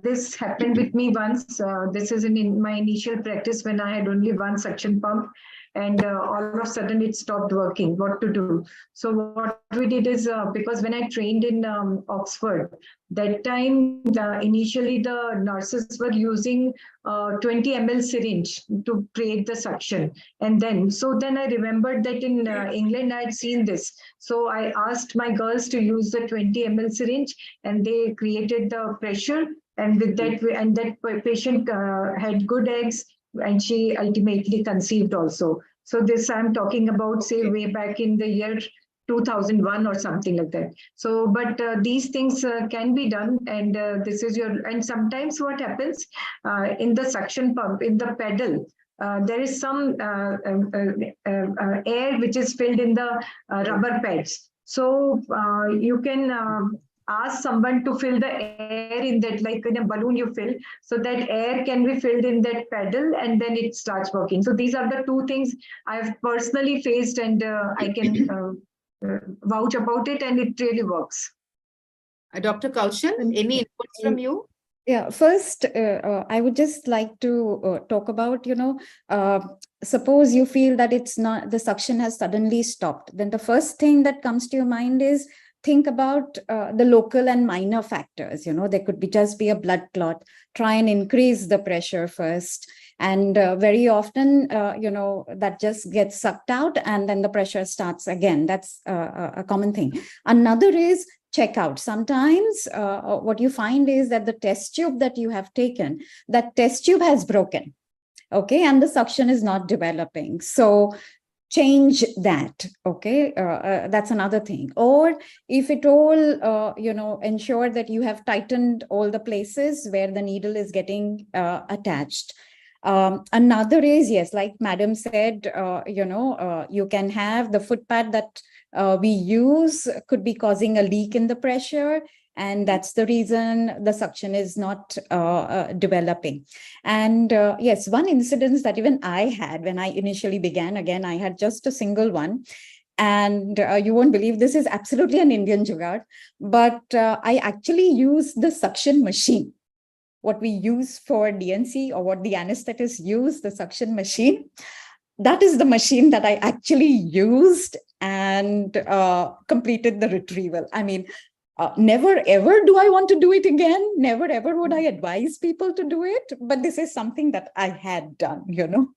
B: this happened with me once. This is in my initial practice when I had only 1 suction pump, and all of a sudden it stopped working. What to do? So what we did is, because when I trained in Oxford, that time initially the nurses were using 20 ml syringe to create the suction, and then I remembered that in England I had seen this. So I asked my girls to use the 20 ml syringe, and they created the pressure, and with that, and that patient had good eggs, and she ultimately conceived also. So this I'm talking about, say, way back in the year 2001 or something like that. So, but these things can be done, and this is and sometimes what happens in the suction pump, in the pedal, there is some air which is filled in the rubber pads. So you can ask someone to fill the air in that, like in a balloon you fill, so that air can be filled in that pedal and then it starts working. So these are the 2 things I've personally faced, and I can vouch about it, and it really works.
H: Dr. Kaushal, any inputs from you?
I: Yeah, first, I would just like to talk about, suppose you feel that it's not, the suction has suddenly stopped. Then the first thing that comes to your mind is, think about the local and minor factors. There could be just be a blood clot. Try and increase the pressure first. And very often, that just gets sucked out and then the pressure starts again. That's a common thing. Another is check out. Sometimes what you find is that the test tube that you have taken, that test tube has broken. Okay. And the suction is not developing. So change that. Okay. That's another thing. Or if it all, ensure that you have tightened all the places where the needle is getting attached. Another is, yes, like Madam said, you can have the foot pad that we use could be causing a leak in the pressure. And that's the reason the suction is not developing. And yes, one incident that even I had when I initially began, again, I had just a single one. And you won't believe this is absolutely an Indian jugaad, but I actually use the suction machine. What we use for DNC or what the anesthetists use, the suction machine, that is the machine that I actually used and completed the retrieval. I mean, never ever do I want to do it again. Never ever would I advise people to do it. But this is something that I had done, you know.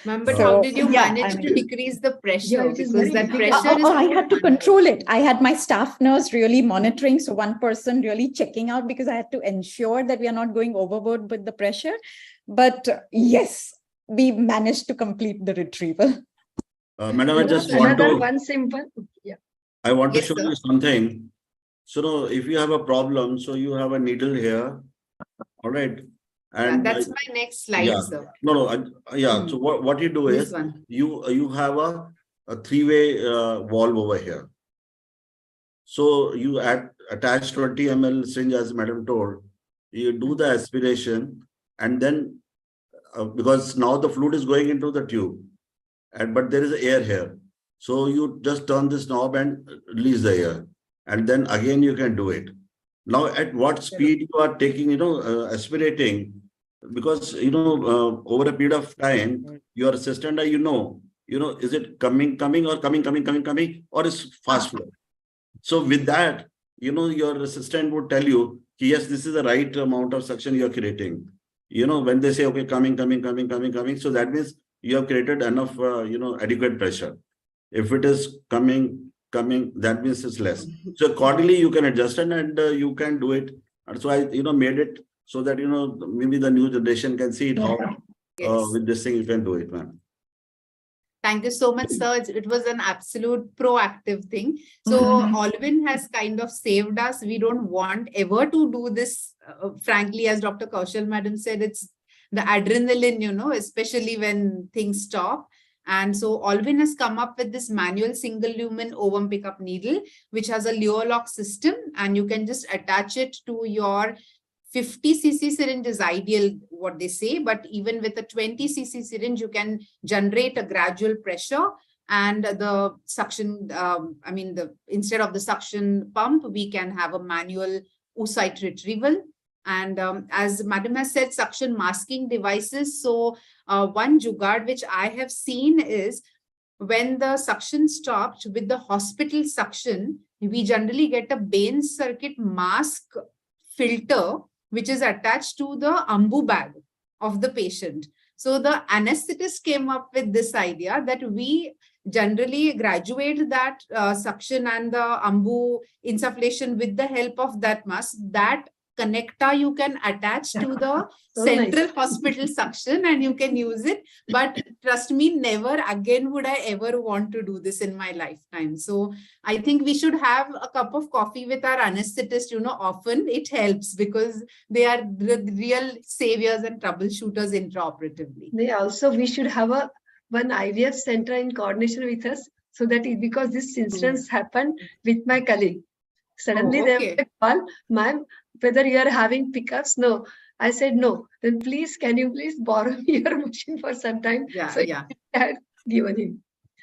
H: Ma'am, but
I: So,
H: how did you
I: yeah,
H: manage
I: I
H: to
I: mean-
H: decrease the pressure?
B: it is
H: Because
B: very
H: that
B: difficult.
H: pressure is.
I: I had to control it. I had my staff nurse really monitoring. So one person really checking out because I had to ensure that we are not going overboard with the pressure. But yes, we managed to complete the retrieval.
A: Madam, I just want
B: Another
A: to,
B: one simple. Yeah.
A: I want to
H: Yes,
A: show
H: sir.
A: you something. So no, if you have a problem, so you have a needle here, all right?
H: Yeah,
A: And
H: that's my next slide,
A: yeah.
H: sir.
A: Yeah. So what you do
H: This
A: is
H: one.
A: you have a three-way valve over here. So you attach 20 ml syringe as Madam told. You do the aspiration, and then because now the fluid is going into the tube, but there is air here. So you just turn this knob and release the air, and then again you can do it. Now, at what speed you are taking, aspirating, because over a period of time, your assistant, is it coming, or coming, or is fast flow. So with that, your assistant would tell you, yes, this is the right amount of suction you are creating. When they say, okay, coming. So that means you have created enough, adequate pressure. If it is coming, that means it's less. So accordingly, you can adjust and you can do it. And so I, made it so that, maybe the new generation can see it how
H: Yes.
A: with this thing you can do it, ma'am.
H: Thank you so much, sir. It was an absolute proactive thing. So Olvin has kind of saved us. We don't want ever to do this. Frankly, as Dr. Kaushal Madam said, it's the adrenaline, especially when things stop. And so Olvin has come up with this manual single lumen ovum pickup needle, which has a Luolock system, and you can just attach it to your 50 cc syringe is ideal, what they say, but even with a 20 cc syringe, you can generate a gradual pressure, and the suction, instead of the suction pump, we can have a manual oocyte retrieval. And as Madam has said, suction masking devices. So one jugaad which I have seen is when the suction stopped with the hospital suction, we generally get a Baines circuit mask filter, which is attached to the AMBU bag of the patient. So the anesthetist came up with this idea that we generally graduate that suction and the AMBU insufflation with the help of that mask. That connector you can attach to the central hospital suction and you can use it. But trust me, never again would I ever want to do this in my lifetime. So I think we should have a cup of coffee with our anesthetist, often. It helps because they are the real saviors and troubleshooters intraoperatively.
B: We should have one IVF center in coordination with us, so that because this instance happened with my colleague. Suddenly they call, ma'am, whether you are having pickups. No, I said no. Then can you please borrow me your machine for some time? I had given him.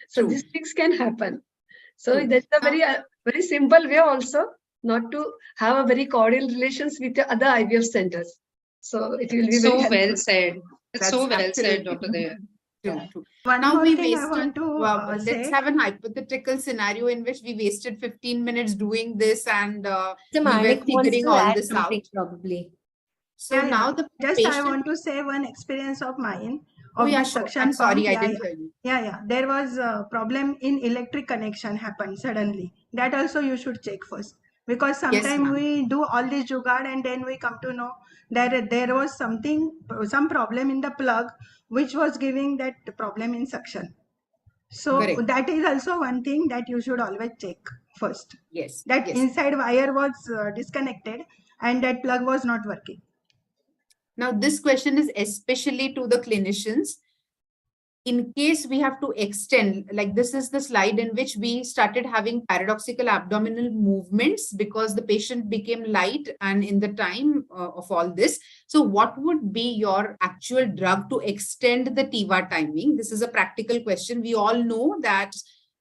B: So these things can happen. So that's a very simple way also not to have a very cordial relations with the other IVF centers. So it will be
D: so
B: very
D: well said. It's so well said, Dr. Daya.
J: One
H: Now
J: more
H: we
J: thing I
H: wasted,
J: want to
H: let's
J: say.
H: have an hypothetical scenario in which we wasted 15 minutes doing this and we
C: Malik
H: were
C: wants
H: figuring
C: to
H: all
C: add
H: this out.
C: something probably.
H: So now the
J: I
H: patient.
J: want to say one experience of mine.
H: Oh yeah,
J: the
H: sure.
J: suction
H: I'm sorry,
J: pump.
H: I didn't hear you.
J: Yeah. There was a problem in electric connection happened suddenly. That also you should check first. Because sometimes we do all this jugaad and then we come to know that there was some problem in the plug which was giving that problem in suction. So that is also one thing that you should always check first.
H: Yes.
J: That inside wire was disconnected and that plug was not working.
H: Now this question is especially to the clinicians. In case we have to extend, like this is the slide in which we started having paradoxical abdominal movements because the patient became light and in the time of all this. So what would be your actual drug to extend the TIVA timing? This is a practical question. We all know that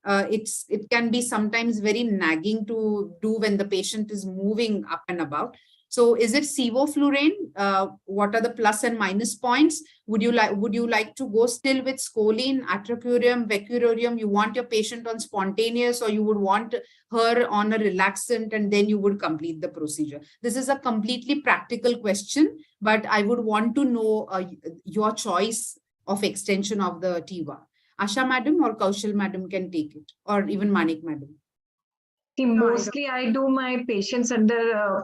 H: it can be sometimes very nagging to do when the patient is moving up and about. So is it sevoflurane? What are the plus and minus points? Would you like to go still with scoline, atracurium, vecuronium? You want your patient on spontaneous, or you would want her on a relaxant, and then you would complete the procedure? This is a completely practical question, but I would want to know your choice of extension of the T1. Asha madam or Kaushal madam can take it, or even Manik madam.
B: See, mostly I do my patients under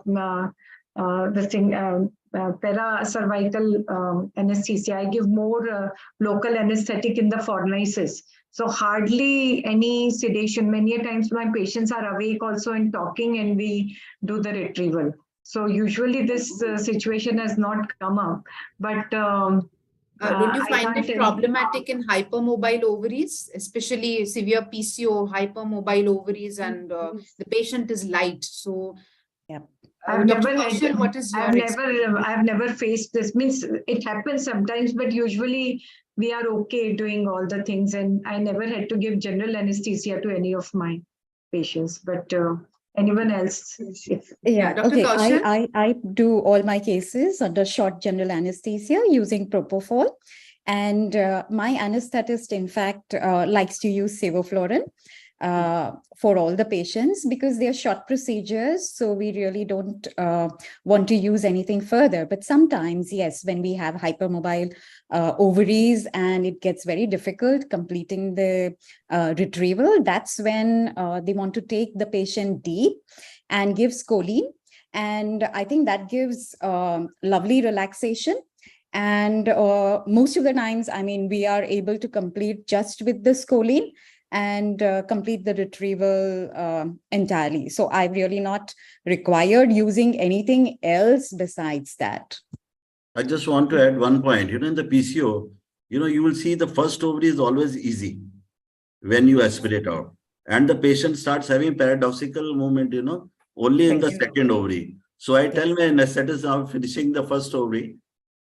B: para-cervical anesthesia. I give more local anesthetic in the fornices. So hardly any sedation. Many a times my patients are awake also and talking, and we do the retrieval. So usually this situation has not come up, but
H: don't you find it problematic in hypermobile ovaries, especially severe PCO, hypermobile ovaries, and the patient is light? So,
B: yeah.
H: I've
B: never faced this. Means it happens sometimes, but usually we are okay doing all the things, and I never had to give general anesthesia to any of my patients. But anyone else?
I: Yeah,
H: Dr.
I: okay.
H: Kaushal?
I: I do all my cases under short general anesthesia using propofol. And my anesthetist, in fact, likes to use sevoflurane for all the patients because they're short procedures. So we really don't want to use anything further. But sometimes, yes, when we have hypermobile ovaries and it gets very difficult completing the retrieval, that's when they want to take the patient deep and give scoline. And I think that gives lovely relaxation. And most of the times, I mean, we are able to complete just with the scoline and complete the retrieval entirely. So I've really not required using anything else besides that.
A: I just want to add one point. In the PCO, you will see the first ovary is always easy when you aspirate out. And the patient starts having paradoxical movement, only in the second ovary. So I tell my anesthetist, now finishing the first ovary,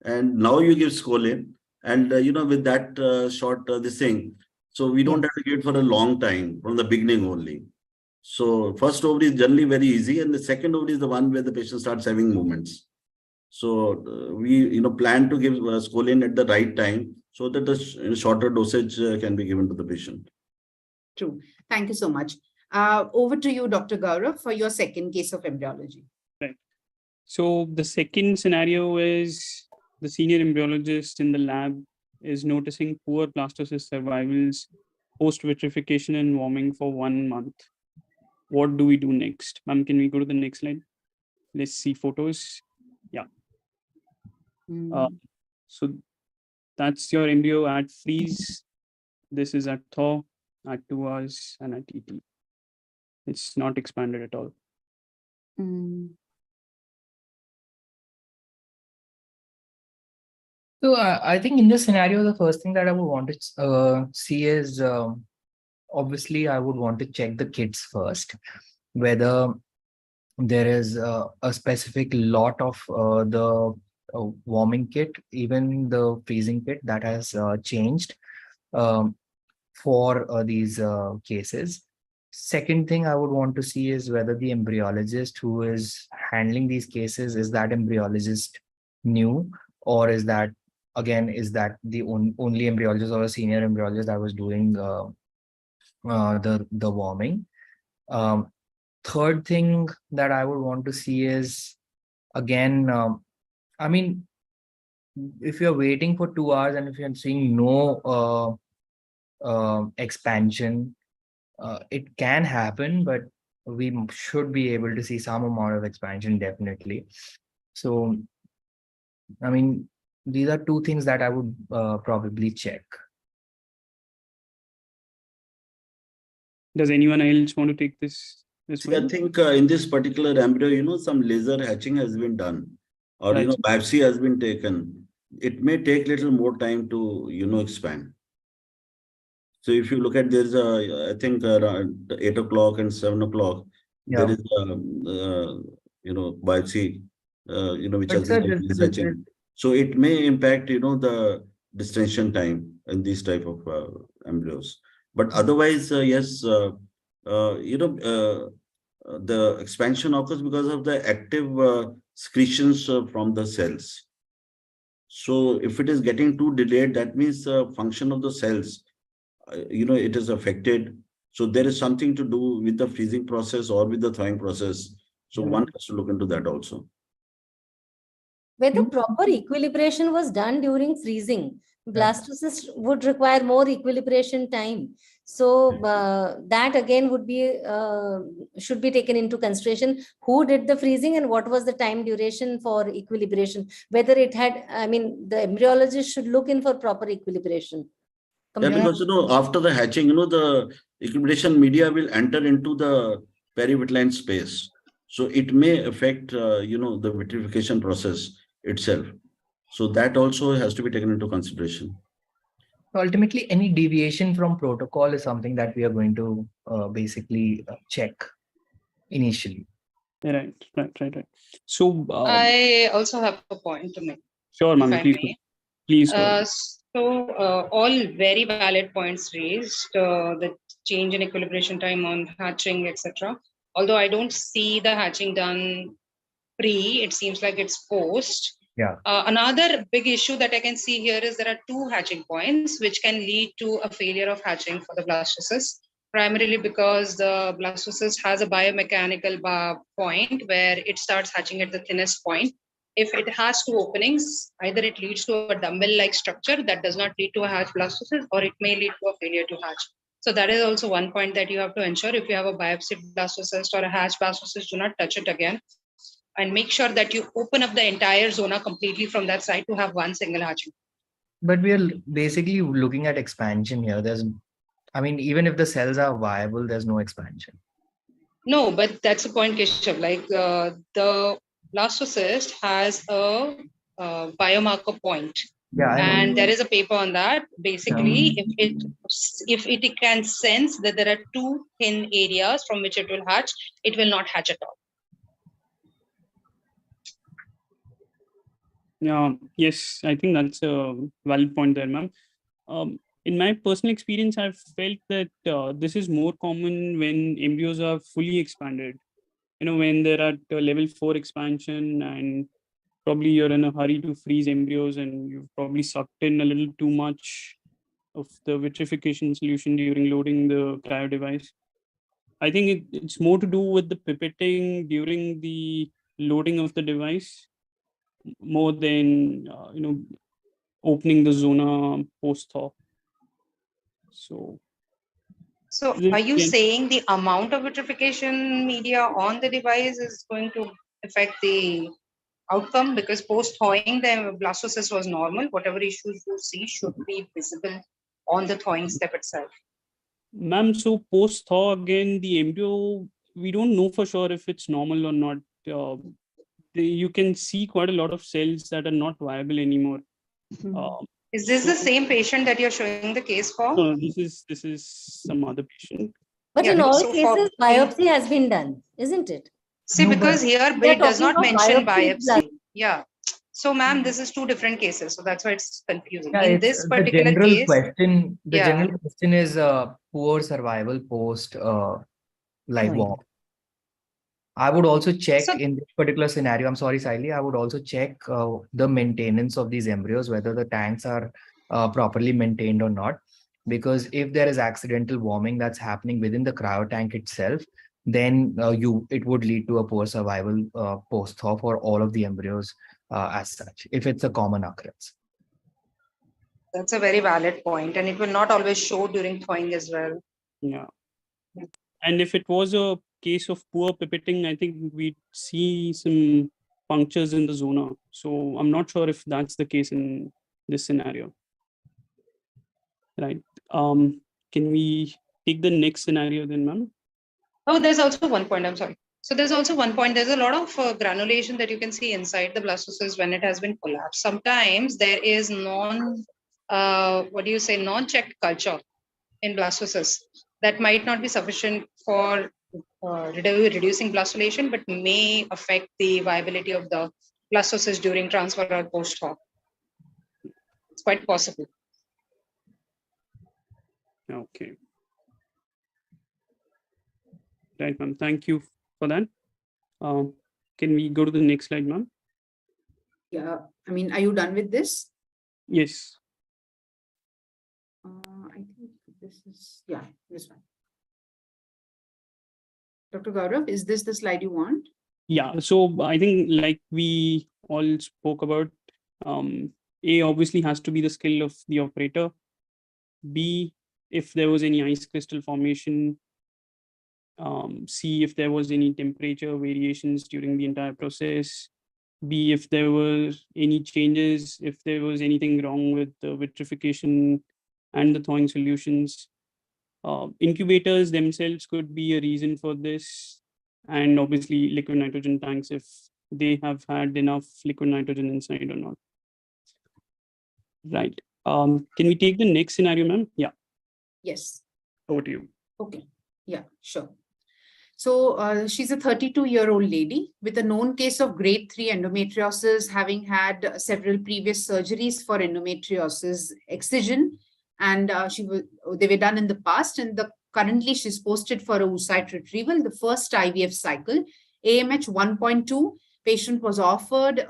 A: and now you give scoline. And, with that short, this thing, so we don't have to give it for a long time from the beginning only. So first ovary is generally very easy, and the second ovary is the one where the patient starts having movements. So we plan to give scoline at the right time so that the shorter dosage can be given to the patient.
H: True. Thank you so much. Over to you, Dr. Gaurav, for your second case of embryology.
G: Right. So the second scenario is the senior embryologist in the lab is noticing poor blastocyst survivals post vitrification and warming for 1 month. What do we do next? Ma'am, can we go to the next slide? Let's see photos. Yeah. So that's your embryo at freeze. This is at thaw, at 2 hours, and at ET. It's not expanded at all.
E: So I think in this scenario, the first thing that I would want to see is obviously I would want to check the kits first, whether there is a specific lot of the warming kit, even the freezing kit that has changed for these cases. Second thing I would want to see is whether the embryologist who is handling these cases, is that embryologist new, or is that the only embryologist or a senior embryologist that was doing the warming. Third thing that I would want to see is, again, I mean, if you're waiting for 2 hours and if you're seeing no expansion, it can happen, but we should be able to see some amount of expansion, definitely. So, I mean, these are two things that I would probably check.
G: Does anyone else want to take this?
A: I think in this particular embryo, some laser hatching has been done, or biopsy has been taken. It may take little more time to expand. So if you look at, there's I think around 8 o'clock and 7 o'clock, there is biopsy which has been hatching. So it may impact the distension time in these type of embryos. But otherwise, yes, the expansion occurs because of the active secretions from the cells. So if it is getting too delayed, that means the function of the cells, it is affected. So there is something to do with the freezing process or with the thawing process. So one has to look into that also.
C: Whether proper equilibration was done during freezing, blastocysts would require more equilibration time. So that again would be should be taken into consideration. Who did the freezing and what was the time duration for equilibration? Whether it had, I mean, the embryologist should look in for proper equilibration.
A: Yeah, because after the hatching, the equilibration media will enter into the perivitelline space. So it may affect, the vitrification process itself. So that also has to be taken into consideration.
E: Ultimately, any deviation from protocol is something that we are going to basically check initially.
G: Right. So
D: I also have a point to make.
G: Sure,
D: if
G: ma'am.
D: I
G: Please,
D: may.
G: please. Go ahead.
D: All very valid points raised, the change in equilibration time on hatching, etc. Although I don't see the hatching done pre, it seems like it's post.
E: Yeah.
D: Another big issue that I can see here is there are two hatching points which can lead to a failure of hatching for the blastocyst, primarily because the blastocyst has a biomechanical point where it starts hatching at the thinnest point. If it has two openings, either it leads to a dumbbell-like structure that does not lead to a hatch blastocyst, or it may lead to a failure to hatch. So that is also one point that you have to ensure. If you have a biopsied blastocyst or a hatch blastocyst, do not touch it again. And make sure that you open up the entire zona completely from that side to have one single hatching.
E: But we are basically looking at expansion here. Even if the cells are viable, there's no expansion.
D: No, but that's the point, Keshav. Like the blastocyst has a biomarker point.
E: Yeah,
D: and there is a paper on that. Basically, if it can sense that there are two thin areas from which it will hatch, it will not hatch at all.
G: Yeah, yes, I think that's a valid point there, ma'am. In my personal experience, I've felt that this is more common when embryos are fully expanded. When they're at level 4 expansion and probably you're in a hurry to freeze embryos and you've probably sucked in a little too much of the vitrification solution during loading the cryo device. I think it's more to do with the pipetting during the loading of the device more than opening the zona post-thaw. So
D: are you saying the amount of vitrification media on the device is going to affect the outcome? Because post-thawing, the blastocyst was normal. Whatever issues you see should be visible on the thawing step itself.
G: Ma'am, so post-thaw, again, the embryo, we don't know for sure if it's normal or not. You can see quite a lot of cells that are not viable anymore.
D: Is this the same patient that you're showing the case for?
G: No, this is some other patient.
C: But in all cases, biopsy has been done, isn't it?
D: See, because here it does not mention biopsy. Yeah. So, ma'am, this is two different cases. So that's why it's confusing.
E: Yeah,
D: in this particular case,
E: general question is poor survival post live warm. I would also check in this particular scenario. I'm sorry, Saili. I would also check the maintenance of these embryos, whether the tanks are properly maintained or not. Because if there is accidental warming that's happening within the cryo tank itself, then it would lead to a poor survival post-thaw for all of the embryos as such, if it's a common occurrence.
D: That's a very valid point, and it will not always show during thawing as well.
G: Yeah. And if it was a case of poor pipetting, I think we'd see some punctures in the zona. So I'm not sure if that's the case in this scenario. Right. Can we take the next scenario then, ma'am?
D: Oh, there's also one point. I'm sorry. So there's also one point. There's a lot of granulation that you can see inside the blastocyst when it has been collapsed. Sometimes there is non-checked culture in blastocyst that might not be sufficient for reducing blastulation, but may affect the viability of the blastocyst during transfer or post-thaw. It's quite possible.
G: Okay. Right, ma'am. Thank you for that. Can we go to the next slide, ma'am?
H: Yeah, I mean, are you done with this?
G: Yes.
H: I think this is, yeah, this one. Dr. Gaurav, is this the slide you want?
G: Yeah, so I think like we all spoke about, A obviously has to be the skill of the operator. B, if there was any ice crystal formation. C, if there was any temperature variations during the entire process. B, if there were any changes, if there was anything wrong with the vitrification and the thawing solutions. Incubators themselves could be a reason for this. And obviously liquid nitrogen tanks, if they have had enough liquid nitrogen inside or not. Right. Can we take the next scenario, ma'am? Yeah,
H: Yes.
G: over to you.
H: Okay. Yeah, sure. So she's a 32-year-old lady with a known case of grade 3 endometriosis, having had several previous surgeries for endometriosis excision, and they were done in the past, and currently she's posted for a oocyte retrieval, the first IVF cycle, AMH 1.2. Patient was offered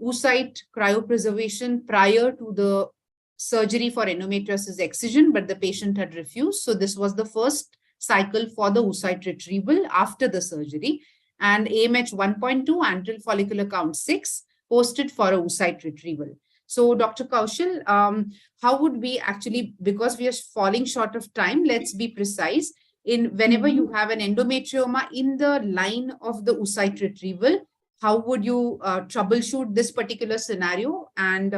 H: oocyte cryopreservation prior to the surgery for endometriosis excision, but the patient had refused. So this was the first cycle for the oocyte retrieval after the surgery, and AMH 1.2, antral follicular count 6, posted for a oocyte retrieval. So Dr. Kaushal, how would we actually, because we are falling short of time, let's be precise. Whenever you have an endometrioma in the line of the oocyte retrieval, how would you troubleshoot this particular scenario? And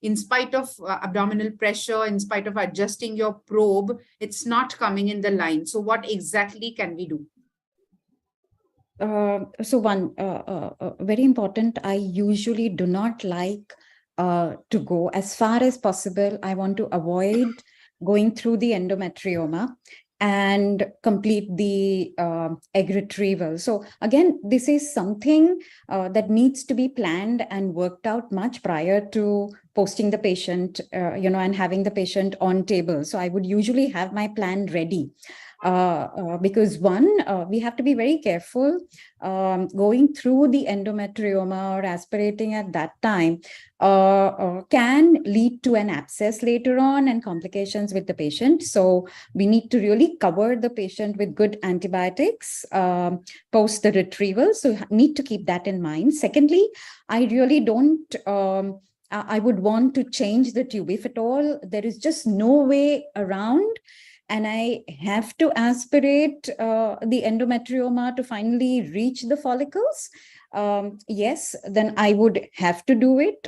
H: in spite of abdominal pressure, in spite of adjusting your probe, it's not coming in the line. So what exactly can we do?
I: So one, very important, I usually do not like to go as far as possible. I want to avoid going through the endometrioma and complete the egg retrieval. So again, this is something that needs to be planned and worked out much prior to posting the patient, and having the patient on table. So I would usually have my plan ready. Because one, we have to be very careful going through the endometrioma or aspirating at that time can lead to an abscess later on and complications with the patient. So we need to really cover the patient with good antibiotics post the retrieval. So need to keep that in mind. Secondly, I really don't I would want to change the tube. If at all, there is just no way around, and I have to aspirate the endometrioma to finally reach the follicles, yes, then I would have to do it.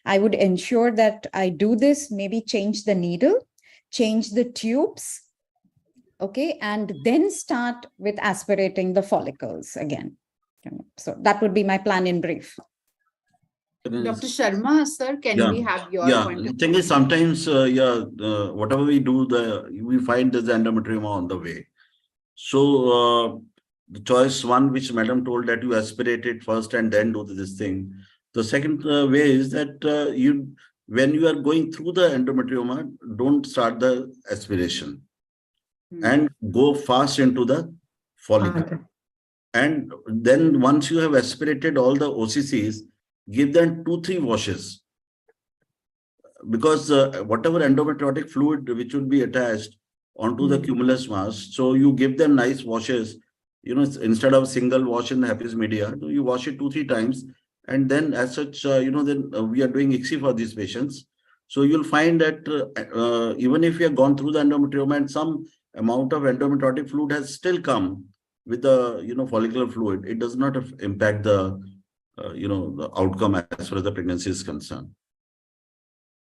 I: I would ensure that I do this, maybe change the needle, change the tubes, okay, and then start with aspirating the follicles again. So that would be my plan in brief.
H: Dr. Sharma, sir, can we have your point of view?
A: The thing is, sometimes, whatever we do, we find there's endometrioma on the way. So the choice one, which Madam told, that you aspirate it first and then do this thing. The second way is that when you are going through the endometrioma, don't start the aspiration and go fast into the follicle.
B: Okay.
A: And then once you have aspirated all the OCCs, give them 2-3 washes, because whatever endometriotic fluid which will be attached onto the cumulus mass, so you give them nice washes, instead of single wash in the herpes media, you wash it 2-3 times, and then as such, then we are doing ICSI for these patients. So you'll find that even if you have gone through the endometrioma and some amount of endometriotic fluid has still come with the follicular fluid, it does not impact the the outcome as far as the pregnancy is concerned.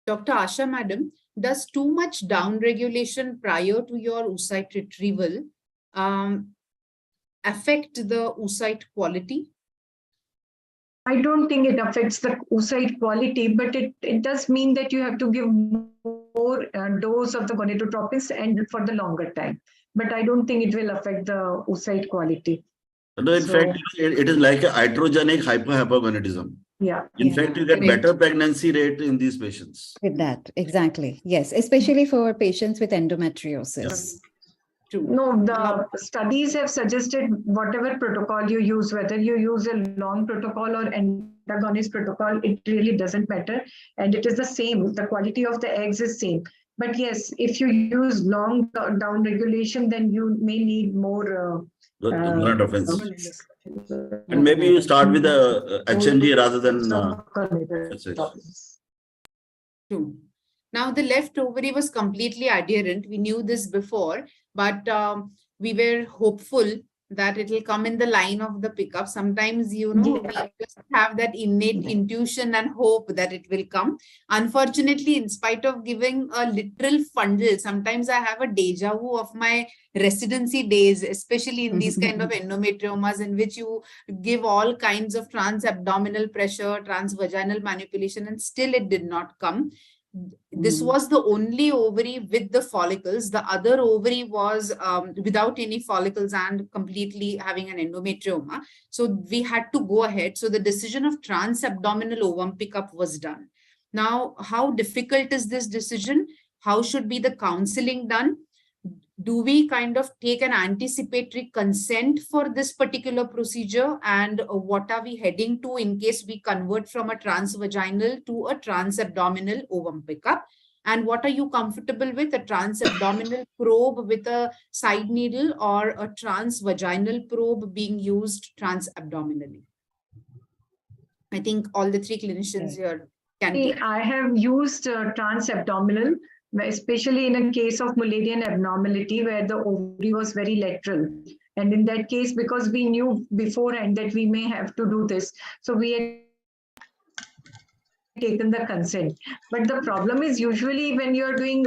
H: Dr. Asha, madam, does too much down regulation prior to your oocyte retrieval affect the oocyte quality?
B: I don't think it affects the oocyte quality, but it does mean that you have to give more dose of the gonadotropins and for the longer time. But I don't think it will affect the oocyte quality.
A: No, in fact, it is like a iatrogenic hypogonadism.
B: Yeah.
A: In fact, you get better pregnancy rate in these patients.
I: With that, exactly. Yes, especially for patients with endometriosis.
H: True.
B: No, the studies have suggested whatever protocol you use, whether you use a long protocol or antagonist protocol, it really doesn't matter. And it is the same. The quality of the eggs is same. But yes, if you use long down regulation, then you may need more.
A: The current offense. And maybe you start with a HNG rather than SH.
H: True. Now, the left ovary was completely adherent. We knew this before, but we were hopeful that it will come in the line of the pickup. Sometimes, you know,
B: Yeah.
H: we just have that innate intuition and hope that it will come. Unfortunately, in spite of giving a literal fundle, sometimes I have a deja vu of my residency days, especially in these kind of endometriomas in which you give all kinds of trans-abdominal pressure, trans-vaginal manipulation, and still it did not come. This was the only ovary with the follicles. The other ovary was without any follicles and completely having an endometrioma. So we had to go ahead. So the decision of trans-abdominal ovum pickup was done. Now, how difficult is this decision? How should be the counseling done? Do we kind of take an anticipatory consent for this particular procedure? And what are we heading to in case we convert from a transvaginal to a transabdominal ovum pickup? And what are you comfortable with, a transabdominal probe with a side needle or a transvaginal probe being used transabdominally? I think all the three clinicians here can take.
B: I have used transabdominal, especially in a case of Mullerian abnormality where the ovary was very lateral. And in that case, because we knew beforehand that we may have to do this, so we had taken the consent. But the problem is usually when you're doing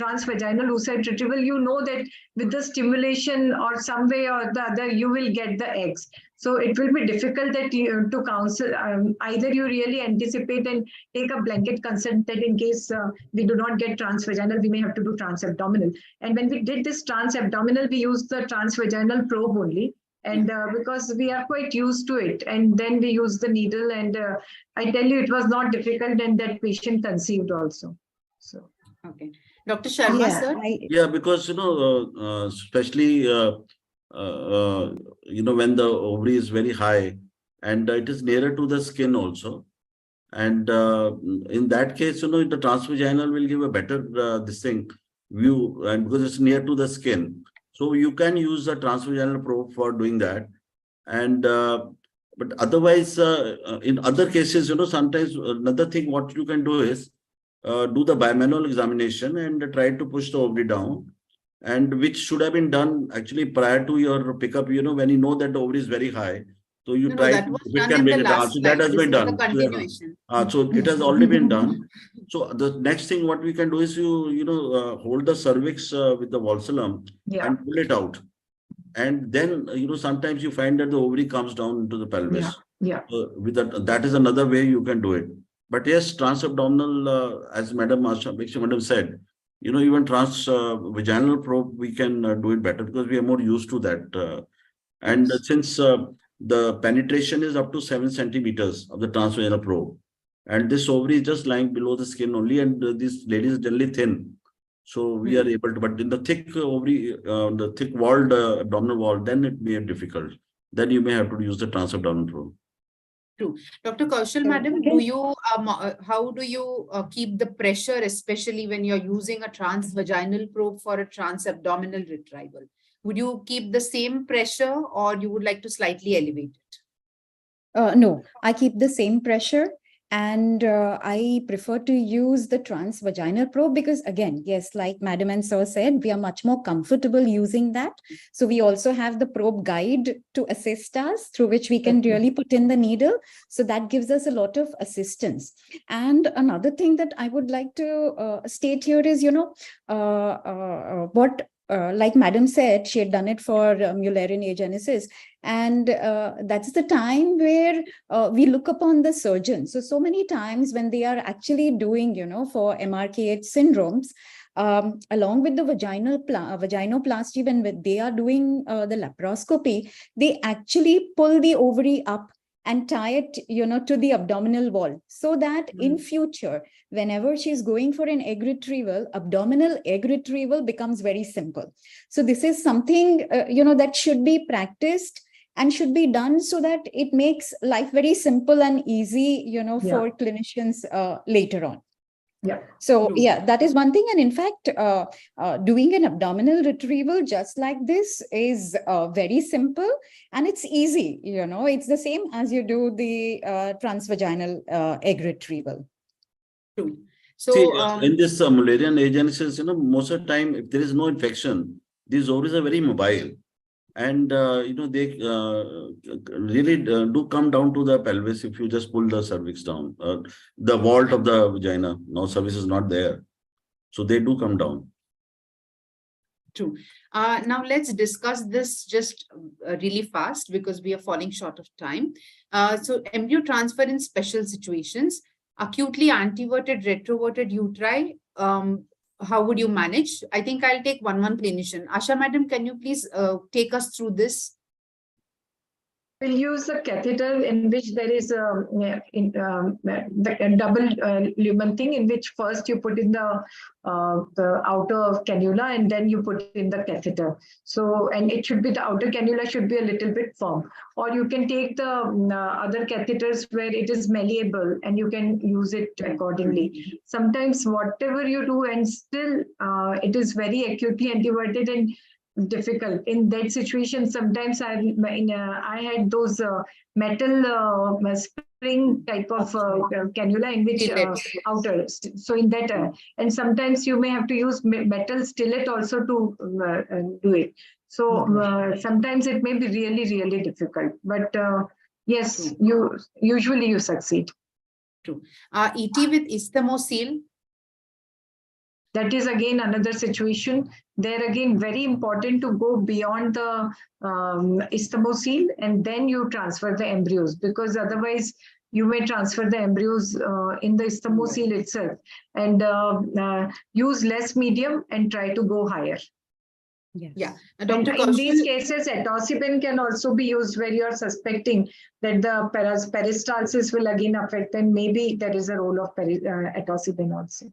B: transvaginal oocyte retrieval, you know that with the stimulation or some way or the other, you will get the eggs. So it will be difficult that you to counsel. Either you really anticipate and take a blanket consent that in case we do not get transvaginal, we may have to do transabdominal. And when we did this transabdominal, we used the transvaginal probe only. And because we are quite used to it, and then we use the needle, and I tell you, it was not difficult, and that patient conceived also. So
H: Okay, Dr. Sharma, sir.
A: Yeah, because especially when the ovary is very high and it is nearer to the skin also, and in that case, the transvaginal will give a better this thing view, and because it's near to the skin. So you can use a transvaginal probe for doing that. And but otherwise, in other cases, sometimes another thing what you can do is do the bimanual examination and try to push the ovary down, and which should have been done actually prior to your pickup, when you know that the ovary is very high. So you try
H: that
A: to,
H: was
A: it
H: done
A: can
H: in
A: make
H: the
A: it
H: last
A: so that has
H: slide.
A: been
H: This is
A: done.
H: the continuation.
A: So it has already been done. So the next thing what we can do is hold the cervix with the valsalum and pull it out. And then, sometimes you find that the ovary comes down into the pelvis.
B: Yeah.
A: With that is another way you can do it. But yes, transabdominal, as Madam said, even vaginal probe, we can do it better because we are more used to that. And since the penetration is up to 7 centimeters of the transvaginal probe, and this ovary is just lying below the skin only, and these ladies are generally thin. So we are able to, but in the thick ovary, the thick walled abdominal wall, then it may be difficult. Then you may have to use the transabdominal probe.
H: True. Dr. Kaushal, madam, how do you keep the pressure, especially when you're using a transvaginal probe for a transabdominal retrieval? Would you keep the same pressure, or you would like to slightly elevate it?
I: No, I keep the same pressure. And I prefer to use the transvaginal probe because, again, yes, like Madam and Sir said, we are much more comfortable using that. So we also have the probe guide to assist us, through which we can really put in the needle. So that gives us a lot of assistance. And another thing that I would like to state here is, like Madam said, she had done it for Mullerian agenesis. And that's the time where we look upon the surgeon. So many times when they are actually doing, for MRKH syndromes, along with the vaginoplasty, when they are doing the laparoscopy, they actually pull the ovary up and tie it, to the abdominal wall, so that in future, whenever she's going for an egg retrieval, abdominal egg retrieval becomes very simple. So this is something, that should be practiced and should be done so that it makes life very simple and easy, for clinicians later on.
B: Yeah.
I: So yeah, that is one thing. And in fact, doing an abdominal retrieval just like this is very simple and it's easy. It's the same as you do the transvaginal egg retrieval.
H: True. So
A: See, in this Mullerian agenesis, most of the time, if there is no infection, these ovaries are very mobile. And, they really do come down to the pelvis if you just pull the cervix down, the vault of the vagina. Now, cervix is not there. So they do come down.
H: True. Now let's discuss this just really fast because we are falling short of time. So embryo transfer in special situations, acutely anteverted, retroverted uteri, how would you manage? I think I'll take one clinician. Asha madam, can you please take us through this?
B: We'll use a catheter in which there is a double lumen thing, in which first you put in the outer cannula and then you put in the catheter. So, and it should be, the outer cannula should be a little bit firm. Or you can take the other catheters where it is malleable and you can use it accordingly. Sometimes whatever you do and still it is very acutely anteverted and difficult. In that situation, sometimes I had those metal spring type of cannula in which outer. So in that, and sometimes you may have to use metal stillet also to do it. So sometimes it may be really, really difficult. But yes, you usually succeed.
H: True. ET with isthmocele.
B: That is again another situation. There again, very important to go beyond the isthmocele and then you transfer the embryos, because otherwise you may transfer the embryos in the isthmocele itself and use less medium and try to go higher.
I: Yes.
H: Yeah.
B: And in these cases, etoposipin can also be used where you are suspecting that the peristalsis will again affect, and maybe there is a role of etoposipin also.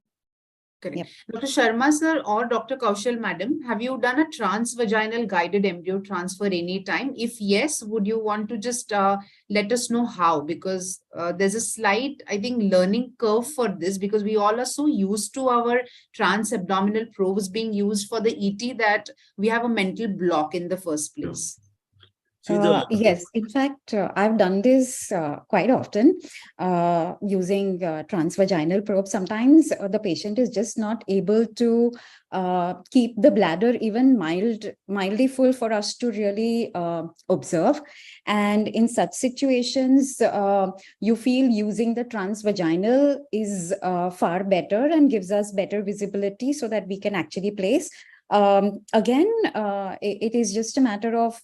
H: Correct.
I: Yep.
H: Dr. Sharma sir or Dr. Kaushal madam, have you done a transvaginal guided embryo transfer anytime? If yes, would you want to just let us know how? Because there's a slight, I think, learning curve for this, because we all are so used to our trans-abdominal probes being used for the ET that we have a mental block in the first place.
I: Yes, in fact, I've done this quite often using transvaginal probe. Sometimes the patient is just not able to keep the bladder even mildly full for us to really observe. And in such situations, you feel using the transvaginal is far better and gives us better visibility so that we can actually place. Again, it is just a matter of,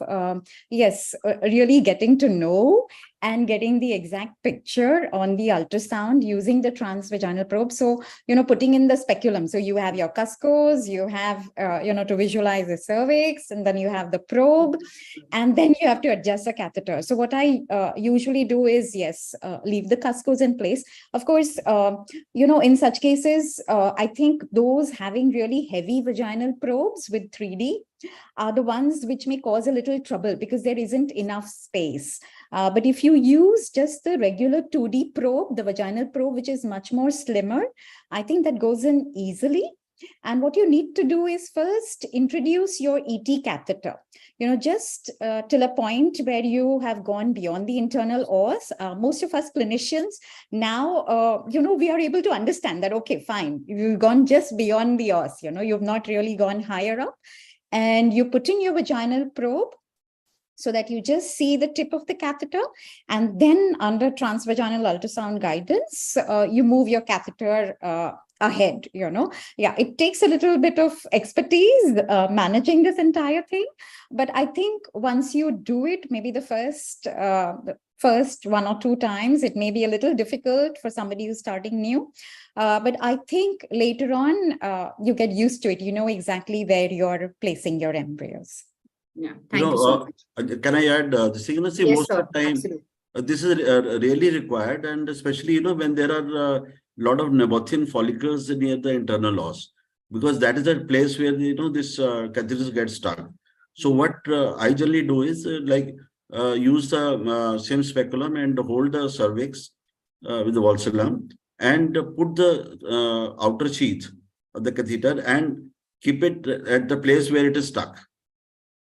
I: really getting to know and getting the exact picture on the ultrasound using the transvaginal probe. So, putting in the speculum. So you have your cuscos, you have, to visualize the cervix, and then you have the probe, and then you have to adjust the catheter. So what I usually do is, leave the cuscos in place. Of course, in such cases, I think those having really heavy vaginal probes with 3D are the ones which may cause a little trouble because there isn't enough space. But if you use just the regular 2D probe, the vaginal probe, which is much more slimmer, I think that goes in easily. And what you need to do is first introduce your ET catheter, just till a point where you have gone beyond the internal os. Most of us clinicians now, we are able to understand that, okay, fine, you've gone just beyond the os, you've not really gone higher up. And you put in your vaginal probe so that you just see the tip of the catheter. And then under transvaginal ultrasound guidance, you move your catheter ahead, it takes a little bit of expertise managing this entire thing. But I think once you do it, maybe the first 1 or 2 times, it may be a little difficult for somebody who's starting new. But I think later on, you get used to it. You know exactly where you're placing your embryos.
H: Yeah, thank you so much.
A: Can I add this thing?
H: Yes,
A: Most
H: sir.
A: of the time,
H: Absolutely.
A: this is really required, and especially when there are a lot of Nabothian follicles near the internal os, because that is a place where this catheters get stuck. So what I generally do is use the same speculum and hold the cervix with the Valsalm and put the outer sheath of the catheter and keep it at the place where it is stuck.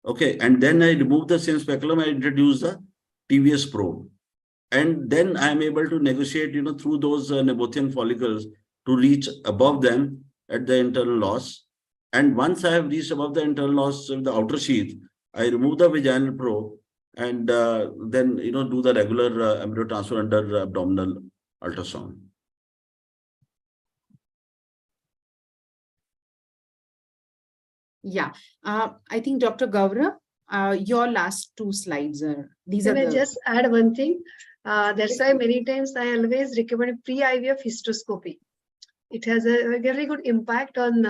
A: Okay, and then I remove the same speculum, I introduce the TVS probe. And then I am able to negotiate, through those Nabothian follicles to reach above them at the internal os. And once I have reached above the internal os of the outer sheath, I remove the vaginal probe and then, do the regular embryo transfer under abdominal ultrasound.
H: Yeah, I think Dr. Gaurav, your last two slides are, these
B: Can
H: are
B: I
H: the,
B: just add one thing? That's why many times I always recommend pre-IVF hysteroscopy. It has a very good impact on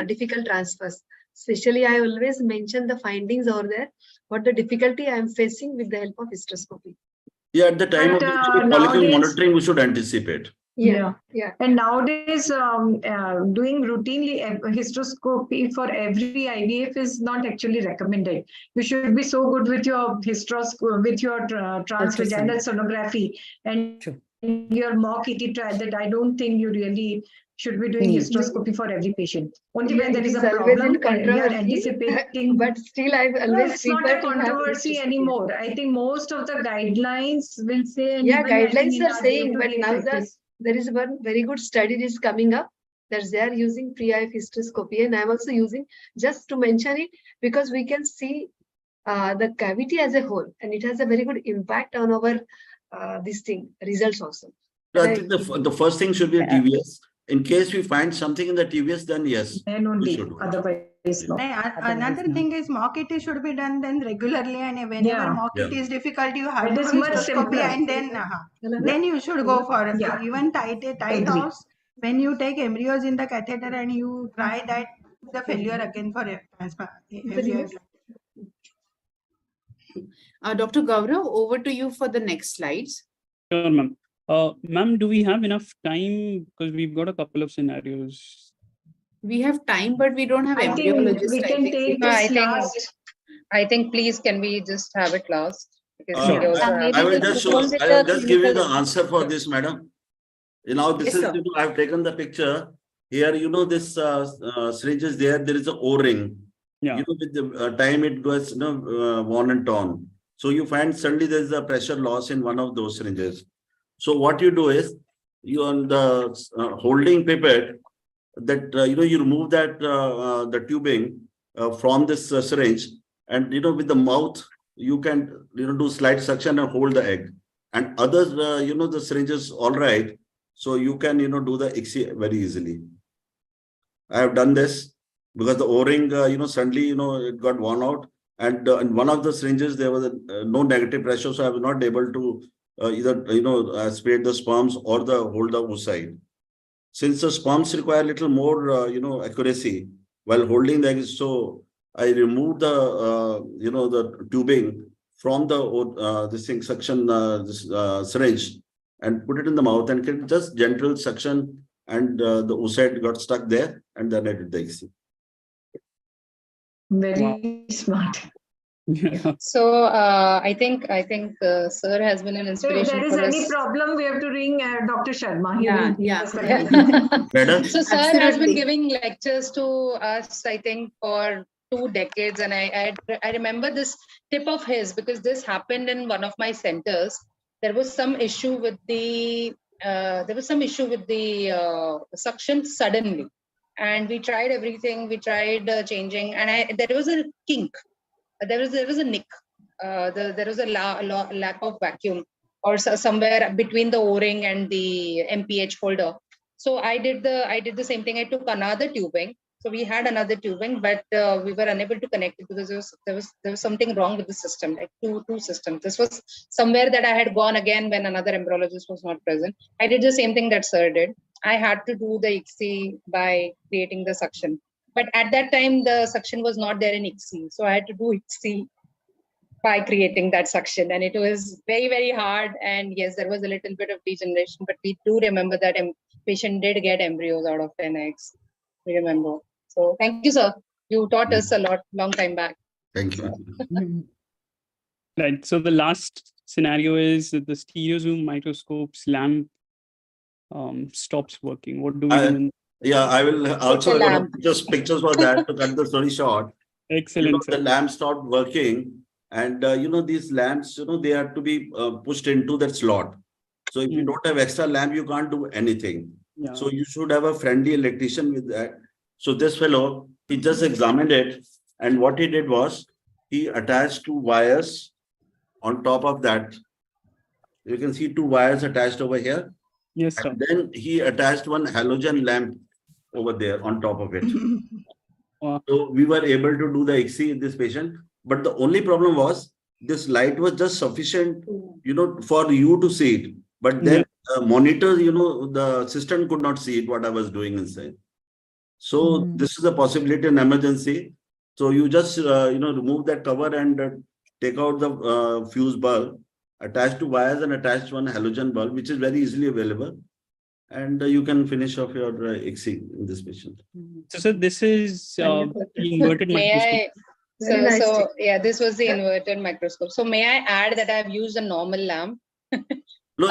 B: difficult transfers. Especially, I always mention the findings over there, what the difficulty I am facing with the help of hysteroscopy.
A: Yeah, at the time
K: But,
A: of the follicle
K: nowadays-
A: monitoring, we should anticipate.
B: Yeah.
K: And nowadays, doing routinely hysteroscopy for every IVF is not actually recommended. You should be so good with your with your transvaginal sonography and your mock ET trial that I don't think you really should be doing hysteroscopy for every patient. Only when there is a problem, we are anticipating.
B: But still, I
K: No,
B: always
K: it's not
B: prefer
K: a
B: to have
K: controversy
B: hysteroscopy.
K: anymore. I think most of the guidelines will say. and
B: Yeah,
K: even I think
B: guidelines
K: in
B: are
K: our
B: saying, but
K: day-to-day
B: now
K: practice-
B: there is one very good study is coming up that they are using pre-IVF hysteroscopy, and I'm also using, just to mention it, because we can see the cavity as a whole, and it has a very good impact on our results also.
A: I think the first thing should be a TVS. In case we find something in the TVS, then yes,
K: Then
A: we
K: only,
A: should do it.
K: otherwise no.
J: Another thing is mock ET should be done then regularly, and whenever
K: Yeah.
J: mock ET is difficult, you have
K: It
J: to
K: is
J: do
K: much
J: hysteroscopy,
K: simpler.
J: and then you should go for
K: Yeah.
J: even tight
K: Agree.
J: os. When you take embryos in the catheter and you try that, the failure again for embryo.
H: Dr. Gaurav, over to you for the next slides.
G: Sure, ma'am. Ma'am, do we have enough time? Because we've got a couple of scenarios.
H: We have time, but we don't have
K: I think
H: embryologists.
K: we
H: I
K: can
H: think.
K: take
D: No, I
K: this
D: think-
K: last.
D: I think please can we just have it last? Because
A: Sure.
D: we also have-
C: maybe
A: I will
C: we'll
A: just
C: go on with
A: I will
C: the
A: just give you the
C: clinical-
A: answer for this, madam. This
H: Yes,
A: is,
H: sir.
A: I have taken the picture. Here, this syringe is there. There is a O-ring.
G: Yeah.
A: With the time it goes, worn and torn. So you find suddenly there is a pressure loss in one of those syringes. So what you do is, you on the holding pipette, that you remove that the tubing from this syringe, and with the mouth you can do slight suction and hold the egg. And others, the syringe is all right, so you can do the ICSI very easily. I have done this because the O-ring, suddenly it got worn out, and in one of the syringes there was no negative pressure, so I was not able to either aspirate the sperms or hold the oocyte. Since the sperms require a little more accuracy while holding the egg, so I removed the the tubing from the this thing suction syringe and put it in the mouth, and just gentle suction, and the oocyte got stuck there, and then I did the ICSI.
K: Very smart.
G: Yeah.
D: So I think sir has been an
K: So if
D: inspiration
K: there is
D: for
K: any
D: us.
K: problem, we have to ring Dr. Sharma. He
H: Yeah,
K: will give
H: yeah.
K: us the
A: Better?
D: So sir has been
H: Absolutely.
D: giving lectures to us, I think, for 2 decades, and I remember this tip of his because this happened in one of my centers. There was some issue with the suction suddenly, and we tried everything. We tried changing, and there was a kink. There was a nick. There was a lack of vacuum, or somewhere between the O-ring and the MPH holder. So I did the same thing. I took another tubing. So we had another tubing, but we were unable to connect it because there was something wrong with the system, like two systems. This was somewhere that I had gone again when another embryologist was not present. I did the same thing that sir did. I had to do the ICSI by creating the suction. But at that time, the suction was not there in ICSI. So I had to do ICSI by creating that suction. And it was very, very hard. And yes, there was a little bit of degeneration, but we do remember that patient did get embryos out of 10 eggs. We remember. So thank you, sir. You taught us a lot long time back.
A: Thank you.
G: Right. So the last scenario is that the stereo zoom microscope's lamp stops working. What do we do?
A: Yeah, I will also
D: lamp.
A: just pictures for that to cut the story short.
G: Excellent.
A: The lamp stopped working, and these lamps, they have to be pushed into that slot. So if you don't have extra lamp, you can't do anything.
G: Yeah.
A: So you should have a friendly electrician with that. So this fellow, he just examined it, and what he did was he attached 2 wires on top of that. You can see 2 wires attached over here.
G: Yes, sir.
A: And then he attached 1 halogen lamp over there on top of it.
G: Wow.
A: So we were able to do the ICSI in this patient, but the only problem was this light was just sufficient, for you to see it. But then monitor, the assistant could not see it, what I was doing inside. So this is a possibility in emergency. So you just, remove that cover and take out the fuse bulb, attach 2 wires and attach 1 halogen bulb, which is very easily available. And you can finish off your ICSI in this patient.
G: So this is the inverted microscope.
D: Yeah, this was the inverted microscope. So may I add that I've used a normal lamp?
A: No,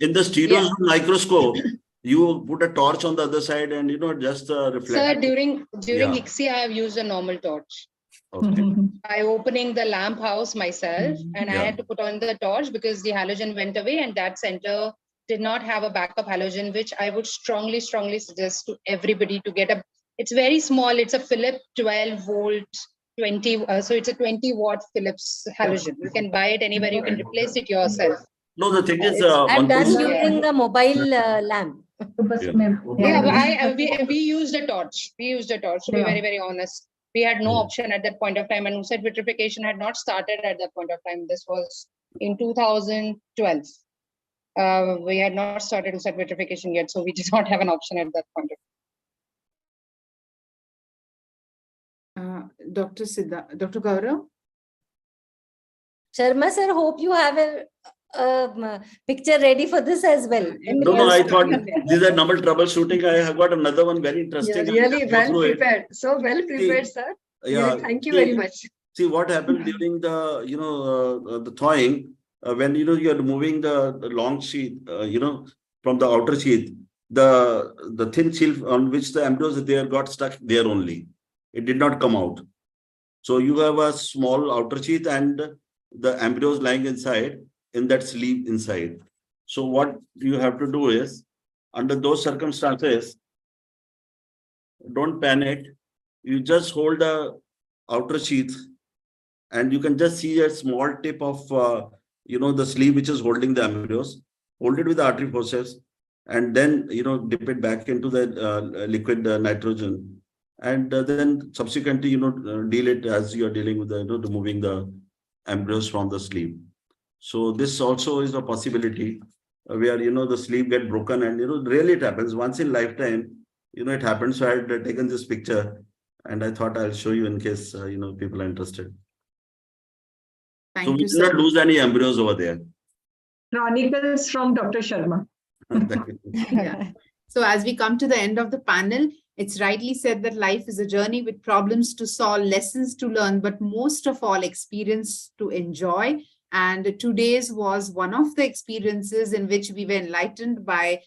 A: in the stereo zoom microscope, you put a torch on the other side and just reflect.
D: Sir, during ICSI, I have used a normal torch.
A: Okay.
D: By opening the lamp house myself, and I had to put on the torch because the halogen went away, and that center did not have a backup halogen, which I would strongly suggest to everybody to get it's very small. It's a Philips 12 volt 20. So it's a 20 watt Philips halogen. You can buy it anywhere. You can replace it yourself.
A: No, the thing is,
C: I've done using the mobile lamp.
D: We used a torch. To be very, very honest. We had no option at that point of time, and oocyte vitrification had not started at that point of time. This was in 2012. We had not started oocyte vitrification yet, so we did not have an option at that point of
H: time. Dr. Gaurav?
C: Sharma sir, hope you have a picture ready for this as well.
A: No, I thought these are normal troubleshooting. I have got another one very interesting.
B: Really well prepared. So well prepared, sir.
A: Yeah.
B: Thank you very much.
A: See what happened during the, the thawing, when, you're removing the long sheath, from the outer sheath, the thin sheath on which the embryos there got stuck there only. It did not come out. So you have a small outer sheath and the embryos lying inside in that sleeve inside. So what you have to do is, under those circumstances, don't panic. You just hold the outer sheath and you can just see a small tip of, the sleeve which is holding the embryos. Hold it with the artery forceps and then, dip it back into the liquid nitrogen. And then subsequently, deal it as you're dealing with the, removing the embryos from the sleeve. So this also is a possibility where, the sleeve get broken and, really it happens once in lifetime, it happens. So I had taken this picture and I thought I'll show you in case, people are interested. So we did not lose any embryos over there.
K: Chronicles from Dr. Sharma.
H: Yeah. So as we come to the end of the panel, it's rightly said that life is a journey with problems to solve, lessons to learn, but most of all, experience to enjoy. And today's was one of the experiences in which we were enlightened by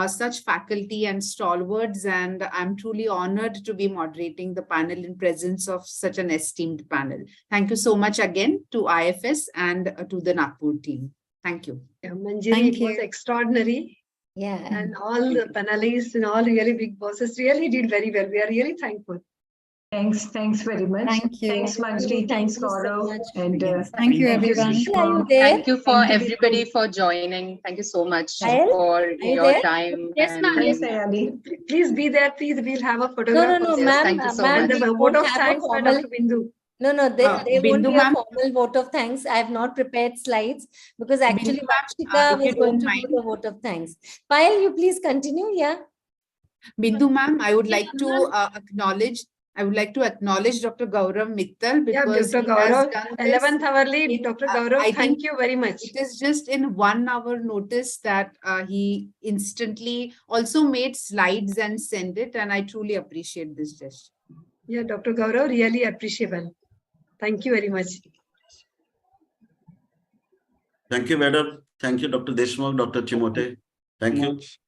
H: such faculty and stalwarts. And I'm truly honored to be moderating the panel in presence of such an esteemed panel. Thank you so much again to IFS and to the Nagpur team. Thank you.
B: Yeah, Manjari, it was extraordinary.
C: Yeah.
B: And all the panelists and all really big bosses really did very well. We are really thankful.
K: Thanks very much.
I: Thank you.
K: Thanks, Manjari. Thanks, Gaurav. And
I: thank you, everyone.
D: Thank you for everybody for joining. Thank you so much for your time.
F: Yes, ma'am.
K: Yes, Ayali.
B: Please be there. Please, we'll have a photograph.
C: No,
D: Yes,
C: ma'am.
D: thank you so
C: Ma'am,
D: much.
B: The
C: we
B: vote
C: won't
B: of
C: have a
B: thanks by
C: formal-
B: Dr. Bindu.
C: No, they won't
H: Bindu
C: be a
H: ma'am.
C: formal vote of thanks. I have not prepared slides because actually
H: Bindu ma'am,
C: Vanshika
H: if
C: was
H: you
C: going
H: don't
C: to
H: mind.
C: do the vote of thanks. Payal, you please continue. Yeah.
H: Bindu ma'am, I would like to acknowledge I would like to acknowledge Dr. Gaurav Mittal
B: Yeah,
H: because
B: Dr.
H: he has
B: Gaurav,
H: done this
B: 11th hourly,
H: in-
B: Dr.
H: I
B: Gaurav,
H: think
B: thank you very much.
H: it is just in 1 hour notice that he instantly also made slides and sent it. And I truly appreciate this gesture.
B: Yeah, Dr. Gaurav, really appreciable. Thank you very much.
A: Thank you, Madam. Thank you, Dr. Deshmukh, Dr. Chimote. Thank you.
G: Much.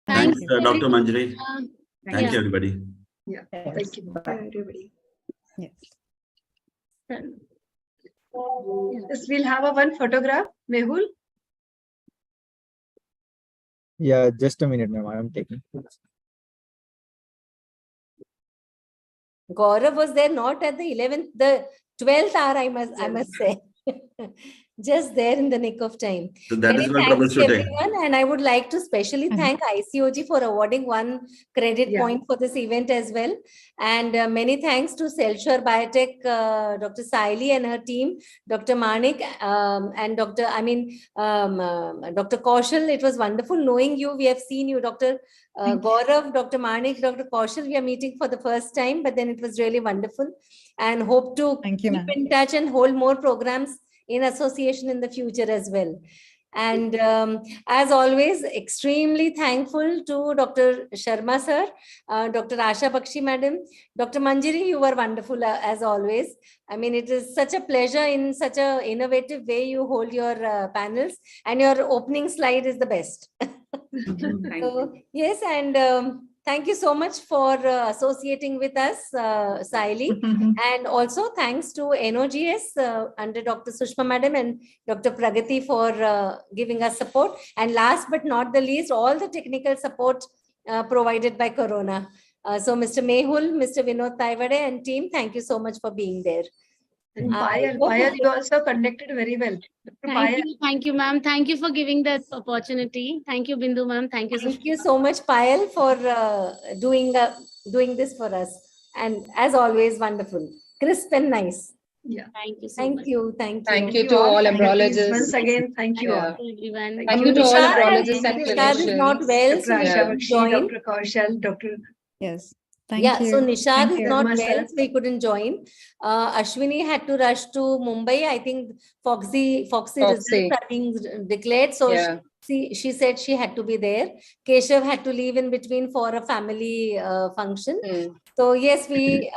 A: Thanks,
F: you.
A: Dr. Manjari. Thank
F: Yeah.
A: you, everybody.
B: Yeah, thank you. Everybody.
I: Yes.
B: Yes, we'll have a one photograph. Mehul.
L: Yeah, just a minute, ma'am. I am taking.
C: Gaurav was there not at the 11th, the 12th hour, I must say. Just there in the nick of time.
A: So that
C: Many
A: is called
C: thanks to
A: troubleshooting.
C: everyone, and I would like to specially thank ICOG for awarding 1 credit
B: Yeah.
C: point for this event as well. And many thanks to Cellsure Biotech, Dr. Saili and her team, Dr. Manik, and Dr. Kaushal. It was wonderful knowing you. We have seen you, Dr. Gaurav, Dr. Manik, Dr. Kaushal. We are meeting for the first time, but then it was really wonderful, and hope to
I: Thank you,
C: keep
I: ma'am.
C: in touch and hold more programs in association in the future as well. And as always, extremely thankful to Dr. Sharma sir, Dr. Asha Bakshi madam, Dr. Manjari, you were wonderful as always. I mean, it is such a pleasure in such a innovative way you hold your panels, and your opening slide is the best.
H: Thank you.
C: So, yes, and thank you so much for associating with us, Saili. And also thanks to NOGS under Dr. Sushma Madam and Dr. Pragati for giving us support. And last but not the least, all the technical support provided by Corona. So Mr. Mehul, Mr. Vinod Taivade and team, thank you so much for being there.
B: And
C: I
B: Payal, you also conducted very well. Dr. Payal.
F: Thank you, ma'am. Thank you for giving that opportunity. Thank you, Bindu, ma'am. Thank you.
C: Thank you so much, Payal, for doing this for us. And as always, wonderful, crisp and nice.
B: Yeah.
F: Thank you so
C: Thank
F: much.
C: you. Thank you.
D: Thank you to all
B: Thank you.
D: embryologists.
B: Once again, thank you
D: Yeah.
B: all.
F: Everyone.
D: Thank you to all
C: Nishad
D: embryologists and
C: Nishad is not
D: clinicians.
C: well,
B: Dr.
C: so he
B: Asha
C: couldn't
B: Bakshi,
C: join.
B: Dr. Kaushal, Dr.
I: Yes. Thank
C: Yeah,
I: you.
C: so Nishad
I: Thank
C: is
I: you.
C: not
B: Sharma
C: well,
B: sir.
C: so he couldn't join. Ashwini had to rush to Mumbai. I think Foxy results are being declared. So
D: Yeah.
C: she said she had to be there. Keshav had to leave in between for a family function. So yes, we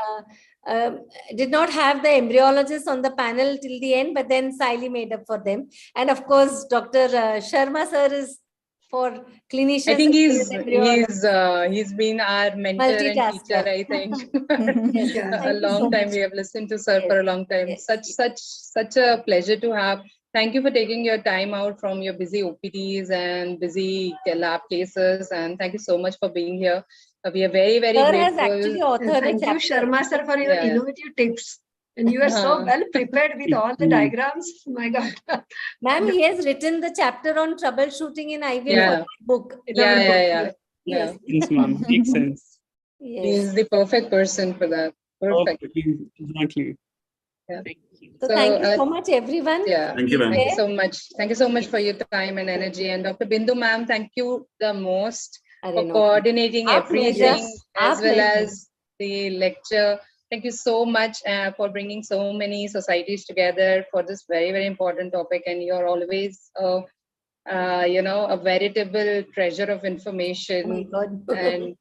C: did not have the embryologists on the panel till the end, but then Saili made up for them. And of course, Dr. Sharma sir is for clinicians.
D: I think
C: embryologists.
D: he's been our mentor and
C: Multitasker.
D: teacher, I think.
C: Yes,
B: Yeah.
D: A
C: thank you so
D: long time
C: much.
D: we have listened to sir
C: Yes,
D: for a long time.
C: yes.
D: Such a pleasure to have. Thank you for taking your time out from your busy OPDs and busy lab cases, and thank you so much for being here. We are very, very
C: Sir has
D: grateful.
C: actually
B: And
C: authored a
B: thank you,
C: chapter.
B: Sharma sir, for your
D: Yeah.
B: innovative tips. And you are so well prepared with all the diagrams. My God.
C: Ma'am, he has written the chapter on troubleshooting in IVF
D: Yeah.
C: book.
B: In our book.
D: Yeah.
C: Yes.
G: Yes, ma'am. Makes sense.
C: Yes.
D: He's the perfect person for that. Perfect.
G: Exactly.
D: Yeah.
C: So
D: So,
C: thank you so much, everyone.
D: Yeah.
A: Thank you, ma'am.
D: Thank you so much. Thank you so much for your time and energy. And Dr. Bindu ma'am, thank you the most for coordinating
C: Our
D: everything
C: pleasure.
D: as
C: Our
D: well
C: pleasure.
D: as the lecture. Thank you so much for bringing so many societies together for this very, very important topic. And you're always, a veritable treasure of
C: Oh my
D: information.
C: God.
D: And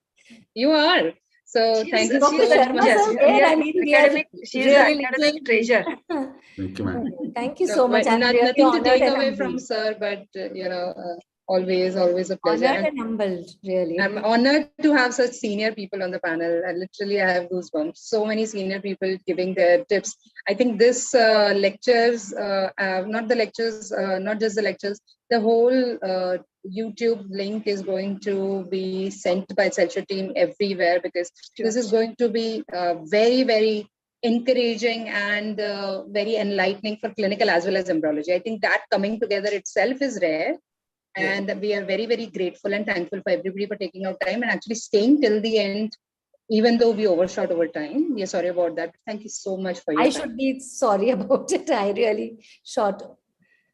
D: you are. So thank you so
C: Dr. Sharma
D: much.
C: sir, there, I mean, we are
B: She is the
C: really
B: academic treasure.
A: Thank you, ma'am.
C: Thank you so much. I'm really
D: Nothing to
C: honored
D: take
C: and
D: away
C: humbled.
D: from sir, but always a pleasure.
C: Honored
D: And
C: and humbled, really.
D: I'm honored to have such senior people on the panel. I have goosebumps. So many senior people giving their tips. I think this lectures, not just the lectures, the whole YouTube link is going to be sent by Cellsure team everywhere, because this is going to be very, very encouraging and very enlightening for clinical as well as embryology. I think that coming together itself is rare. And we are very, very grateful and thankful for everybody for taking out time and actually staying till the end, even though we overshot over time. We are sorry about that. Thank you so much for your
C: I
D: time.
C: should be sorry about it. I really short.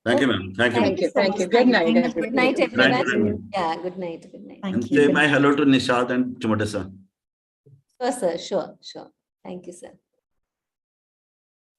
A: Thank you, ma'am. Thank you.
C: Thank you so much.
D: Good night,
C: Good
D: everybody.
C: night,
A: Good night,
C: everyone.
A: everyone.
C: Yeah, good night. Good night.
A: And say my hello to Nishad and Chimote sir.
C: Sure, sir. Sure. Thank you, sir.